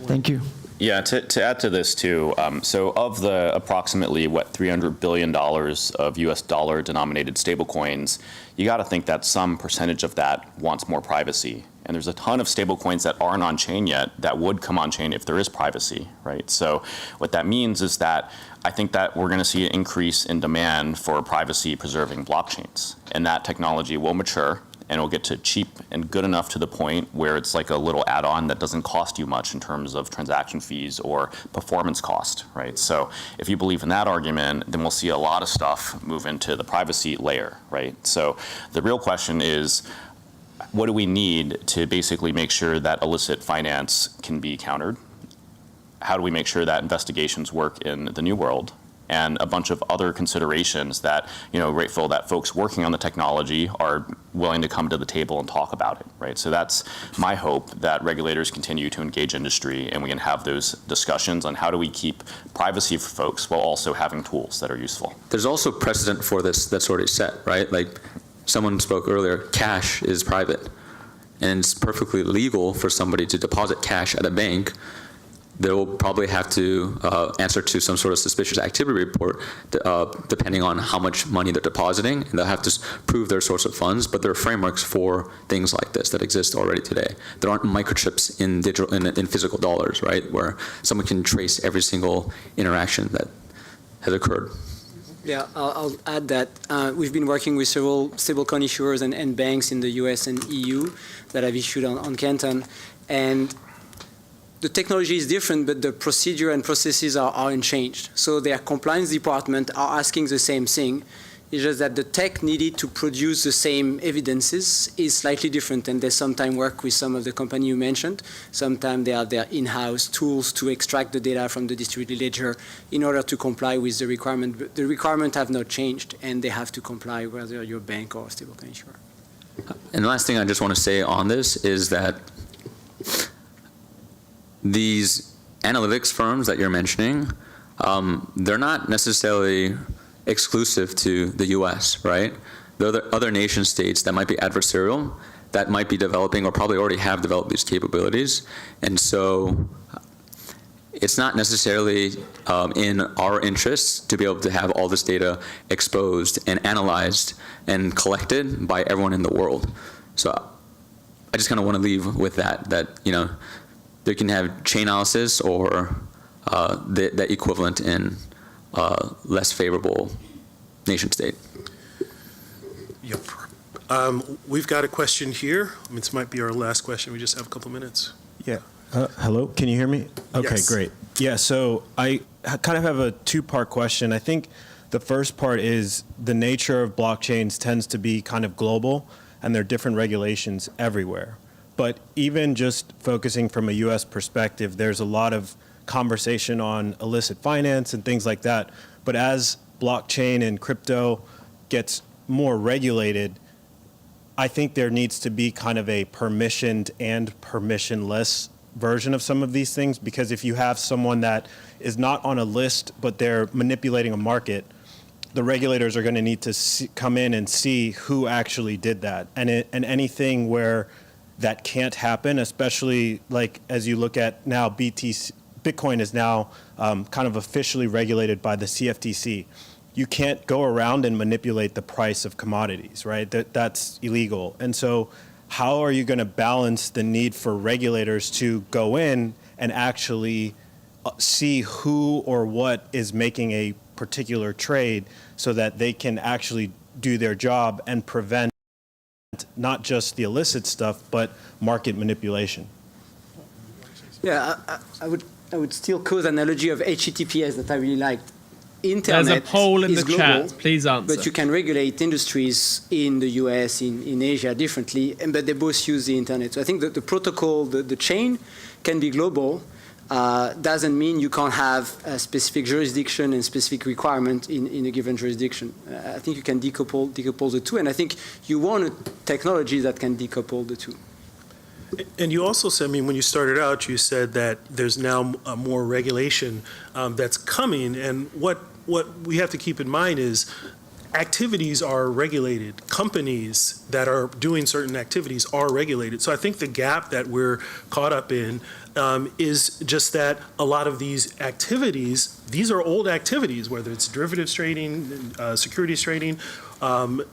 Thank you. Yeah, to add to this too, so of the approximately, $300 billion of US dollar denominated stablecoins, you got to think that some percentage of that wants more privacy. And there's a ton of stablecoins that aren't on chain yet that would come on chain if there is privacy, right? So what that means is that I think that we're going to see an increase in demand for privacy preserving blockchains, and that technology will mature and it'll get to cheap and good enough to the point where it's like a little add-on that doesn't cost you much in terms of transaction fees or performance cost, right? So if you believe in that argument, then we'll see a lot of stuff move into the privacy layer, right? So the real question is, what do we need to basically make sure that illicit finance can be countered? How do we make sure that investigations work in the new world? And a bunch of other considerations that, grateful that folks working on the technology are willing to come to the table and talk about it, right? So that's my hope, that regulators continue to engage industry and we can have those discussions on how do we keep privacy for folks while also having tools that are useful. There's also precedent for this that's already set, right? Like someone spoke earlier, cash is private, and it's perfectly legal for somebody to deposit cash at a bank. They'll probably have to answer to some sort of suspicious activity report depending on how much money they're depositing, and they'll have to prove their source of funds, but there are frameworks for things like this that exist already today. There aren't microchips in physical dollars, right, where someone can trace every single interaction that has occurred. Yeah, I'll add that we've been working with several stablecoin issuers and banks in the US and EU that have issued on Canton, and the technology is different, but the procedure and processes are unchanged. So their compliance department are asking the same thing. It's just that the tech needed to produce the same evidences is slightly different, and they sometimes work with some of the company you mentioned. Sometimes they have their in-house tools to extract the data from the distributed ledger in order to comply with the requirement. But the requirements have not changed, and they have to comply whether you're a bank or a stablecoin issuer. And the last thing I just want to say on this is that these analytics firms that you're mentioning, they're not necessarily exclusive to the US, right? There are other nation states that might be adversarial, that might be developing or probably already have developed these capabilities. And so it's not necessarily in our interests to be able to have all this data exposed and analyzed and collected by everyone in the world. So I just kind of want to leave with that they can have chain analysis or the equivalent in less favorable nation state. Yep. We've got a question here. This might be our last question. We just have a couple minutes. Yeah. Hello, can you hear me? Okay, Yes. great. Yeah, so I kind of have a two-part question. I think the first part is the nature of blockchains tends to be kind of global, and there are different regulations everywhere. But even just focusing from a U.S. perspective, there's a lot of conversation on illicit finance and things like that. But as blockchain and crypto gets more regulated, I think there needs to be kind of a permissioned and permissionless version of some of these things, because if you have someone that is not on a list but they're manipulating a market, the regulators are going to need to come in and see who actually did that. And anything where that can't happen, especially like as you look at now, Bitcoin is now kind of officially regulated by the CFTC. You can't go around and manipulate the price of commodities, right? That's illegal. And so how are you going to balance the need for regulators to go in and actually see who or what is making a particular trade so that they can actually do their job and prevent not just the illicit stuff, but market manipulation? Yeah, I would still quote the analogy of HTTPS that I really liked. Internet There's a poll in is the global, chat. Please answer. but you can regulate industries in the US, in Asia differently, but they both use the internet. So I think that the protocol, the chain can be global. Doesn't mean you can't have a specific jurisdiction and specific requirement in a given jurisdiction. I think you can decouple the two, and I think you want a technology that can decouple the two. And you also said, when you started out, you said that there's now more regulation that's coming, and what we have to keep in mind is activities are regulated. Companies that are doing certain activities are regulated. So I think the gap that we're caught up in is just that a lot of these activities, these are old activities, whether it's derivatives trading, securities trading,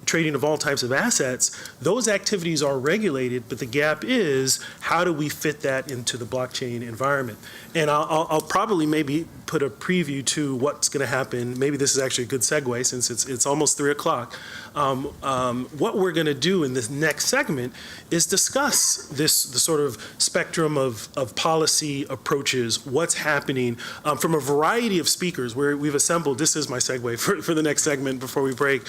trading of all types of assets, those activities are regulated, but the gap is how do we fit that into the blockchain environment? And I'll probably maybe put a preview to what's going to happen. Maybe this is actually a good segue since it's almost 3 o'clock. What we're going to do in this next segment is discuss the sort of spectrum of policy approaches, what's happening from a variety of speakers where we've assembled. This is my segue for the next segment before we break.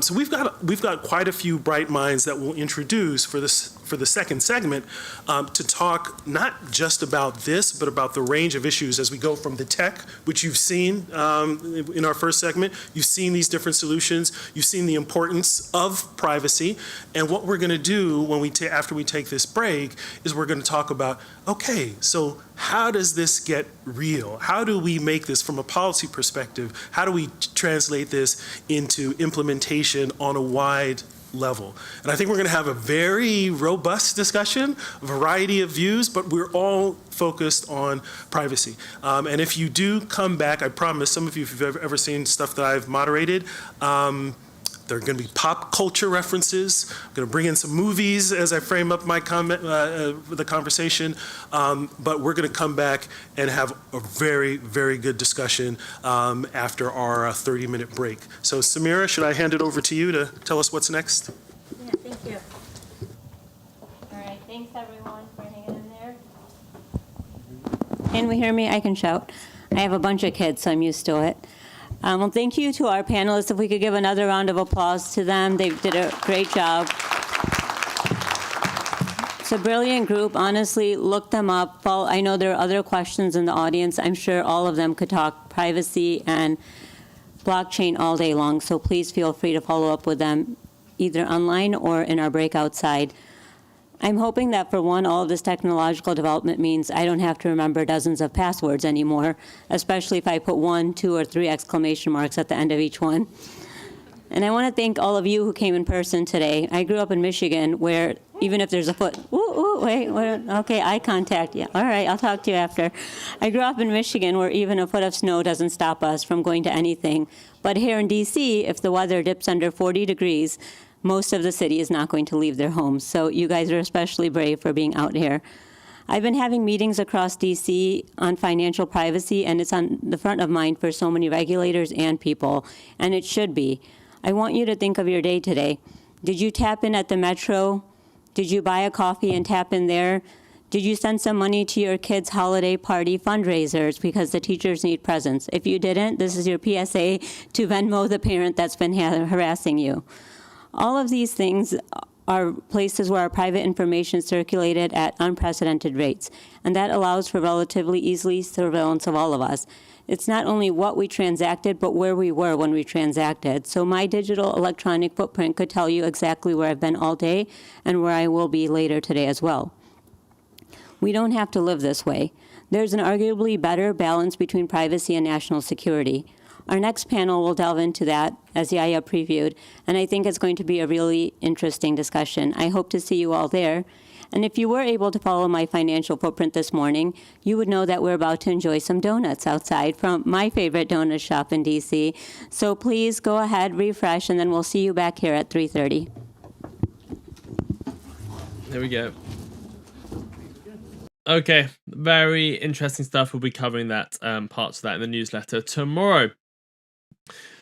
So we've got quite a few bright minds that we'll introduce for the second segment to talk not just about this, but about the range of issues as we go from the tech, which you've seen in our first segment. You've seen these different solutions. You've seen the importance of privacy. And what we're going to do when after we take this break is we're going to talk about, okay, so how does this get real? How do we make this from a policy perspective? How do we translate this into implementation on a wide level? And I think we're going to have a very robust discussion, a variety of views, but we're all focused on privacy. And if you do come back, I promise, some of you, if you've ever seen stuff that I've moderated, there are going to be pop culture references. I'm going to bring in some movies as I frame up my comment, the conversation. But we're going to come back and have a very, very good discussion after our 30-minute break. So Samira, should I hand it over to you to tell us what's next? Yeah, thank you. All right, thanks everyone for hanging in there. Can we hear me? I can shout. I have a bunch of kids, so I'm used to it. Well, thank you to our panelists. If we could give another round of applause to them. They did a great job. It's a brilliant group. Honestly, look them up. I know there are other questions in the audience. I'm sure all of them could talk privacy and blockchain all day long, so please feel free to follow up with them either online or in our break outside. I'm hoping that for one, all of this technological development means I don't have to remember dozens of passwords anymore, especially if I put 1, 2, or 3 exclamation marks at the end of each one. And I want to thank all of you who came in person today. I grew up in Michigan where even if there's a foot, wait, okay, eye contact, yeah, all right, I'll talk to you after. I grew up in Michigan where even a foot of snow doesn't stop us from going to anything. But here in DC, if the weather dips under 40 degrees, most of the city is not going to leave their homes. So you guys are especially brave for being out here. I've been having meetings across DC on financial privacy, and it's on the front of mind for so many regulators and people, and it should be. I want you to think of your day today. Did you tap in at the Metro? Did you buy a coffee and tap in there? Did you send some money to your kids' holiday party fundraisers because the teachers need presents? If you didn't, this is your PSA to Venmo the parent that's been harassing you. All of these things are places where our private information is circulated at unprecedented rates, and that allows for relatively easy surveillance of all of us. It's not only what we transacted, but where we were when we transacted. So my digital electronic footprint could tell you exactly where I've been all day and where I will be later today as well. We don't have to live this way. There's an arguably better balance between privacy and national security. Our next panel will delve into that, as Yaya previewed, and I think it's going to be a really interesting discussion. I hope to see you all there. And if you were able to follow my financial footprint this morning, you would know that we're about to enjoy some donuts outside from my favorite donut shop in DC. So please go ahead, refresh, and then we'll see you back here at 3:30. There we go. Okay, very interesting stuff. We'll be covering that parts of that in the newsletter tomorrow.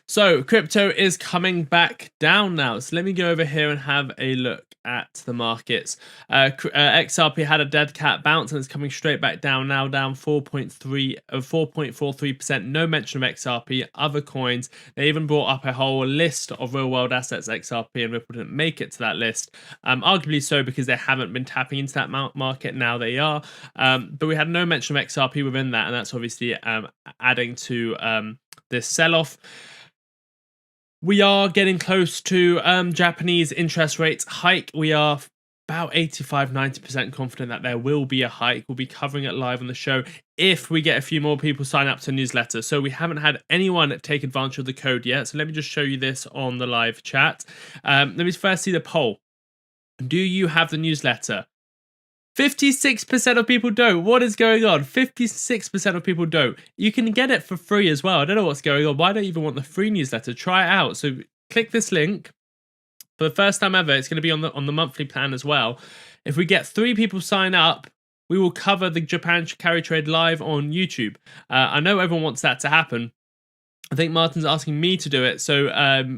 So crypto is coming back down now. So let me go over here and have a look at the markets. XRP had a dead cat bounce and it's coming straight back down now, down 4.43%. No mention of XRP. Other coins, they even brought up a whole list of real world assets. XRP and Ripple didn't make it to that list. Arguably so because they haven't been tapping into that market. Now they are. But we had no mention of XRP within that, and that's obviously adding to this sell-off. We are getting close to Japanese interest rates hike. We are about 85-90% confident that there will be a hike. We'll be covering it live on the show if we get a few more people sign up to the newsletter. So we haven't had anyone take advantage of the code yet. So let me just show you this on the live chat. Let me first see the poll. Do you have the newsletter? 56% of people don't. What is going on? 56% of people don't. You can get it for free as well. I don't know what's going on. Why don't you even want the free newsletter? Try it out. So click this link. For the first time ever, it's going to be on the monthly plan as well. If we get 3 people sign up, we will cover the Japan carry trade live on YouTube. I know everyone wants that to happen. I think Martyn's asking me to do it. So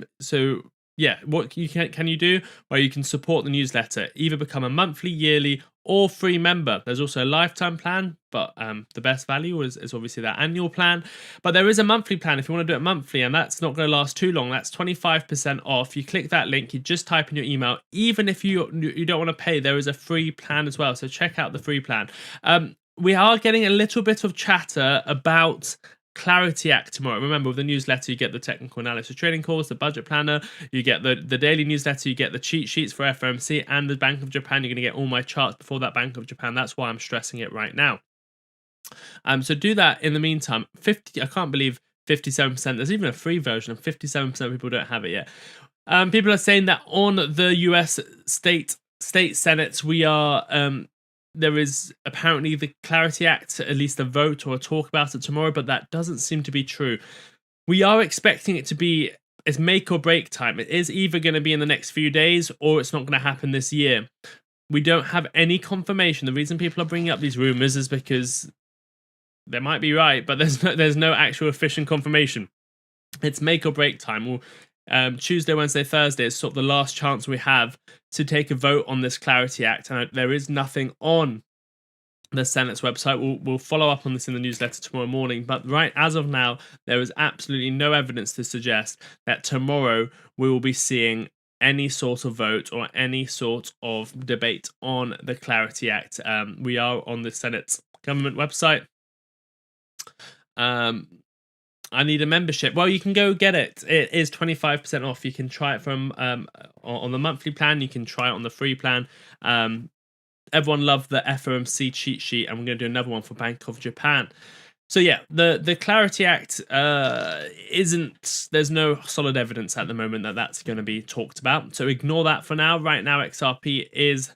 yeah, what can you do? Well, you can support the newsletter. Either become a monthly, yearly, or free member. There's also a lifetime plan, but the best value is obviously that annual plan. But there is a monthly plan if you want to do it monthly, and that's not going to last too long. That's 25% off. You click that link, you just type in your email. Even if you don't want to pay, there is a free plan as well. So check out the free plan. We are getting a little bit of chatter about Clarity Act tomorrow. Remember, with the newsletter, you get the technical analysis trading calls, the budget planner, you get the daily newsletter, you get the cheat sheets for FOMC and the Bank of Japan. You're going to get all my charts before that Bank of Japan. That's why I'm stressing it right now. So do that in the meantime. I can't believe 57%. There's even a free version, and 57% of people don't have it yet. People are saying that on the US state senates, we are there is apparently the Clarity Act, at least a vote or a talk about it tomorrow, but that doesn't seem to be true. We are expecting it to be, it's make or break time. It is either going to be in the next few days or it's not going to happen this year. We don't have any confirmation. The reason people are bringing up these rumors is because they might be right, but there's no actual official confirmation. It's make or break time. Tuesday, Wednesday, Thursday is sort of the last chance we have to take a vote on this Clarity Act, and there is nothing on the Senate's website. We'll follow up on this in the newsletter tomorrow morning, but right as of now, there is absolutely no evidence to suggest that tomorrow we will be seeing any sort of vote or any sort of debate on the Clarity Act. We are on the Senate's government website. I need a membership. Well, you can go get it. It is 25% off. You can try it from on the monthly plan. You can try it on the free plan. Everyone loved the FOMC cheat sheet, and we're going to do another one for Bank of Japan. So yeah, the Clarity Act isn't. There's no solid evidence at the moment that that's going to be talked about. So ignore that for now. Right now, XRP is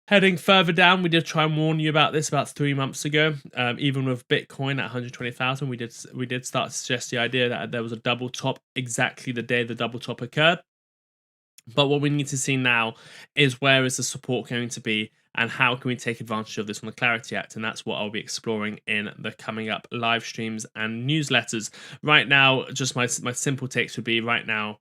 heading further down. We did try and warn you about this about 3 months ago. Even with Bitcoin at 120,000, we did start to suggest the idea that there was a double top exactly the day the double top occurred. But what we need to see now is where is the support going to be, and how can we take advantage of this on the Clarity Act? And that's what I'll be exploring in the coming up live streams and newsletters. Right now, just my simple takes would be right now,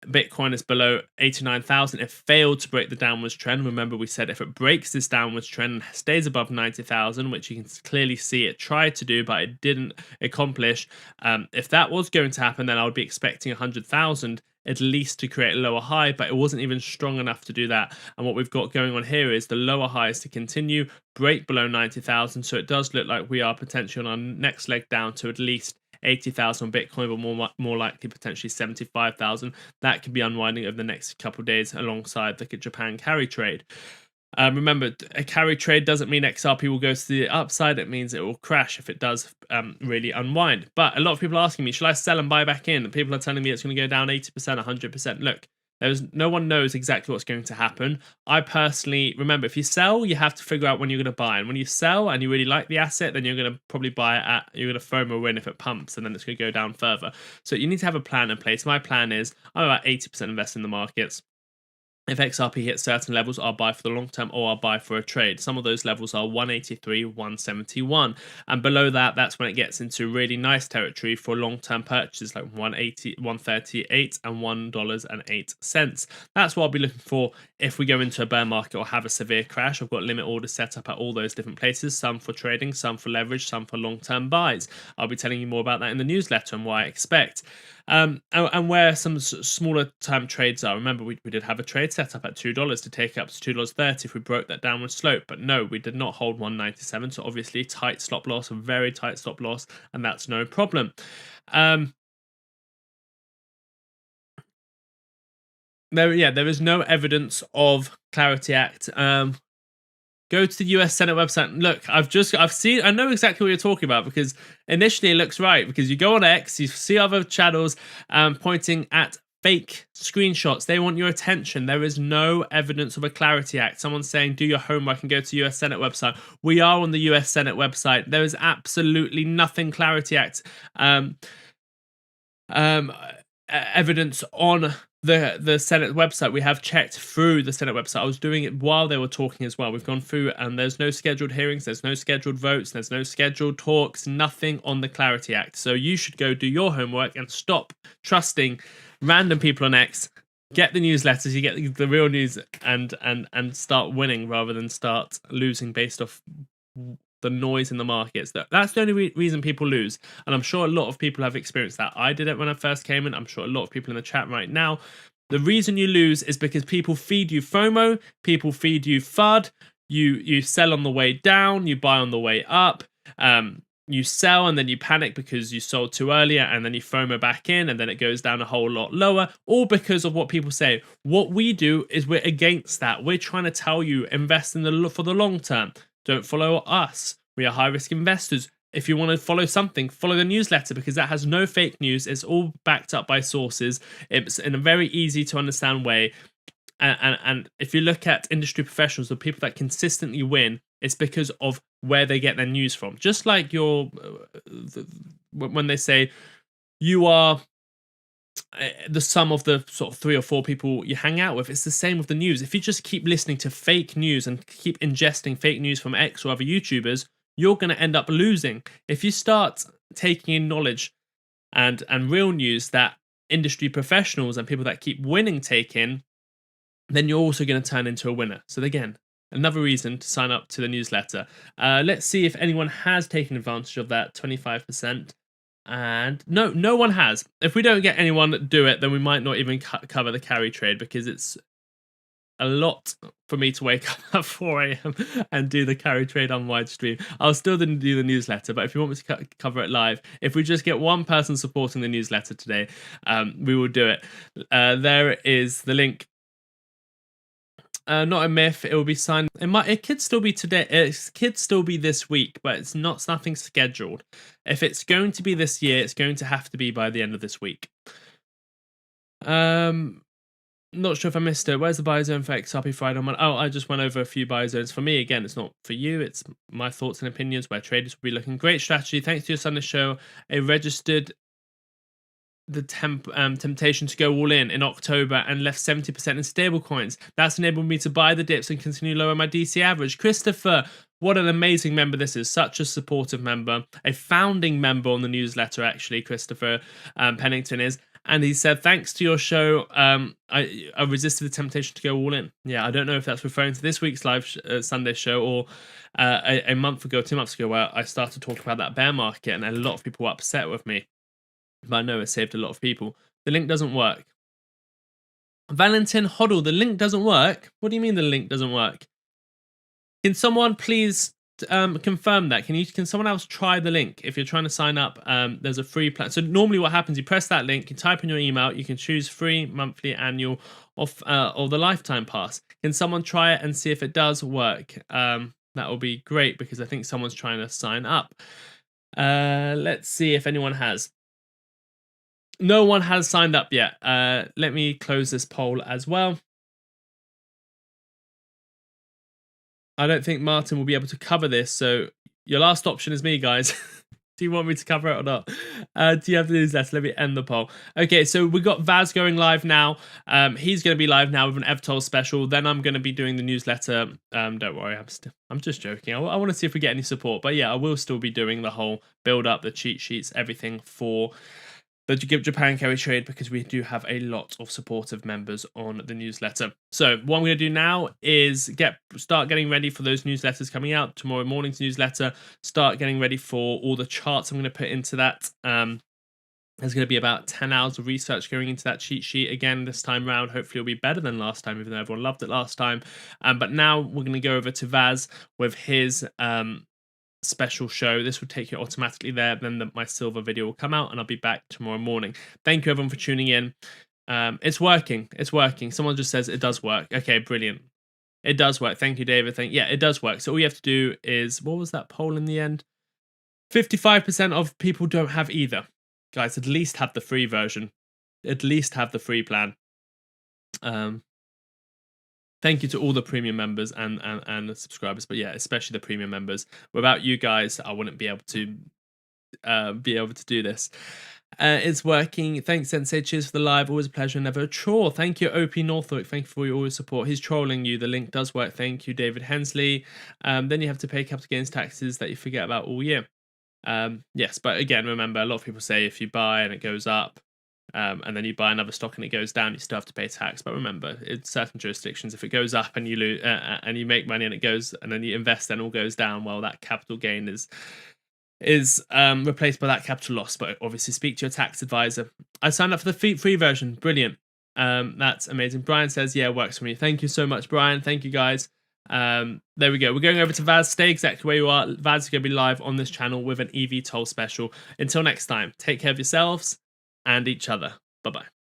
Bitcoin is below 89,000. It failed to break the downwards trend. Remember, we said if it breaks this downwards trend and stays above 90,000, which you can clearly see it tried to do, but it didn't accomplish. If that was going to happen, then I would be expecting 100,000 at least to create a lower high, but it wasn't even strong enough to do that. And what we've got going on here is the lower highs to continue, break below 90,000. So it does look like we are potentially on our next leg down to at least 80,000 Bitcoin, but more likely potentially 75,000. That could be unwinding over the next couple of days alongside the Japan carry trade. Remember, a carry trade doesn't mean XRP will go to the upside. It means it will crash if it does really unwind. But a lot of people are asking me, should I sell and buy back in? People are telling me it's going to go down 80%, 100%. Look, no one knows exactly what's going to happen. I personally, remember, if you sell, you have to figure out when you're going to buy. And when you sell and you really like the asset, then you're going to probably buy it you're going to FOMO in if it pumps, and then it's going to go down further. So you need to have a plan in place. My plan is I'm about 80% invested in the markets. If XRP hits certain levels, I'll buy for the long term or I'll buy for a trade. Some of those levels are 183, 171. And below that, that's when it gets into really nice territory for long-term purchases like 180, 138 and $1.08. That's what I'll be looking for if we go into a bear market or have a severe crash. I've got limit orders set up at all those different places, some for trading, some for leverage, some for long-term buys. I'll be telling you more about that in the newsletter and what I expect. And where some smaller term trades are. Remember, we did have a trade set up at $2 to take it up to $2.30 if we broke that downward slope. But no, we did not hold 197. So obviously tight stop loss, a very tight stop loss, and that's no problem. There is no evidence of Clarity Act. Go to the US Senate website. Look, I know exactly what you're talking about, because initially it looks right, because you go on X, you see other channels pointing at fake screenshots. They want your attention. There is no evidence of a Clarity Act. Someone's saying, do your homework and go to US Senate website. We are on the US Senate website. There is absolutely nothing Clarity Act evidence on the Senate website. We have checked through the Senate website. I was doing it while they were talking as well. We've gone through and there's no scheduled hearings, there's no scheduled votes, there's no scheduled talks, nothing on the Clarity Act. So you should go do your homework and stop trusting random people on X. Get the newsletters, you get the real news, and start winning rather than start losing based off the noise in the markets. That's the only reason people lose, and I'm sure a lot of people have experienced that. I did it when I first came in. I'm sure a lot of people in the chat right now. The reason you lose is because people feed you FOMO, people feed you FUD, you sell on the way down, you buy on the way up, you sell and then you panic because you sold too earlier, and then you FOMO back in, and then it goes down a whole lot lower, all because of what people say. What we do is we're against that. We're trying to tell you, invest for the long term. Don't follow us. We are high-risk investors. If you want to follow something, follow the newsletter, because that has no fake news. It's all backed up by sources. It's in a very easy-to-understand way. And if you look at industry professionals, the people that consistently win, it's because of where they get their news from. Just like when they say you are the sum of the sort of 3 or 4 people you hang out with, it's the same with the news. If you just keep listening to fake news and keep ingesting fake news from X or other YouTubers, you're going to end up losing. If you start taking in knowledge and real news that industry professionals and people that keep winning take in, then you're also going to turn into a winner. So again, another reason to sign up to the newsletter. Let's see if anyone has taken advantage of that 25%. And no one has. If we don't get anyone do it, then we might not even cover the carry trade, because it's a lot for me to wake up at 4 a.m. and do the carry trade on wide stream. I'll still do the newsletter, but if you want me to cover it live, if we just get one person supporting the newsletter today, we will do it. There is the link. Not a myth. It will be signed. It could still be today. It could still be this week, but it's nothing scheduled. If it's going to be this year, it's going to have to be by the end of this week. Not sure if I missed it. Where's the buy zone for XRP Friday? I just went over a few buy zones. For me, again, it's not for you. It's my thoughts and opinions where traders will be looking. Great strategy. Thanks to your Sunday show. A registered temptation to go all in October and left 70% in stablecoins. That's enabled me to buy the dips and continue lower my DC average. Christopher, what an amazing member this is. Such a supportive member. A founding member on the newsletter, actually, Christopher Pennington is. And he said, thanks to your show, I resisted the temptation to go all in. Yeah, I don't know if that's referring to this week's live Sunday show or a month ago, 2 months ago, where I started talking about that bear market and a lot of people were upset with me. But I know it saved a lot of people. The link doesn't work. Valentin Hoddle, the link doesn't work? What do you mean the link doesn't work? Can someone please confirm that? Can someone else try the link? If you're trying to sign up, there's a free plan. So normally what happens, you press that link, you type in your email, you can choose free, monthly, annual, or the lifetime pass. Can someone try it and see if it does work? That will be great because I think someone's trying to sign up. Let's see if anyone has. No one has signed up yet. Let me close this poll as well. I don't think Martyn will be able to cover this, so your last option is me, guys. Do you want me to cover it or not? Do you have the newsletter? Let me end the poll. Okay, so we got Vaz going live now. He's going to be live now with an Evtol special. Then I'm going to be doing the newsletter. Don't worry, I'm just joking. I want to see if we get any support. But yeah, I will still be doing the whole build up, the cheat sheets, everything for the Japan carry trade because we do have a lot of supportive members on the newsletter. So what I'm going to do now is start getting ready for those newsletters coming out. Tomorrow morning's newsletter, start getting ready for all the charts I'm going to put into that. There's going to be about 10 hours of research going into that cheat sheet again this time round. Hopefully it'll be better than last time, even though everyone loved it last time. But now we're going to go over to Vaz with his special show. This will take you automatically there. Then my silver video will come out and I'll be back tomorrow morning. Thank you everyone for tuning in. It's working. It's working. Someone just says it does work. Okay, brilliant. It does work. Thank you, David. Yeah, it does work. So all you have to do is, what was that poll in the end? 55% of people don't have either. Guys, at least have the free version. At least have the free plan. Thank you to all the premium members and the subscribers, but yeah, especially the premium members. Without you guys, I wouldn't be able to do this. It's working. Thanks, Sensei. Cheers for the live. Always a pleasure, never a chore. Thank you, OP Norfolk. Thank you for your always support. He's trolling you. The link does work. Thank you, David Hensley. Then you have to pay capital gains taxes that you forget about all year. Yes, but again, remember, a lot of people say if you buy and it goes up, and then you buy another stock and it goes down, you still have to pay tax. But remember, in certain jurisdictions, if it goes up and you lose, and you make money and it goes, and then you invest and it all goes down, well, that capital gain is replaced by that capital loss. But obviously, speak to your tax advisor. I signed up for the free version. Brilliant. That's amazing. Brian says, yeah, it works for me. Thank you so much, Brian. Thank you, guys. There we go. We're going over to Vaz. Stay exactly where you are. Vaz is going to be live on this channel with an EV toll special. Until next time, take care of yourselves and each other. Bye-bye.